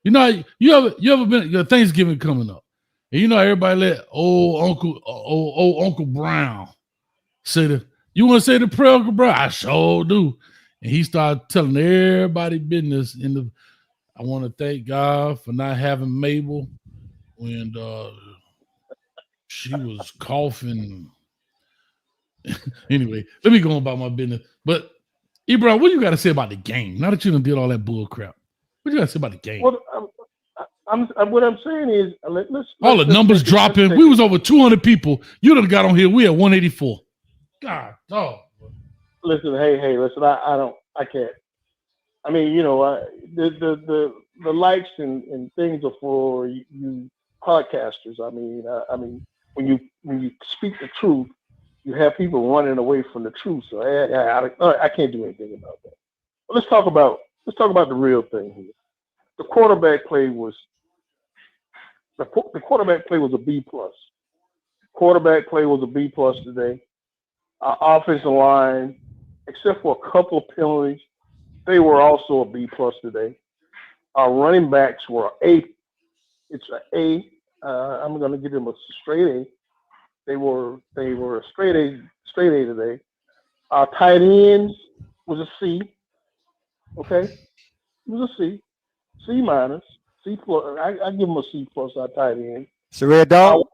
Speaker 2: You ever been at Thanksgiving coming up, and everybody let old Uncle Brown say the. You want to say the prayer, Uncle Brown? I sure do. And he started telling everybody business I want to thank God for not having Mabel when she was coughing. Anyway, let me go on about my business. But Ebron, what you got to say about the game? Now that you done did all that bull crap. What you got to say about the game?
Speaker 13: What I'm saying is,
Speaker 2: all the numbers dropping. We was over 200 people. You done got on here. We at 184. God, dog.
Speaker 13: Listen, listen. I can't. I mean, the likes and things are for you podcasters. I mean, when you speak the truth, you have people running away from the truth. So I can't do anything about that. But let's talk about the real thing here. The quarterback play was a B plus. Quarterback play was a B plus today. Our offensive line, except for a couple of penalties, they were also a B plus today. Our running backs were A. It's an A. I'm going to give them a straight A. They were a straight A today. Our tight ends was a C. Okay, it was a C. C minus. C plus. I give them a C plus. Our tight end.
Speaker 3: So red dog.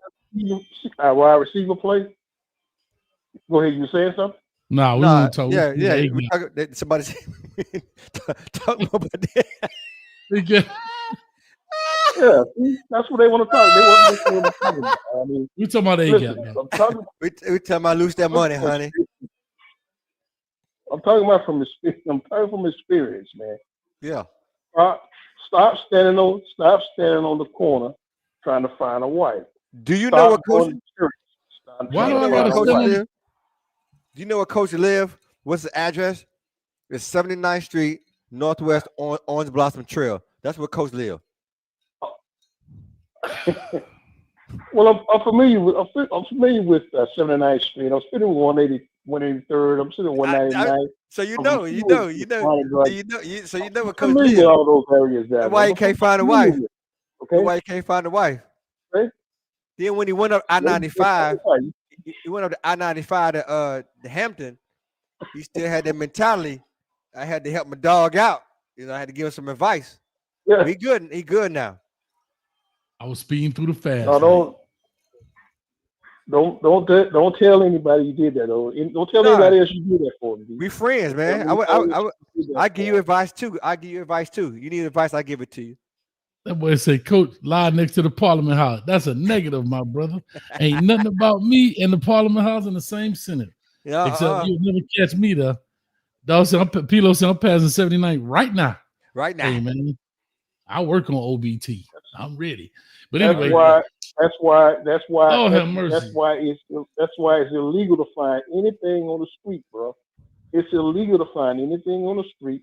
Speaker 13: Our wide receiver play. Go ahead. You saying something?
Speaker 2: No, we want to talk.
Speaker 3: Yeah. Somebody talk about that.
Speaker 13: Yeah, that's what they want to talk. They want to talk about. I mean,
Speaker 2: we talking about A gap.
Speaker 3: We talking about lose that money, honey.
Speaker 13: I'm talking about from experience, man.
Speaker 3: Yeah.
Speaker 13: Stop standing on the corner trying to find a wife.
Speaker 3: Do you know what coach?
Speaker 2: Why do I gotta stand?
Speaker 3: Do you know where Coach live? What's the address? It's 79th Street, Northwest Orange Blossom Trail. That's where Coach live.
Speaker 13: Well, I'm familiar with 79th Street. I'm sitting with 183rd. I'm sitting 199.
Speaker 3: So you know what Coach
Speaker 13: live.
Speaker 3: live.
Speaker 13: All those areas.
Speaker 3: That's why he can't find a wife. Okay. That's why he can't find a wife.
Speaker 13: Okay.
Speaker 3: Then when he went up I-95, he went up to I-95 to Hampton. He still had that mentality. I had to help my dog out. I had to give him some advice. Yeah. He good. He good now.
Speaker 2: I was speeding through the fast.
Speaker 13: No, don't tell anybody you did that. Don't tell anybody else you did that for me.
Speaker 3: We friends, man. I give you advice too. You need advice, I give it to you.
Speaker 2: That boy say, Coach, live next to the Parliament House. That's a negative, my brother. Ain't nothing about me and the Parliament House in the same sentence. Yeah, except you'll never catch me there. Dog said, Pilo said, I'm passing 79 right now.
Speaker 3: Right now.
Speaker 2: Hey, man, I work on OBT. I'm ready. But
Speaker 13: that's
Speaker 2: anyway,
Speaker 13: that's why
Speaker 2: oh, have mercy.
Speaker 13: That's why it's illegal to find anything on the street, bro. It's illegal to find anything on the street.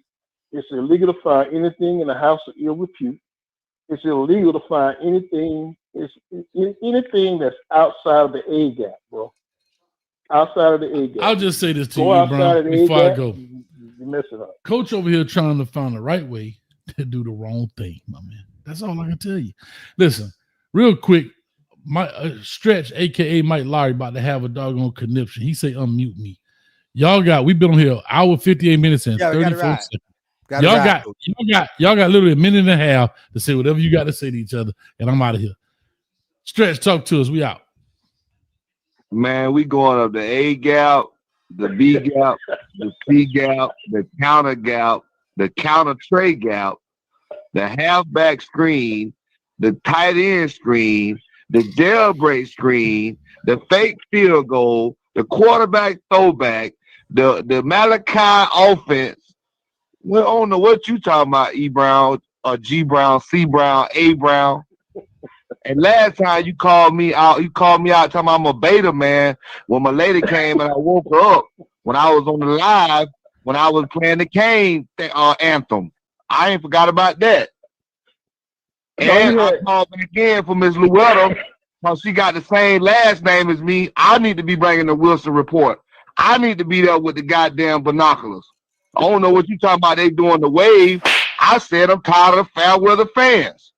Speaker 13: It's illegal to find anything in a house of ill repute. It's illegal to find anything. Anything that's outside of the A gap, bro. Outside of the A gap.
Speaker 2: I'll just say this to you, Brown, before I go.
Speaker 13: You mess it up.
Speaker 2: Coach over here trying to find the right way to do the wrong thing, my man. That's all I can tell you. Listen, real quick, my Stretch, aka Mike Lowry, about to have a doggone conniption. He say unmute me. We've been on here hour 58 minutes and 34 seconds. Y'all got literally a minute and a half to say whatever you got to say to each other, and I'm out of here. Stretch, talk to us. We out.
Speaker 7: Man, we going up the A gap, the B gap, the C gap, the counter gap, the counter tray gap, the halfback screen, the tight end screen, the jailbreak screen, the fake field goal, the quarterback throwback, the Malachi offense. Well, I don't know what you talking about, E Brown or G Brown, C Brown, A Brown. And last time you called me out talking about I'm a beta man when my lady came and I woke her up when I was on the live when I was playing the Kane anthem. I ain't forgot about that. And I called back again for Miss Luetta because she got the same last name as me. I need to be bringing the Wilson report. I need to be there with the goddamn binoculars. I don't know what you talking about. They doing the wave. I said I'm tired of the fair weather fans.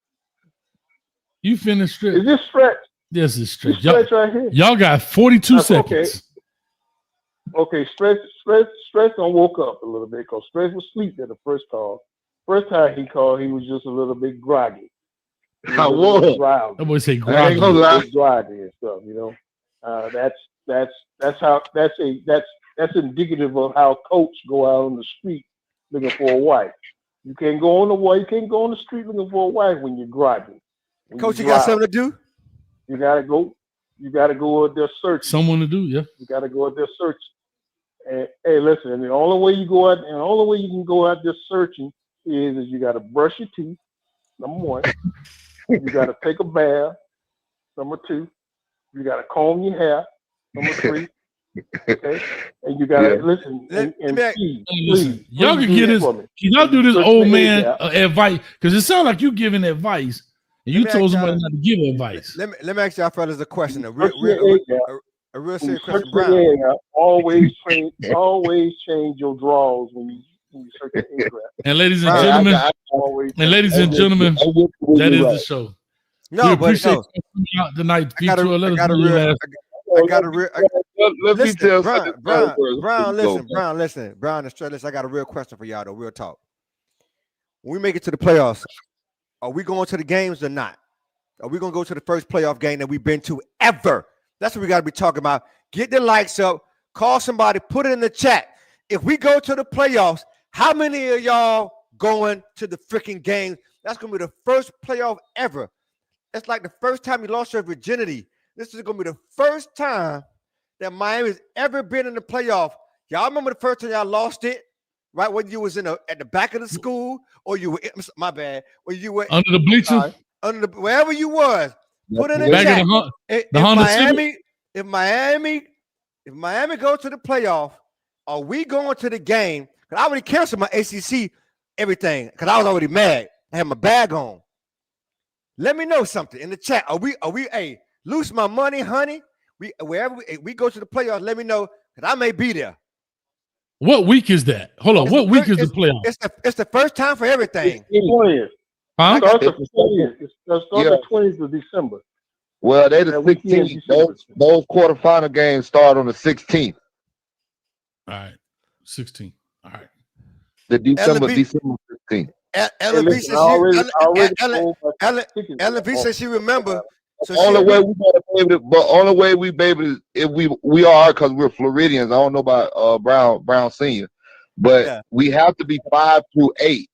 Speaker 2: You finished Stretch.
Speaker 13: Is this Stretch?
Speaker 2: This is Stretch.
Speaker 13: Stretch right here.
Speaker 2: Y'all got 42 seconds.
Speaker 13: Okay. Stretch done woke up a little bit because Stretch was asleep at the first call. First time he called, he was just a little bit groggy.
Speaker 7: I was.
Speaker 2: That boy say groggy.
Speaker 7: I ain't gonna lie.
Speaker 13: Groggy and stuff, That's indicative of how coach go out on the street looking for a wife. You can't go on the wall. You can't go on the street looking for a wife when you're driving.
Speaker 3: Coach, you got something to do?
Speaker 13: You gotta go. You gotta go out there searching.
Speaker 2: Someone to do, yeah.
Speaker 13: You gotta go out there searching. And hey, listen. And the only way you go out, and the only way you can go out there searching is you gotta brush your teeth. Number one, you gotta take a bath. Number two, you gotta comb your hair. Number three, okay, and you gotta listen and please.
Speaker 2: Y'all can get this. Can y'all do this old man advice? Because it sounds like you giving advice, and you told somebody not to give advice.
Speaker 3: Let me ask y'all fellas a question. A real serious question, Brown.
Speaker 13: Always change your drawers when you search the Instagram.
Speaker 2: And ladies and gentlemen, that is the show.
Speaker 3: No,
Speaker 2: we
Speaker 3: but
Speaker 2: appreciate
Speaker 3: no.
Speaker 2: you coming out tonight.
Speaker 3: I got a real. Brown, listen. Brown and Straightless, I got a real question for y'all, though. Real talk. When we make it to the playoffs, are we going to the games or not? Are we going to go to the first playoff game that we've been to ever? That's what we got to be talking about. Get the likes up. Call somebody. Put it in the chat. If we go to the playoffs, how many of y'all going to the freaking game? That's going to be the first playoff ever. It's like the first time you lost your virginity. This is going to be the first time that Miami's ever been in the playoff. Y'all remember the first time y'all lost it, right? When you was at the back of the school, or you were my bad, or you were
Speaker 2: under the bleachers,
Speaker 3: wherever you was. Put in the
Speaker 2: back
Speaker 3: chat. If Miami goes to the playoff, are we going to the game? Because I already canceled my ACC everything because I was already mad. I had my bag on. Let me know something in the chat. Are we? Hey, loose my money, honey. Wherever we go to the playoffs, let me know because I may be there.
Speaker 2: What week is that? Hold on. What week is the playoff?
Speaker 3: It's the first time for everything.
Speaker 13: It's 20th.
Speaker 2: Huh?
Speaker 13: It starts the 20th of December.
Speaker 7: Well, they the 16th. Those quarterfinal games start on the 16th.
Speaker 2: All right, 16th. All right.
Speaker 7: The December 16th.
Speaker 3: Ellen V said she remember. So
Speaker 7: only way we gotta be able to, but only way we be able to, if we are, because we're Floridians. I don't know about Brown Senior, but we have to be 5 through 8.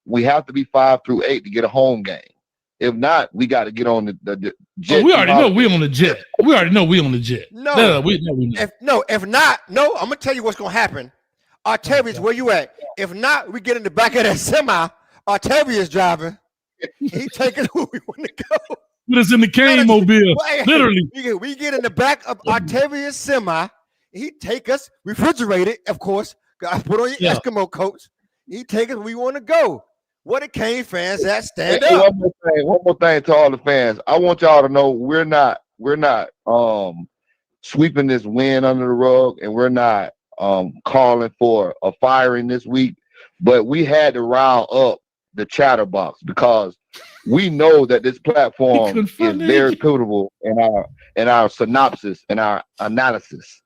Speaker 7: We have to be 5 through 8 to get a home game. If not, we got to get on the jet.
Speaker 2: We already know we on the jet. We already know we on the jet.
Speaker 3: No, we know. If not, I'm gonna tell you what's gonna happen. Artavius, where you at? If not, we get in the back of that semi. Artavius driving. He taking who we want to go.
Speaker 2: Put us in the cane mobile. Literally.
Speaker 3: We get in the back of Artavius semi. He take us, refrigerated, of course. Put on your Eskimo coats. He take us where we want to go. What a Cane fans that stand up.
Speaker 7: One more thing to all the fans. I want y'all to know we're not sweeping this win under the rug, and we're not calling for a firing this week, but we had to rile up the chatterbox because we know that this platform is very pivotal in our synopsis and our analysis.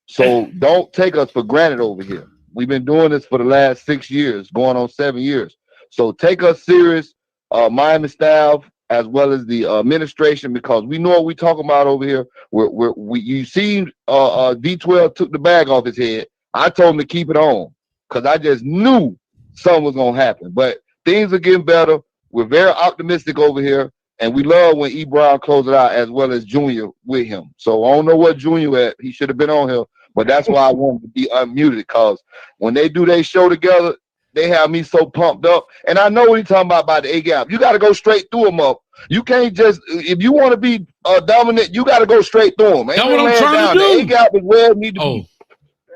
Speaker 7: So don't take us for granted over here. We've been doing this for the last 6 years, going on 7 years. So take us serious, Miami staff, as well as the administration, because we know what we're talking about over here. You seen D12 took the bag off his head. I told him to keep it on because I just knew something was going to happen. But things are getting better. We're very optimistic over here, and we love when E. Brown closes it out as well as Junior with him. So I don't know what Junior at. He should have been on here, but that's why I want him to be unmuted, because when they do their show together, they have me so pumped up. And I know what he's talking about the A-gap. You got to go straight through them up. You can't just, if you want to be dominant, you got to go straight through them.
Speaker 2: That's what I'm trying to do.
Speaker 7: The A-gap is where it needs to be.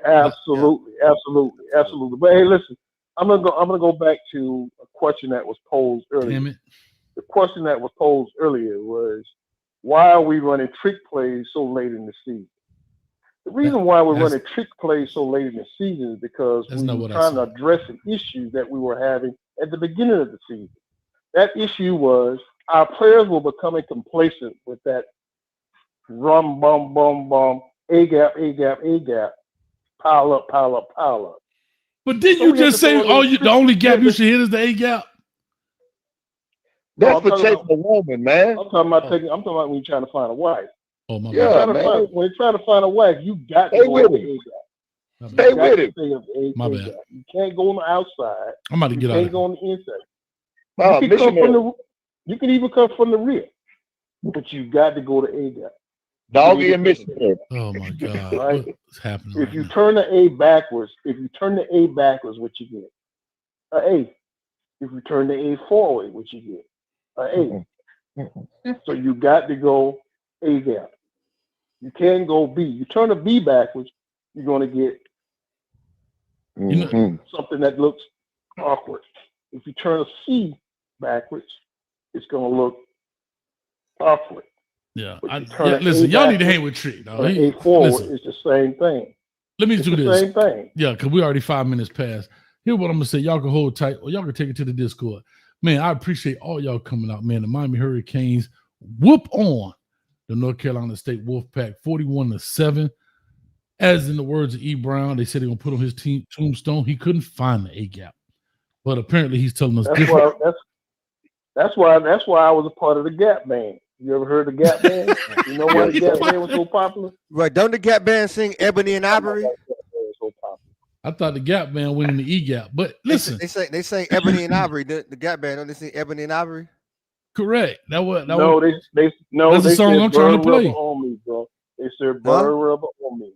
Speaker 13: Absolutely. But hey, listen, I'm gonna go back to a question that was posed earlier.
Speaker 2: Damn it.
Speaker 13: The question that was posed earlier was, why are we running trick plays so late in the season? The reason why we're running trick plays so late in the season is because we were trying to address an issue that we were having at the beginning of the season. That issue was our players were becoming complacent with that rum, bum, bum, bum, A-gap, pile up.
Speaker 2: But didn't you just say the only gap you should hit is the A-gap?
Speaker 7: That's for chasing a woman, man.
Speaker 13: I'm talking about when you're trying to find a wife.
Speaker 2: Oh my
Speaker 7: God.
Speaker 13: When you're trying to find a wife, you got to go with the A-gap.
Speaker 2: Stay
Speaker 13: with it.
Speaker 2: My bad.
Speaker 13: You can't go on the outside.
Speaker 2: I'm about to get
Speaker 13: you
Speaker 2: out.
Speaker 13: Can't go on the inside. You can even come from the rear, but you got to go to A gap.
Speaker 14: Doggy and missionary.
Speaker 2: Oh my God!
Speaker 13: Right?
Speaker 2: What's happening?
Speaker 13: If you turn the A backwards, what you get? A. If you turn the A forward, what you get? A. So you got to go A gap. You can't go B. You turn a B backwards, you're going to get something that looks awkward. If you turn a C backwards, it's going to look awkward.
Speaker 2: Yeah, listen, y'all need to hang with Trick.
Speaker 13: A forward is the same thing.
Speaker 2: Let me do this.
Speaker 13: Same thing.
Speaker 2: Yeah, because we already 5 minutes past. Here's what I'm gonna say. Y'all can hold tight, or y'all can take it to the Discord. Man, I appreciate all y'all coming out, man. The Miami Hurricanes whoop on the North Carolina State Wolfpack 41-7. As in the words of E. Brown, they said they're gonna put on his team tombstone. He couldn't find the A gap, but apparently he's telling us different.
Speaker 13: That's why I was a part of the Gap Band. You ever heard the Gap Band? You know why the Gap Band was so popular?
Speaker 3: Right. Don't the Gap Band sing Ebony and Ivory?
Speaker 2: I thought the Gap Band went in the E gap, but listen,
Speaker 3: they say Ebony and Ivory. The Gap Band, don't they sing Ebony and Ivory?
Speaker 2: Correct. That's
Speaker 13: the
Speaker 2: song I'm trying to play.
Speaker 13: On me, bro. They said burn rubber on me.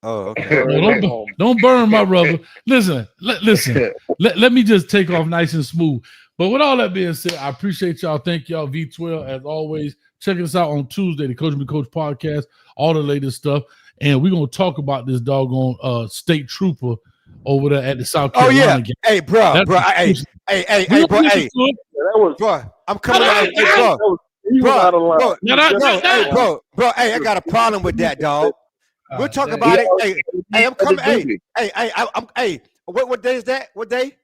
Speaker 3: Oh, okay.
Speaker 2: Well, don't burn my rubber. Listen. Let me just take off nice and smooth. But with all that being said, I appreciate y'all. Thank y'all, V12, as always. Check us out on Tuesday, the Coach Me Coach podcast, all the latest stuff. And we're going to talk about this doggone state trooper over there at the South Carolina game.
Speaker 3: Hey, bro. Bro. I'm coming out. Bro, I got a problem with that, dog. We'll talk about it. Hey, I'm coming. Hey, what day is that? What day?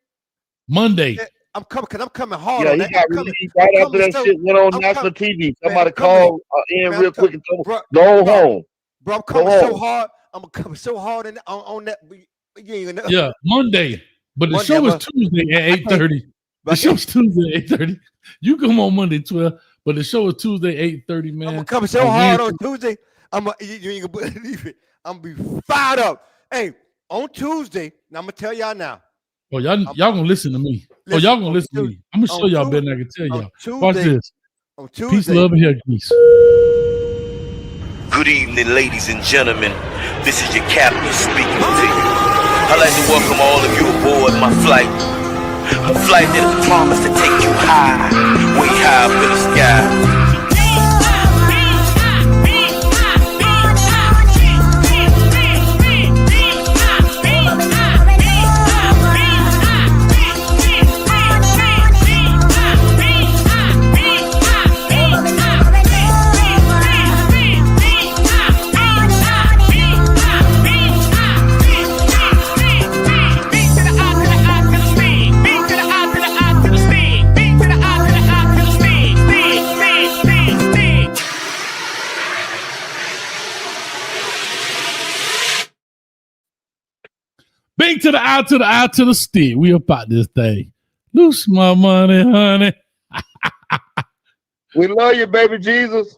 Speaker 2: Monday.
Speaker 3: I'm coming hard.
Speaker 14: Yeah, he got released right after that shit went on national TV. Somebody called in real quick and told him, go home.
Speaker 3: Bro, I'm coming so hard. I'm coming so hard on that.
Speaker 2: Yeah, Monday. But the show is Tuesday at 8:30. The show's Tuesday at 8:30. You come on Monday 12, but the show is Tuesday 8:30, man.
Speaker 3: I'm coming so hard on Tuesday. You ain't gonna believe it. I'm gonna be fired up. Hey, on Tuesday, now I'm gonna tell y'all now.
Speaker 2: Oh, y'all gonna listen to me. Y'all gonna listen to me. I'm gonna show y'all better than I can tell y'all. Watch this. Peace, love, and hair grease.
Speaker 1: Good evening, ladies and gentlemen. This is your captain speaking to you. I'd like to welcome all of you aboard my flight. A flight that is promised to take you high, way high up in the sky.
Speaker 2: Big to the I to the I to the stick. We about this thing. Loose my money, honey.
Speaker 14: We love you, baby Jesus.